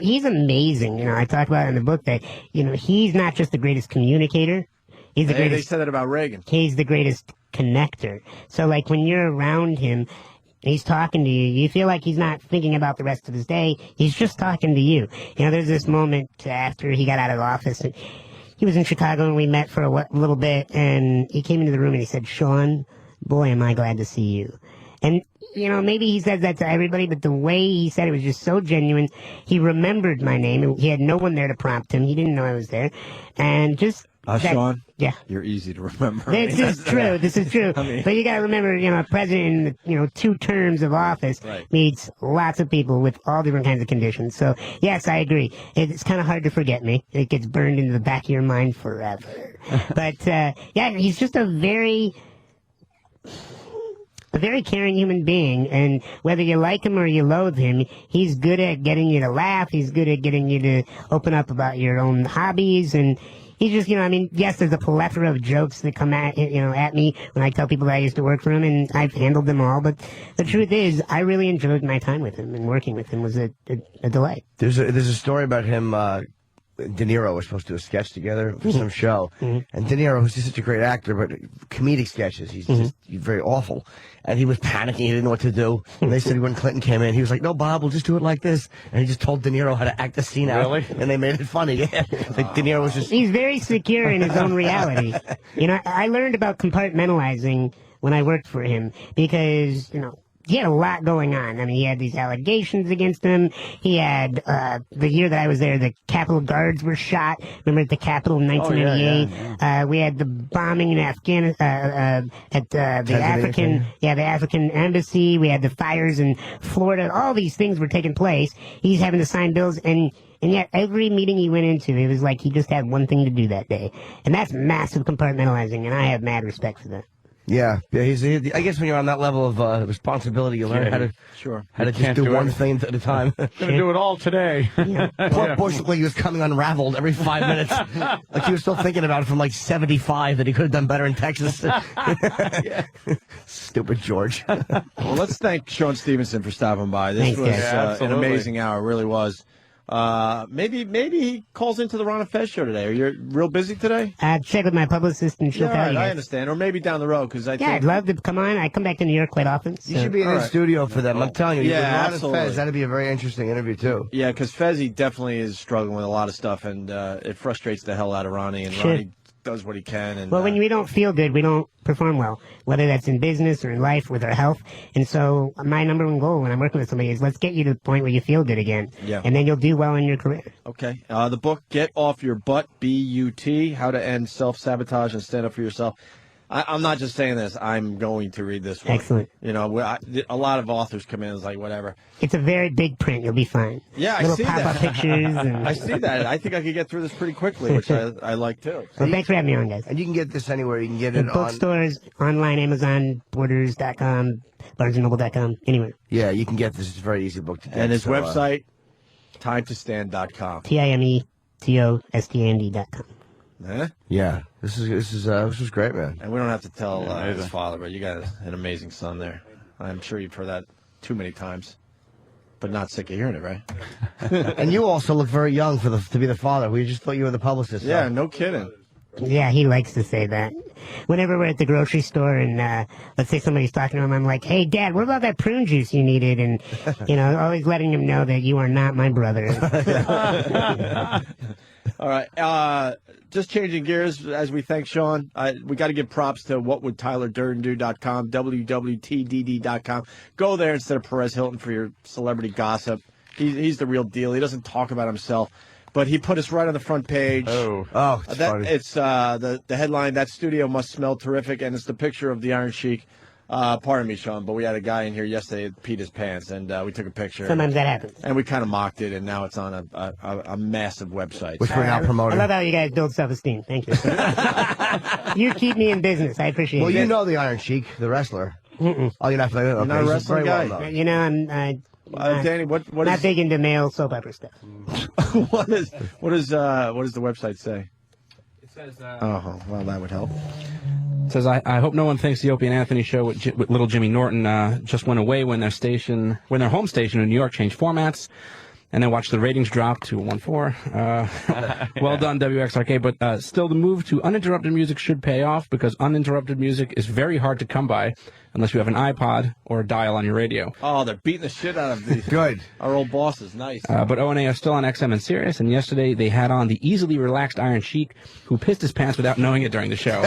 He's amazing. I talk about it in the book that, he's not just the greatest communicator. He's the Hey, they greatest. said that about Reagan. He's the greatest connector. So, like, when you're around him, he's talking to you, you feel like he's not thinking about the rest of his day. He's just talking to you. There's this moment after he got out of office, and he was in Chicago, and we met for a little bit, and he came into the room and he said, Sean, boy, am I glad to see you. And, maybe he says that to everybody, but the way he said it was just so genuine. He remembered my name, and he had no one there to prompt him. He didn't know I was there. And just... that- Sean? Yeah. You're easy to remember. This is true. This is true. I mean- But you got to remember, a president in 2 terms of office Right. meets lots of people with all different kinds of conditions. So yes, I agree. It's kind of hard to forget me. It gets burned into the back of your mind forever. But yeah, he's just a very caring human being, and whether you like him or you loathe him, he's good at getting you to laugh. He's good at getting you to open up about your own hobbies, and he's just, yes, there's a plethora of jokes that come at me when I tell people that I used to work for him, and I've handled them all. But the truth is, I really enjoyed my time with him, and working with him was a delight. There's a story about him. De Niro was supposed to do a sketch together for some show, and De Niro, who's just such a great actor, but comedic sketches, he's very awful, and he was panicking, he didn't know what to do. And they said when Clinton came in, he was like, "No, Bob, we'll just do it like this," and he just told De Niro how to act the scene out, and they made it funny. Yeah. Like De Niro was just He's very secure in his own reality. I learned about compartmentalizing when I worked for him because, he had a lot going on. I mean, he had these allegations against him. He had, the year that I was there, the Capitol Guards were shot. Remember at the Capitol in 1998? We had the bombing in Afghanistan, at the African embassy. We had the fires in Florida. All these things were taking place. He's having to sign bills, and yet every meeting he went into, it was like he just had one thing to do that day. And that's massive compartmentalizing, and I have mad respect for that. Yeah, I guess when you're on that level of responsibility, you learn how to just do one thing at a time. Gonna do it all today. Poor Bush looked like he was coming unraveled every 5 minutes. Like he was still thinking about it from like 75 that he could have done better in Texas. Stupid George. Well, let's thank Sean Stevenson for stopping by. This was an amazing hour. It really was. Maybe he calls into the Ron and Fez show today. Are you real busy today? Check with my publicist and she'll tell you. I understand. Or maybe down the road because I'd love to come on. I come back to New York quite often. So. You should be in the studio for them. I'm telling you. Yeah, Ron absolutely. and Fez, that'd be a very interesting interview too. Yeah, because Fezzy definitely is struggling with a lot of stuff, and it frustrates the hell out of Ronnie. And Sure. Ronnie does what he can. And well, when we don't feel good, we don't perform well, whether that's in business or in life with our health. And so my number one goal when I'm working with somebody is let's get you to the point where you feel good again. Yeah. And then you'll do well in your career. Okay. The book, Get Off Your Butt, B-U-T, How to End Self-Sabotage and Stand Up for Yourself. I'm not just saying this. I'm going to read this one. Excellent. You know, a lot of authors come in and it's like, whatever. It's a very big print. You'll be fine. Yeah, I Little see pop-up that. pictures. And... I see that. I think I could get through this pretty quickly, which I like too. Well, thanks for having me on, guys. And you can get this anywhere. You can get in it bookstores, online, Amazon, Borders.com, BarnesandNoble.com, anywhere. Yeah, you can get this. It's a very easy book to get. And his website, timetostand.com. TIMETOSTAND.com. Huh? Yeah, this was great, man. And we don't have to tell his father, but you got an amazing son there. I'm sure you've heard that too many times, but not sick of hearing it, right? And you also look very young to be the father. We just thought you were the publicist. Yeah, no kidding. Yeah, he likes to say that. Whenever we're at the grocery store and let's say somebody's talking to him, I'm like, hey, Dad, what about that prune juice you needed? And, always letting him know that you are not my brother. All right. Just changing gears as we thank Sean. We got to give props to whatwoulddtylerdurdendo.com, wwtdd.com. Go there instead of Perez Hilton for your celebrity gossip. He's the real deal. He doesn't talk about himself. But he put us right on the front page. It's funny. It's the headline, That Studio Must Smell Terrific, and it's the picture of the Iron Sheik. Pardon me, Sean, but we had a guy in here yesterday that peed his pants, and we took a picture. Sometimes that happens. And we kind of mocked it, and now it's on a massive website. Which we're now promoting. I love how you guys build self-esteem. Thank you. You keep me in business. I appreciate it. Well, you know the Iron Sheik, the wrestler. Mm-mm. Oh, you're not familiar? You're not a wrestling guy? I'm Danny, what not is big into male soap opera stuff. what does the website say? It says. Oh, well, that would help. It says, I hope no one thinks the Opie and Anthony show with little Jimmy Norton just went away when their home station in New York changed formats. And then watch the ratings drop to 1.4. Well done, WXRK. But still, the move to uninterrupted music should pay off because uninterrupted music is very hard to come by unless you have an iPod or a dial on your radio. Oh, they're beating the shit out of these. Good. Our old bosses. Nice. But O&A are still on XM and Sirius, and yesterday they had on the easily relaxed Iron Sheik who pissed his pants without knowing it during the show.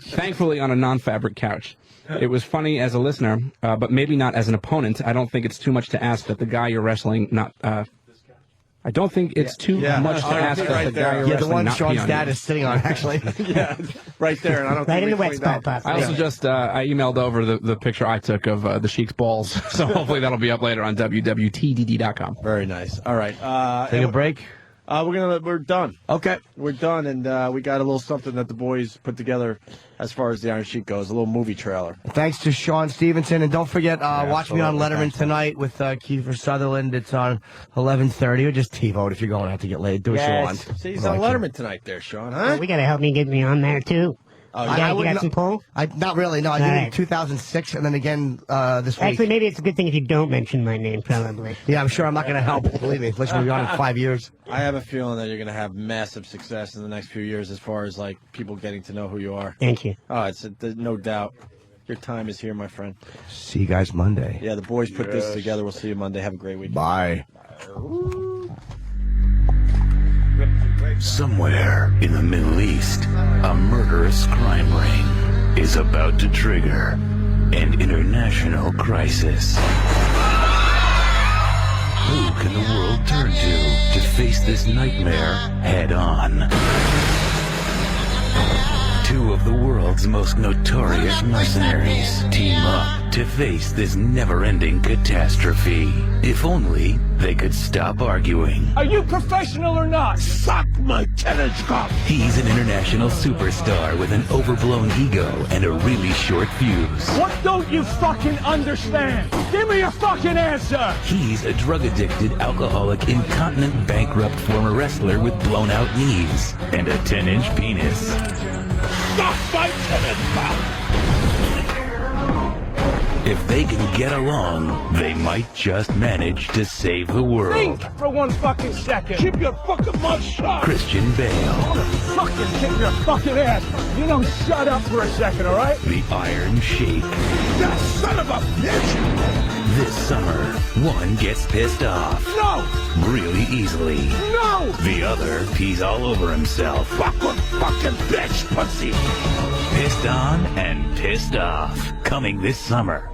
Thankfully on a non-fabric couch. It was funny as a listener, but maybe not as an opponent. I don't think it's too much to ask that the guy you're wrestling not... I don't think it's too much to ask that the guy you're the wrestling one not Sean's pee on dad you. is sitting on, actually. Yeah, right there. And I don't Right think in the we wet cleaned spot, up. possibly. I also just I emailed over the picture I took of the Sheik's balls, so hopefully that'll be up later on wwtdd.com. Very nice. All right. Take a break. We're done. Okay. We're done, and we got a little something that the boys put together as far as the Iron Sheik goes, a little movie trailer. Thanks to Sean Stevenson, and don't forget, watch me on Letterman tonight with Kiefer Sutherland. It's on 11:30, or just TiVo if you're going out to get laid. Do what you want. See, he's on Letterman tonight there, Sean, huh? We got to help me get me on there, too. Oh, you got some pull? Not really, no. I did it in 2006, and then again this week. Actually, maybe it's a good thing if you don't mention my name, probably. Yeah, I'm sure I'm not going to help, believe me, unless we'll be on in 5 years. I have a feeling that you're going to have massive success in the next few years as far as, like, people getting to know who you are. Thank you. Oh, there's no doubt. Your time is here, my friend. See you guys Monday. Yeah, the boys put this together. We'll see you Monday. Have a great week. Bye. Somewhere in the Middle East, a murderous crime ring is about to trigger an international crisis. Who can the world turn to face this nightmare head on? Two of the world's most notorious mercenaries team up to face this never-ending catastrophe. If only they could stop arguing. Are you professional or not? Suck my tennis cock. He's an international superstar with an overblown ego and a really short fuse. What don't you fucking understand? Give me a fucking answer. He's a drug-addicted, alcoholic, incontinent, bankrupt former wrestler with blown-out knees and a 10-inch penis. Suck my tennis cock. If they can get along, they might just manage to save the world. Think for 1 fucking second. Keep your fucking mouth shut. Christian Bale. I'm gonna fucking kick your fucking ass. You don't shut up for a second, all right? The Iron Sheik. That son of a bitch! This summer, one gets pissed off. No! Really easily. No! The other pees all over himself. Fucking bitch, pussy! Pissed on and pissed off. Coming this summer.